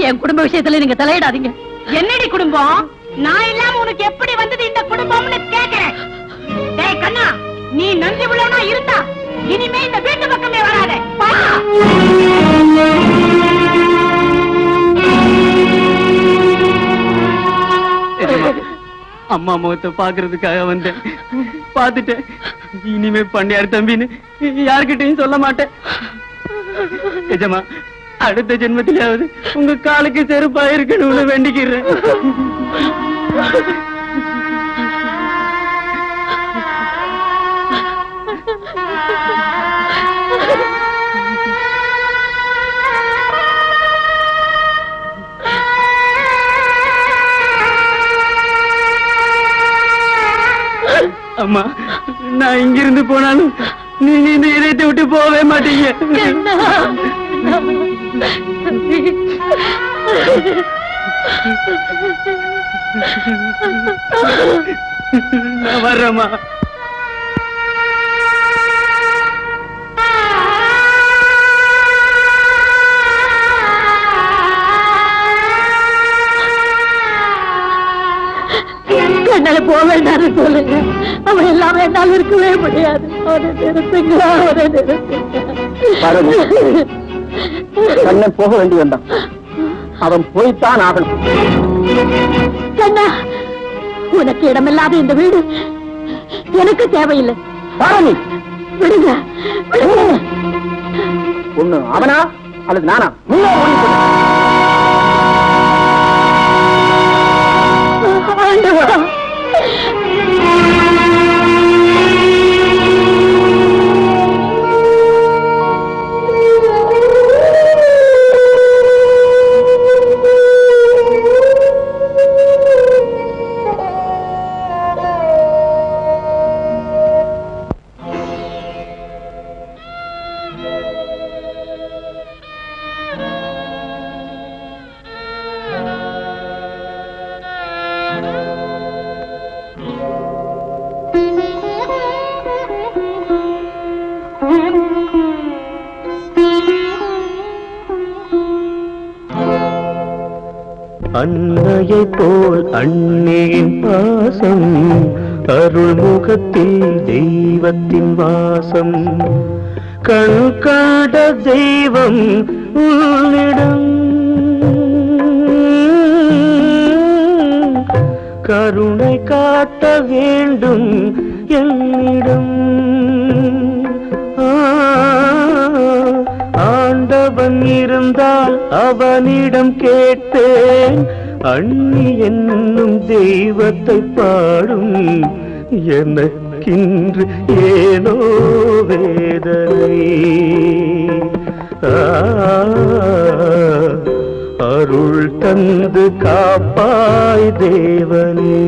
என் குடும்ப விஷயத்துல நீங்க தலையிடாதீங்க. என்னடி குடும்பம்? நான் இல்லாம உனக்கு எப்படி வந்தது இந்த குடும்பம்னு கேக்குறேன். டேய் கண்ணா, நீ நன்றி உள்ளவனா இருந்தா இனிமே இந்த வீட்டு பக்கமே வராத. அம்மா முகத்தை பாக்குறதுக்காக வந்தேன். பாத்துட்டேன். இனிமே பண்ணையார் தம்பின்னு யார்கிட்டையும் சொல்ல மாட்டேன். எஜமா, அடுத்த ஜென்மத்திலாவது உங்க காலுக்கு செருப்பா இருக்கணும்னு வேண்டிக்கிறேன். அம்மா, நான் இங்கிருந்து போனாலும் நீங்க இந்த இதயத்தை விட்டு போகவே மாட்டீங்க. நான் வர்றேம்மா. என்னால போக வேண்டாம்னு சொல்லுங்க. அவன் எல்லாமே என்னால் இருக்கவே முடியாது. அவனை நிறுத்துங்க, அவனை நிறுத்துங்க. கண்ணன் போக வேண்டி வந்தான். அவன் போய்த்தான் ஆகணும். கண்ணா, உனக்கு இடமில்லாத இந்த வீடு எனக்கு தேவையில்லை. பாரணி, விடுங்க, விடுங்க. ஒண்ணு அவனா அல்லது நானா? அன்னையை போல் அன்னையின் பாசம், அருள்முகத்தில் தெய்வத்தின் வாசம், கண் காட தெய்வம் உன்னிடம், கருணை காட்ட வேண்டும் என்னிடம். ஆண்டவன் இருந்தால் அவனிடம் கேட்டேன், அண்ணி என்னும் தெய்வத்தை பாடும் எனக்கு இன்று ஏனோ வேதனை. அருள் தந்து காப்பாய் தேவனே.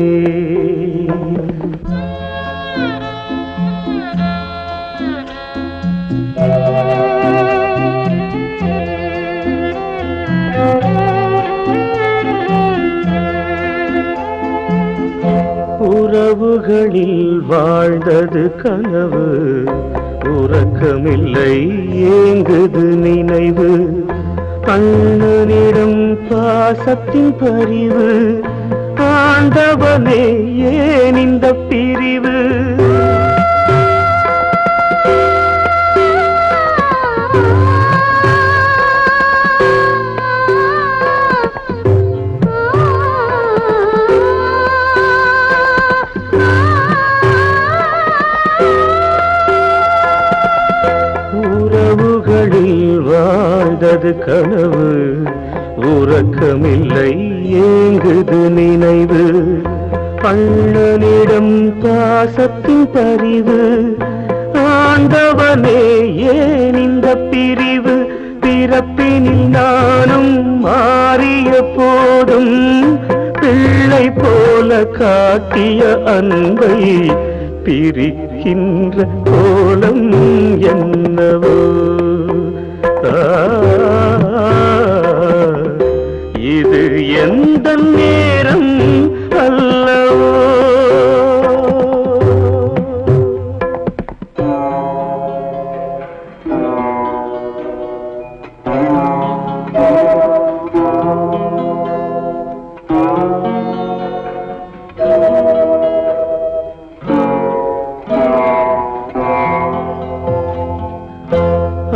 உறவுகளில் வாழ்ந்தது கனவு, உறக்கமில்லை ஏங்குது நினைவு. அண்ணனிடம் பாசத்தின் பரிவு, ஆண்டவனே ஏன் இந்த பிரிவு? வாழ்ந்தது கனவு, உறக்கமில்லை ஏங்குது நினைவு. அண்ணனிடம் பாசத்தின் பரிவு, ஆண்டவனே ஏன் இந்த பிரிவு? பிறப்பினில் நானும் மாறிய போதும் பிள்ளை போல காட்டிய அன்பை பிரிக்கின்ற கோலம் என்னவோ? இது எந்த நேரம் அல்லவோ?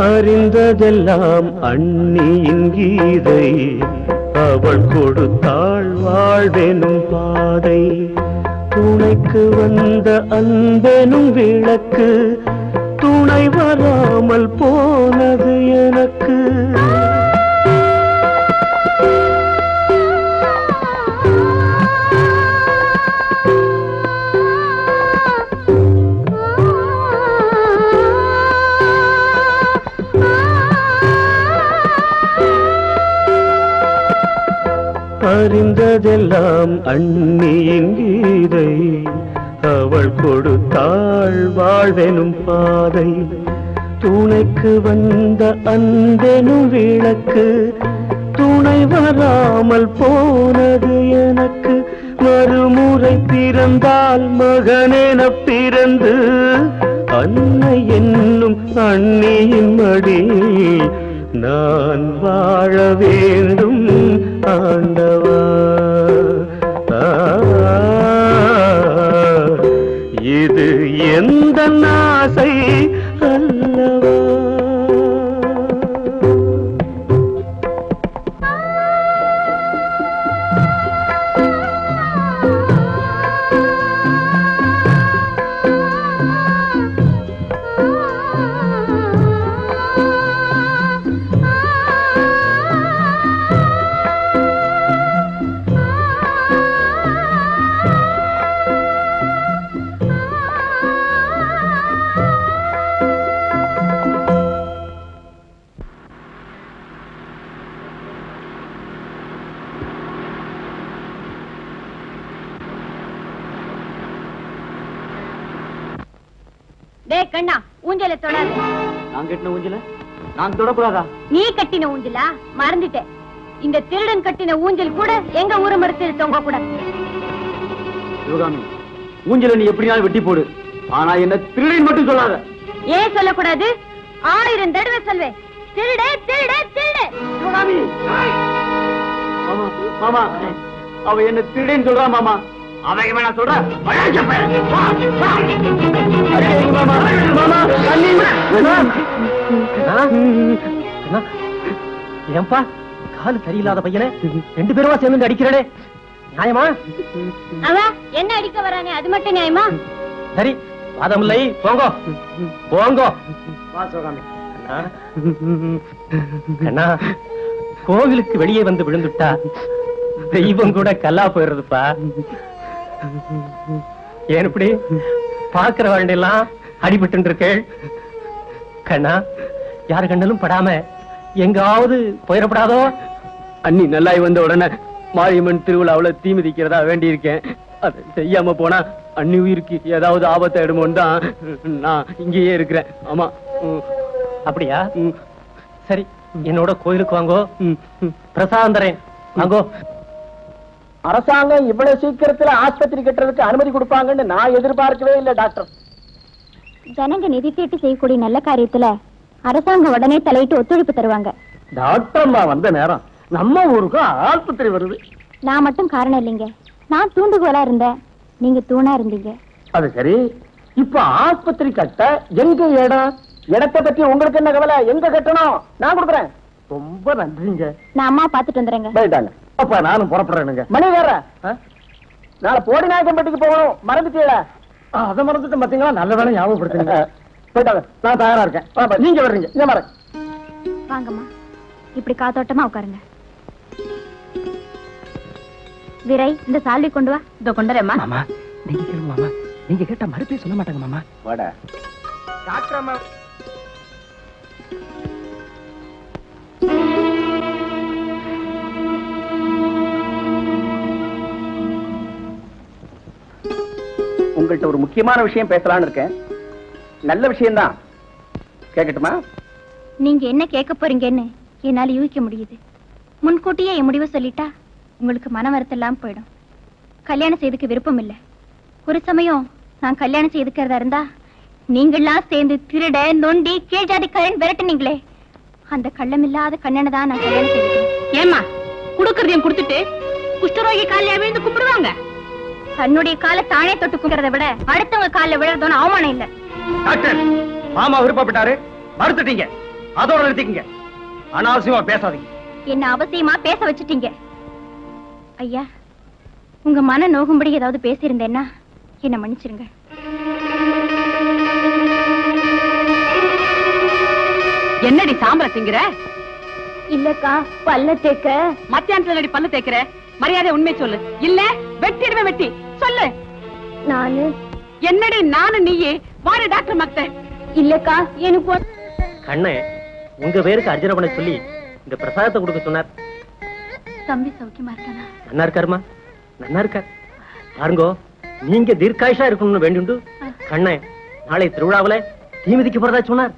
அறிந்ததெல்லாம் அண்ணியின் கீதை, அவள் கொடுத்தாள் வாழ்வெனும் பாதை. துணைக்கு வந்த அன்பெனும் விளக்கு, துணை வராமல் போனது எனக்கு. அறிந்ததெல்லாம் அண்ணியின் கீதை, அவள் கொடுத்தாள் வாழ்வெனும் பாதை. துணைக்கு வந்த அன்பெனும் விளக்கு, துணை வராமல் போனது எனக்கு. மறுமுறை பிறந்தால் மகனென பிறந்து அன்னை என்னும் அண்ணியின் மடியில் நான் வாழ வேண்டும் ஆண்டவா. இது எந்த ஆசை அல்லவா? கண்ணா, ஊஞ்சல தொடாத. நான் கட்டின ஊஞ்சல நான் தொடக்கூடாதா? நீ கட்டின ஊஞ்சலா? மறந்துட்டேன். இந்த திருடன் கட்டின ஊஞ்சல் கூட எங்க ஊரு மரத்தில் தொங்க கூடாது. சிவகாமி, ஊஞ்சல நீ எப்படினாலும் வெட்டி போடு, ஆனா என்ன திருடன் மட்டும் சொல்லாத. ஏன் சொல்லக்கூடாது? 1000 தடவை சொல்வேன். திருடே திருடே திருடே. சிவகாமி, மாமா மாமா, அவ என்ன திருடன் சொல்றா மாமா. அவங்க வேணா சொல்ற ஏன்பா காலு சரியில்லாத பையனை 2 பேருமா சேர்ந்து அடிக்கிறடே, நியாயமா? அவன் என்ன அடிக்க வரானே, அது மட்டும் நியாயமா? சரி, வாதமில்லை, போங்கோ போங்கோ. அண்ணா, கோவிலுக்கு வெளியே வந்து விழுந்துட்டா தெய்வம் கூட கல்லா போயிடுறதுப்பா. ஏன் இப்படி பாக்குற வேண்டியெல்லாம் அடிபட்டு இருக்கேள். கண்ணா, யாரு கண்ணலும் படாம எங்காவது போயிடப்படாதோ. அண்ணி நல்லாய் வந்த உடனே மாரியம்மன் திருவிழாவுல தீ மிதிக்கிறதா வேண்டி இருக்கேன். அதை செய்யாம போனா அண்ணி உயிருக்கு ஏதாவது ஆபத்தை எடுமோன்னு தான் நான் இங்கேயே இருக்கிறேன். ஆமா. அப்படியா? சரி, என்னோட கோயிலுக்கு வாங்கோ. பிரசாதம் தரேன், வாங்கோ. அரசாங்கம் இவ்வளவு சீக்கிரத்துல ஆஸ்பத்திரி கட்டுறதுக்கு அனுமதி கொடுப்பாங்கன்னு நான் எதிர்பார்க்கவே இல்லை டாக்டர். ஜனங்க நிதி கேட்டு செய்யக்கூடிய நல்ல காரியத்துல அரசாங்கம் உடனே தலையிட்டு ஒத்துழைப்பு தருவாங்க. டாக்டர்மா வந்த நேரம் நம்ம ஊருக்கு ஆஸ்பத்திரி வருது. நான் மட்டும் காரணம் இல்லைங்க. நான் தூண்டுகோலா இருந்தேன், நீங்க தூணா இருந்தீங்க. அது சரி, இப்ப ஆஸ்பத்திரி கட்ட எங்க இடம்? இடத்தை பத்தி உங்களுக்கு என்ன கவலை? எங்க கட்டணும்? நான் கொடுக்குறேன். ரொம்ப நன்றிங்க. நான் அம்மா பாத்துட்டு வந்துடுறேங்க. போயிட்டாங்க. அப்ப நானும் புறப்படுறேனுங்க. மணி வேற நாளை போடி நாயக்கம்பட்டிக்கு போகணும், மறந்துட்டீங்களா? அதை மறந்துட்டு பாத்தீங்களா? நல்ல வேலை ஞாபகப்படுத்துங்க. போயிட்டாங்க, நான் தயாரா இருக்கேன். நீங்க வர்றீங்க, இங்க வரேன். வாங்கம்மா, இப்படி காத்தோட்டமா உட்காருங்க. விரை, இந்த சால்வி கொண்டு வா. இதோ கொண்டுறேம்மா. மாமா நீங்க கேளுங்க மாமா. நீங்க கேட்டா மறுபடியும் சொல்ல மாட்டாங்க மாமா. வாடா டாக்டர் அம்மா. உங்கள்கிட்ட ஒரு முக்கியமான விஷயம் பேசலான்னு இருக்கேன். நல்ல விஷயம்தான், கேட்கட்டுமா? நீங்க என்ன கேட்க போறீங்கன்னு என்னால யூகிக்க முடியுது. முன்கூட்டியே என் முடிவை சொல்லிட்டா உங்களுக்கு மன வருத்தம் போயிடும். கல்யாணம் செய்துக்க விருப்பம் இல்லை. ஒரு சமயம் நான் கல்யாணம் செய்துக்கிறதா இருந்தா நீங்கள்லாம் சேர்ந்து திருட நொண்டி கீழ் ஜாதிக்காரன் விரட்டுனீங்களே, அந்த கள்ளமில்லாத கண்ணனை தான் நான் கல்யாணம் செய்துக்கிறேன். ஏமா குடுக்கறதையும் கொடுத்துட்டு குஷ்டரோகி காலையா விழுந்து கும்பிடுவாங்க? தன்னுடைய காலை தானே தொட்டு கும்பிடுறதை விட அடுத்தவங்க காலில் விழுறதோன்னு அவமானம் இல்ல. டாக்டர், மாமா விருப்பப்பட்டாரு, மறுத்துட்டீங்க. அதோட நிறுத்திக்கங்க. அனாவசியமா பேசாதீங்க. என்ன அவசியமா பேச வச்சுட்டீங்க. ஐயா, உங்க மன நோகும்படி ஏதாவது பேசியிருந்தேன்னா என்ன மன்னிச்சிருங்க. என்னடி சாம்பல திங்கிற? இல்லக்கா, பல்ல தேக்க. மத்தியானத்துல நடி பல்ல தேக்கிற? மரியாதை உண்மை சொல்லு, இல்ல வெட்டிடுவே. வெட்டி சொல்லு. நானு என்னடி நானு நீயே? வாரு டாக்டர் மத்த. இல்லக்கா, எனக்கு கண்ணே, உங்க பேருக்கு அர்ஜன பண்ண சொல்லி இந்த பிரசாதத்தை கொடுக்க சொன்னார். தம்பி சௌக்கியமா இருக்கானா? நல்லா இருக்காருமா, நல்லா இருக்கார். பாருங்கோ, நீங்க தீர்க்காயுஷா இருக்கணும்னு வேண்டுண்டு கண்ணே நாளை திருவிழாவுல தீ மிதிக்க போறதா சொன்னார்.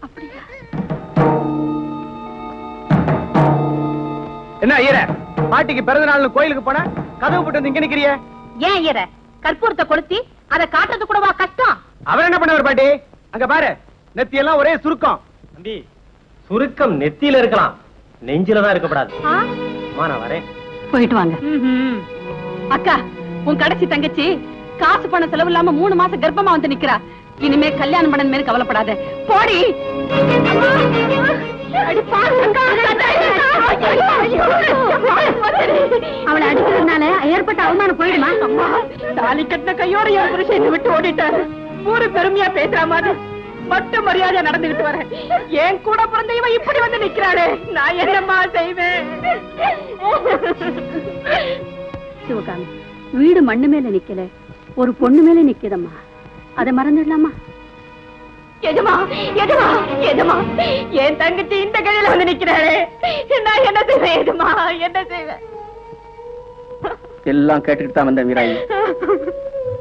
அப்படியா? என்ன ஐயர, பாட்டிக்கு பிறந்த நாள் கோயிலுக்கு போன கதவு போட்டு வந்து இங்க நிக்கிறிய? ஏன் ஐயர, கற்பூரத்தை கொளுத்தி அதை காட்டுறது கூடவா கஷ்டம்? அவர் என்ன பண்ணவர் பாட்டி? அங்க பாரு, நெத்தி எல்லாம் ஒரே சுருக்கம். தம்பி, சுருக்கம் நெத்தியில இருக்கலாம், நெஞ்சிலதான் இருக்கப்படாது. நான் வரேன். போயிட்டு வாங்க. அக்கா, உன் கடைசி தங்கச்சி காசு பண செலவு இல்லாம 3 மாசம் கர்ப்பமா வந்து நிக்கிறா. இனிமே கல்யாணம் பண்ண மேல கவலைப்படாத. போடி. அவளை அடிக்கிறதுனால ஏற்பட்ட அவமானம் போயிடுமா? தாலி கட்டின கையோட என் புருஷன் விட்டு ஓடிட்டாரு. ஊரு பெருமையா பேசுற மாதிரி மட்டும் மரியாதையா நடந்துகிட்டு வரேன். என் கூட பிறந்த இவன் இப்படி வந்து நிக்கிறாளே, நான் என்னம்மா செய்வேன்? சிவகாமி, வீடு மண்ணு மேல நிக்கல, ஒரு பொண்ணு மேல நிக்குதம்மா. அதை மறந்துடலாமா? எஜமா, எஜமா, எஜமா, என் தங்கச்சி இந்த கடையில வந்து நிக்கிறாளே, நான் என்ன செய்வேன்? எஜமா, என்ன செய்வேன்? எல்லாம் கேட்டுட்டு தான் வந்த வீராயி.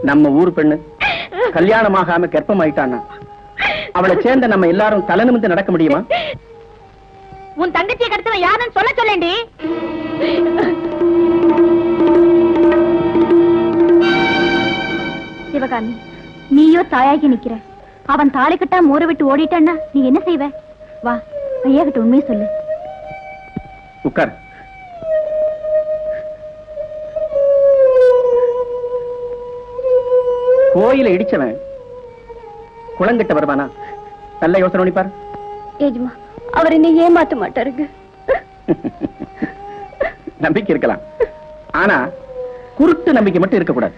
நம்ம ஊர் பெண்ணு கல்யாணமாகாம கர்ப்பமாயிட்டான்னா அவளை சேர்ந்த நம்ம எல்லாரும் தலை நிமிர்ந்து நடக்க முடியுமா? உன் தங்கச்சியை கடத்தவன் யாருன்னு சொல்ல சொல்லேண்டி. சிவகாமி, நீயோ தாயாகி நிக்கிற. அவன் தாலி கட்டா மூற விட்டு ஓடிட்டான்னா நீ என்ன செய்வ? வா, ஐயா கிட்ட உண்மையை சொல்லு. உட்கார். கோயில இடிச்சவன் குளங்கிட்ட வருவானா? நல்ல யோசனை பண்ணி பாரு. ஏஜ்மா, அவர் என்னை ஏமாத்த மாட்டாருங்க. நம்பிக்கை இருக்கலாம், ஆனா குருட்டு நம்பிக்கை மட்டும் இருக்கக்கூடாது.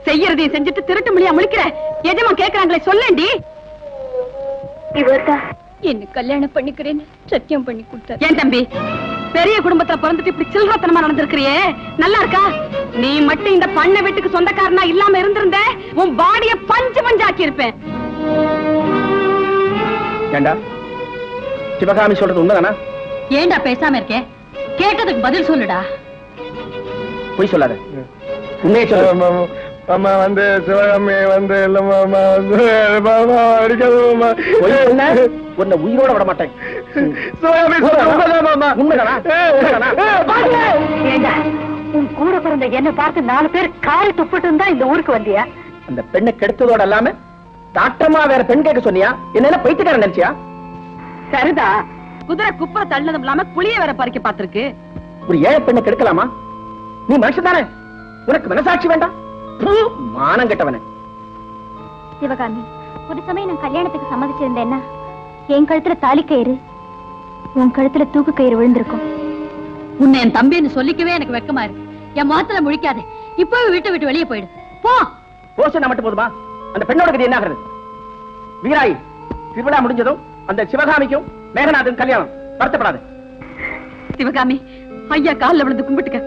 செய்யறதையும் செஞ்சுட்டு திருட்டு மொழியா முழிக்கிற. எஜமா கேக்குறாங்களே, சொல்லேண்டி. இவர்தான் என்ன கல்யாணம் பண்ணிக்கிறேன்னு சத்தியம் பண்ணி கொடுத்தார். ஏன் தம்பி, பெரிய குடும்பத்துல பிறந்துட்டு இப்படி சில்லறத்தனமா நடந்திருக்கிறியே, நல்லா இருக்கா? நீ மட்டும் இந்த பண்ண வீட்டுக்கு சொந்தக்காரனா இல்லாம இருந்திருந்த உன் பாடிய பஞ்சு பஞ்சாக்கி இருப்பேன். ஏண்டா சிவகாமி சொல்றது உண்மைதானா? ஏண்டா பேசாம இருக்கே? கேட்டதுக்கு பதில் சொல்லுடா. போய் சொல்லாத, உண்மையை சொல்லு. மாமா வந்து சிவகாமி வந்து இல்ல மாமா வந்து மாமா அடிக்காத மாமா. உன்னை உயிரோட விட மாட்டேன். சிவகாமி மாமா உண்மைதானா? ஏண்டா உன் கூட பிறந்த என்ன பார்த்து 4 பேர் காரி துப்பிட்டு இருந்தா இந்த ஊருக்கு வந்தியா? அந்த பெண்ணை கெடுத்ததோட இல்லாம டாக்டர்மா வேற பெண் கேட்க சொன்னியா? என்ன பைத்தியக்காரன் நினைச்சியா? சரிதா, குதிரை குப்பை தள்ளதும் இல்லாம புளிய வேற பறிக்க பாத்திருக்கு. ஒரு ஏழை பெண்ணை கெடுக்கலாமா? நீ மனுஷன் தானே, உனக்கு மனசாட்சி வேண்டாம்? மானம் கெட்டவனே. சிவகாமி, ஒரு சமயம் நான் கல்யாணத்துக்கு சம்மதிச்சிருந்தேன்னா என் கழுத்துல தாலி கயிறு, உன் கழுத்துல தூக்கு கயிறு விழுந்திருக்கும். உன்னை என் தம்பின்னு சொல்லிக்கவே எனக்கு வெக்கமா இருக்கு. என் மாத்துல முழிக்காதே, இப்பவே வீட்டை விட்டு வெளியே போயிடு. போ. போஷன் மட்டும் போதுமா? அந்த பெண்ணோட கதை என்ன ஆகிறது? வீராய், திருவிழா முடிஞ்சதும் அந்த சிவகாமிக்கும் மேகநாதன் கல்யாணம். வருத்தப்படாது. சிவகாமி, ஐயா காலில் விழுந்து கும்பிட்டுக்க.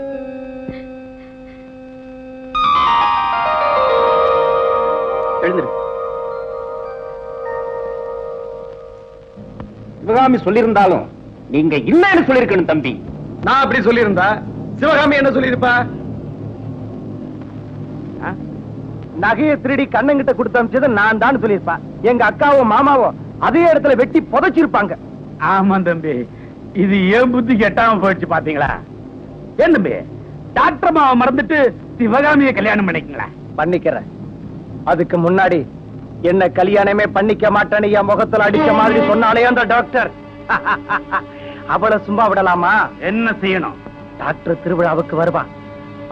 எழுந்திரு. சிவகாமி சொல்லியிருந்தாலும் நீங்க இல்லன்னு சொல்லிருக்கணும் தம்பி. நான் அப்படி சொல்லியிருந்தா சிவகாமி என்ன சொல்லிருப்பா? நகையை திருடி கண்ணங்கிட்ட கொடுத்து அனுப்பிச்சது நான் தான் சொல்லியிருப்பா. எங்க அக்காவோ மாமாவோ அதே இடத்துல வெட்டி புதைச்சிருப்பாங்க. ஆமா தம்பி, இது ஏன் புத்தி கெட்டாம போயிடுச்சு பாத்தீங்களா? ஏன் தம்பி, டாக்டர் மாவை மறந்துட்டு சிவகாமியை கல்யாணம் பண்ணிக்கங்களா? பண்ணிக்கிறேன். அதுக்கு முன்னாடி என்ன கல்யாணமே பண்ணிக்க மாட்டேன்னு என் முகத்துல அடிக்க மாதிரி சொன்னாலே அந்த டாக்டர், அவளை சும்மா விடலாமா? என்ன செய்யணும்? டாக்டர் திருவிழாவுக்கு வருவா,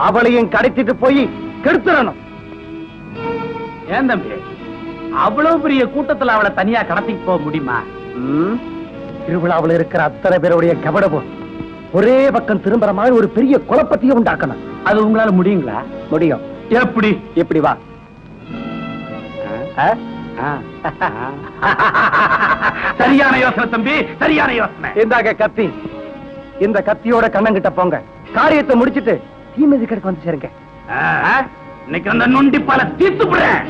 அவளையும் கடத்திட்டு போய் கெடுத்துடணும். ஏன் தம்பி, அவ்வளவு பெரிய கூட்டத்துல அவளை தனியா கடத்திட்டு போக முடியுமா? திருவிழாவில் இருக்கிற அத்தனை பேருடைய கபடமும் ஒரே பக்கம் திரும்புற மாதிரி ஒரு பெரிய குழப்பத்தையும் உண்டாக்கணும். அது உங்களால முடியுங்களா? முடியும். எப்படி? எப்படி? வா. சரியான யோசனை தம்பி, சரியான யோசனை. இந்தாங்க கத்தி. இந்த கத்தியோட கண்ணங்கிட்ட போங்க, காரியத்தை முடிச்சிட்டு தீமதி கடைக்கு வந்து சேருங்க. இன்னைக்கு அந்த நொண்டி பல தீர்த்து போடுறேன்.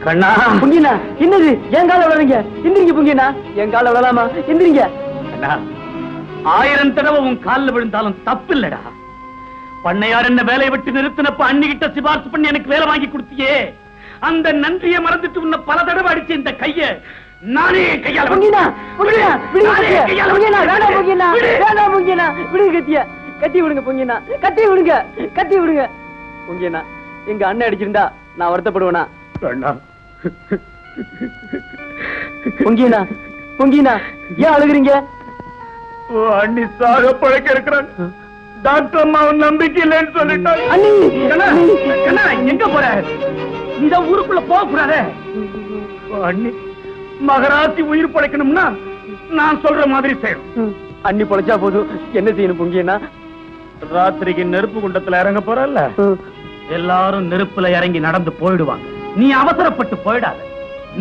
கண்ணா, புங்கினா என்னது? என் கால விழுறீங்க? எந்திரிங்க புங்கினா. என் கால விழலாமா? எந்திரிங்க. கண்ணா, 1000 தடவை உன் காலில் விழுந்தாலும் தப்பு இல்லடா. பண்ணையார் என்ன வேலையை விட்டு நிறுத்தினப்ப அன்னிகிட்ட சிபாரிசு பண்ணி எனக்கு வேலை வாங்கி கொடுத்தியே, அந்த நன்றியை மறந்துட்டு உன்னை பல தடவை அடிச்சு இந்த கைய நானே கையால கத்தி விடுங்க பொங்கினா, கத்தி விடுங்க, கத்தி விடுங்க பொங்கினா. எங்க அண்ணன் அடிச்சிருந்தா நான் வருத்தப்படுவேனா? பொங்கினா, பொங்கினா ஏன் அழுகுறீங்க? அண்ணி சாக பழக்க இருக்கிறான். டாக்டர் அம்மா நம்பிக்கை இல்லைன்னு சொல்லிட்டான். எங்க போற? நீதான் ஊருக்குள்ள போக கூடாதே. அண்ணி மகராசி உயிர் படைக்கணும்னா நான் சொல்ற மாதிரி செய்யணும். அண்ணி பொழைச்சா போதும். என்ன செய்யணும் பொங்கினா? ராத்திரிக்கு நெருப்பு குண்டத்துல இறங்க போறல்ல, எல்லாரும் நெருப்புல இறங்கி நடந்து போயிடுவாங்க. நீ அவசரப்பட்டு போயிடாத,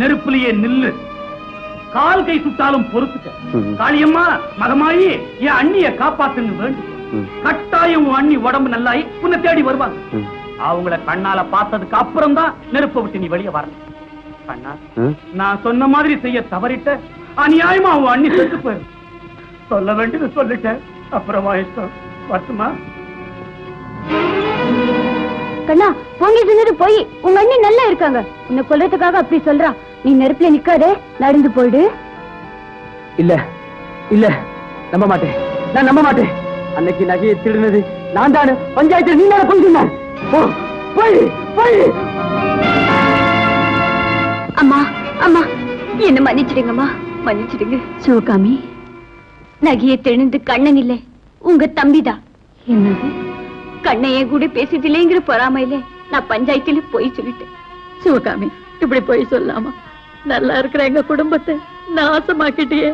நெருப்புலயே நில்லு. கால் கை சுட்டாலும் பொறுத்துக்க. காளியம்மா, மகமாயி, என் அண்ணிய காப்பாத்துன்னு வேண்டு. கட்டாயம் உன் அண்ணி உடம்பு நல்லாயி உன்னை தேடி வருவாங்க. அவங்கள கண்ணால பார்த்ததுக்கு அப்புறம் தான் நெருப்பை விட்டு நீ வெளியே வரணும். கண்ணா, நான் சொன்ன மாதிரி செய்ய தவறிட்ட அநியாயமா உன் அண்ணி செத்து போயிரு. சொல்ல வேண்டியது சொல்லிட்டேன், அப்புறமா இஷ்டம். வரட்டுமா? கண்ணா, பொங்கி செஞ்சுட்டு போய் உங்க அண்ணி நல்லா இருக்காங்க. உன்னை கொல்றதுக்காக அப்படி சொல்றா. நீ நெருப்புல நிக்காதே, நடந்து போயிடு. இல்ல இல்ல, நம்ப மாட்டேன், நான் நம்ப மாட்டேன். அன்னைக்கு நகையை திருடுனது நான் தானே. பஞ்சாயத்துல நீ தானே போய் சொன்ன. போய் போய். அம்மா, அம்மா என்ன மன்னிச்சிடுங்கம்மா, மன்னிச்சிடுங்க. சிவகாமி, நகையை திறந்து கண்ணன் இல்லை, உங்க தம்பிதான். என்னது? கண்ணையே கூட பேசிட்டில்லைங்கிற பொறாமையில நான் பஞ்சாயத்துல போய் சொல்லிட்டேன். சிவகாமி, இப்படி போய் சொல்லாமா? நல்லா இருக்கிற எங்க குடும்பத்தை நாசமாக்கிட்டியே.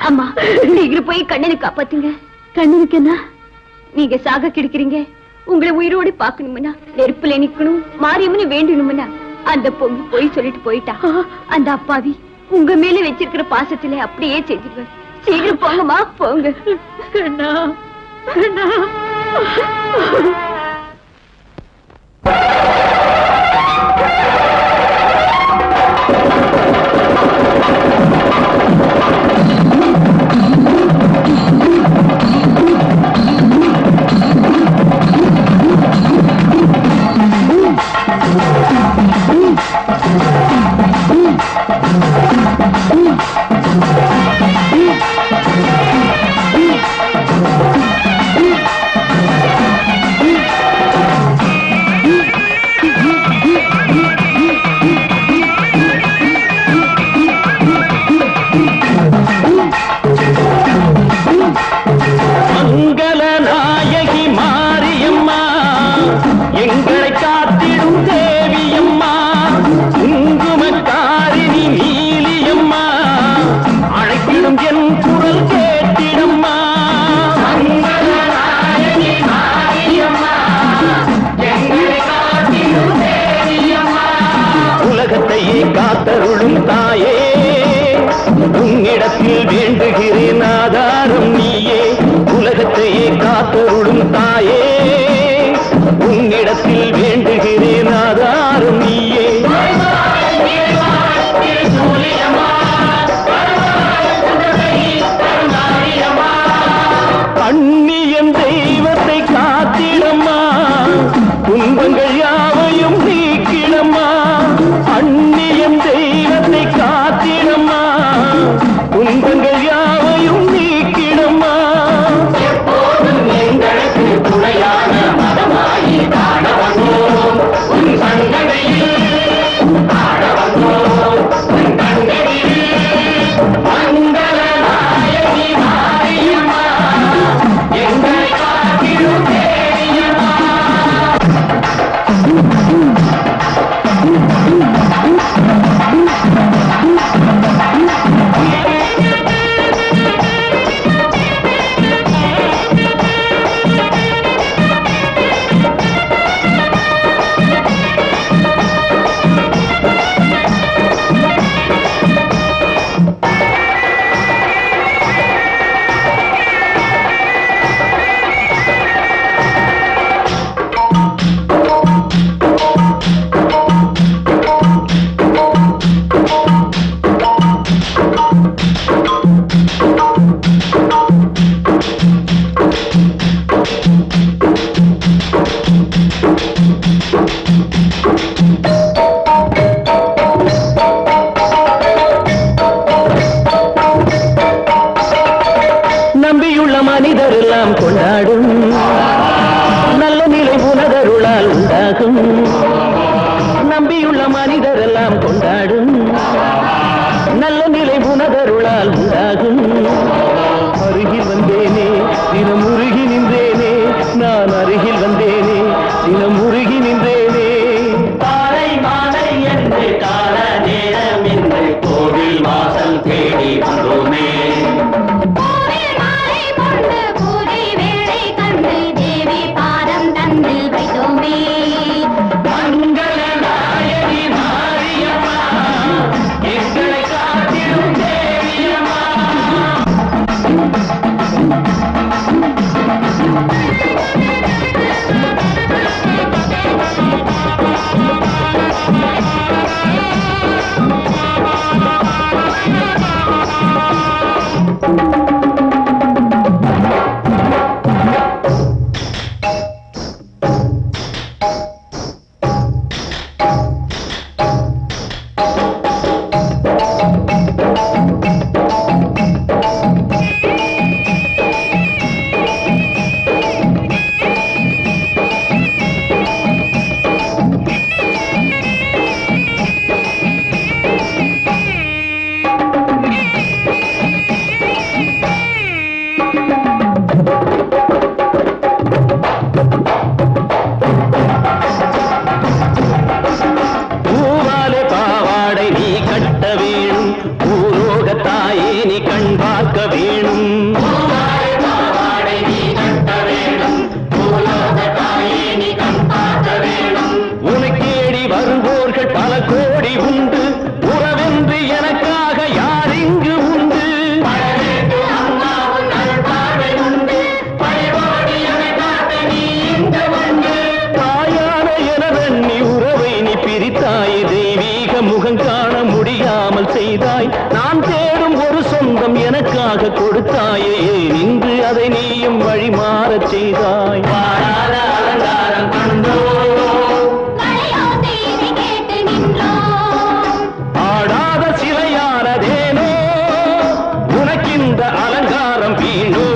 அம்மா, சீக்கிரம் போய் கண்ணனை காப்பாத்துங்க. கண்ணனுக்கு என்ன? நீங்க சாக கிடைக்கிறீங்க. உங்களை உயிரோடு பாக்கணும்னா நெருப்புல நிக்கணும், மாரியம்மனு வேண்டணும்னா அந்த பொண்ணு போய் சொல்லிட்டு போயிட்டா. அந்த அப்பாவி உங்க மேல வச்சிருக்கிற பாசத்திலே அப்படியே செஞ்சிருவாரு. சீக்கிரம் போங்கம்மா, போங்க. காத்தருளும் தாயே, உன்னிடத்தில் வேண்டுகிறேன் ஆதாரம் நீயே. உலகத்தையே காத்தருளும் தாயே, உன்னிடத்தில் வேண்டுகிறேன் ஆதாரம் நீயே. அந்நியன் தெய்வத்தை காத்திடம்மா, துன்பங்கள் யாவையும் நீக்கிடம்மா. அந்நியன் தெய்வத்தை காத்திடம்மா, துன்பங்கள் யாவையும் நீக்கிடம்மா. எப்போதும் எங்களுக்கு துணையான மதமாயி காண வந்தோம், உன் சங்கடையில் ஆட வந்தோம், உன் கண்களில் மங்கள நாயகி மாரியம்மா, எங்களை காத்திடும் தேவியம்மா. நம்பியுள்ள மனிதரெல்லாம் கொண்டாடும் நல்ல நிலை உனதருளால் உண்டாகும். நம்பியுள்ள மனிதரெல்லாம் கொண்டாடும் நல்ல நிலை உனதருளால் உண்டாகும். அருகில் வந்தேனே தினம் உருகி நின்றேனே, நான் அருகில் வந்தேனே தினம் உருகி நின்றேனே. காலை மாலை என்று கால நேரம் என்று கோவில் வாசல் தேடி வந்தோமே. நேரம் நான் தேடும் ஒரு சொந்தம் எனக்காக கொடுத்தாயே இன்று அதை நீயும் வழி மாறச் செய்தாய் வாராத அலங்காரம் கண்டோ ஆடாத சிலையானதேனோ உனக்கிந்த அலங்காரம் வீணோ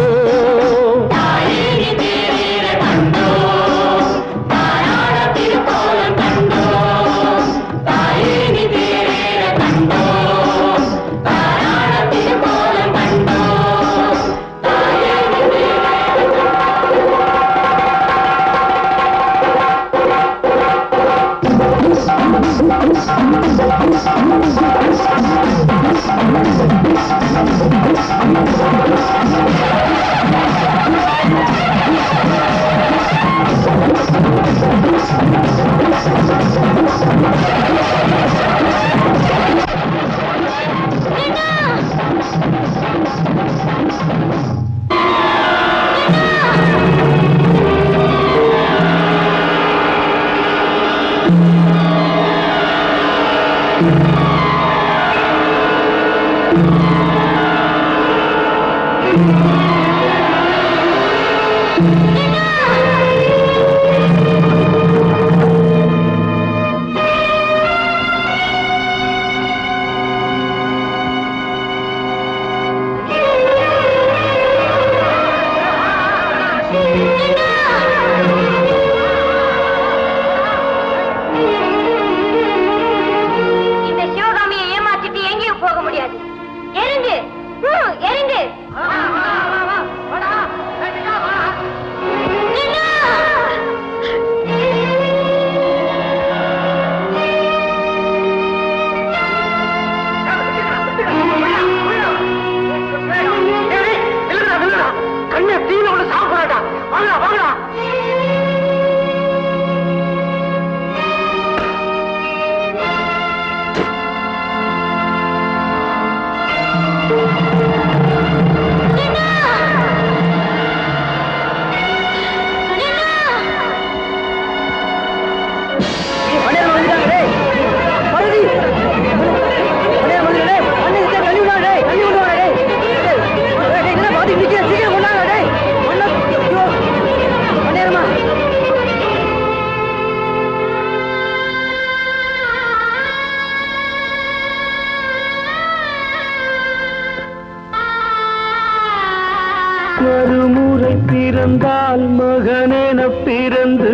மறுமுறை பிறந்தால் மகனென பிறந்து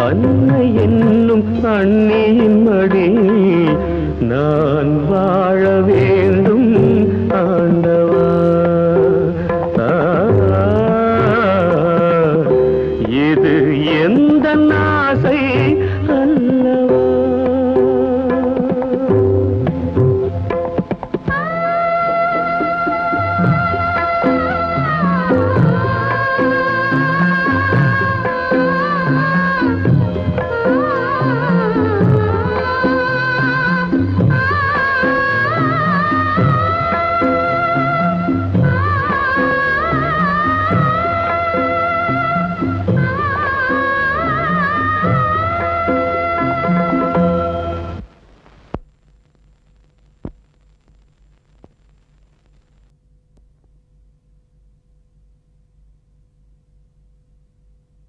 அன்னை என்னும் அண்ணியின் மடி நான் வாழவே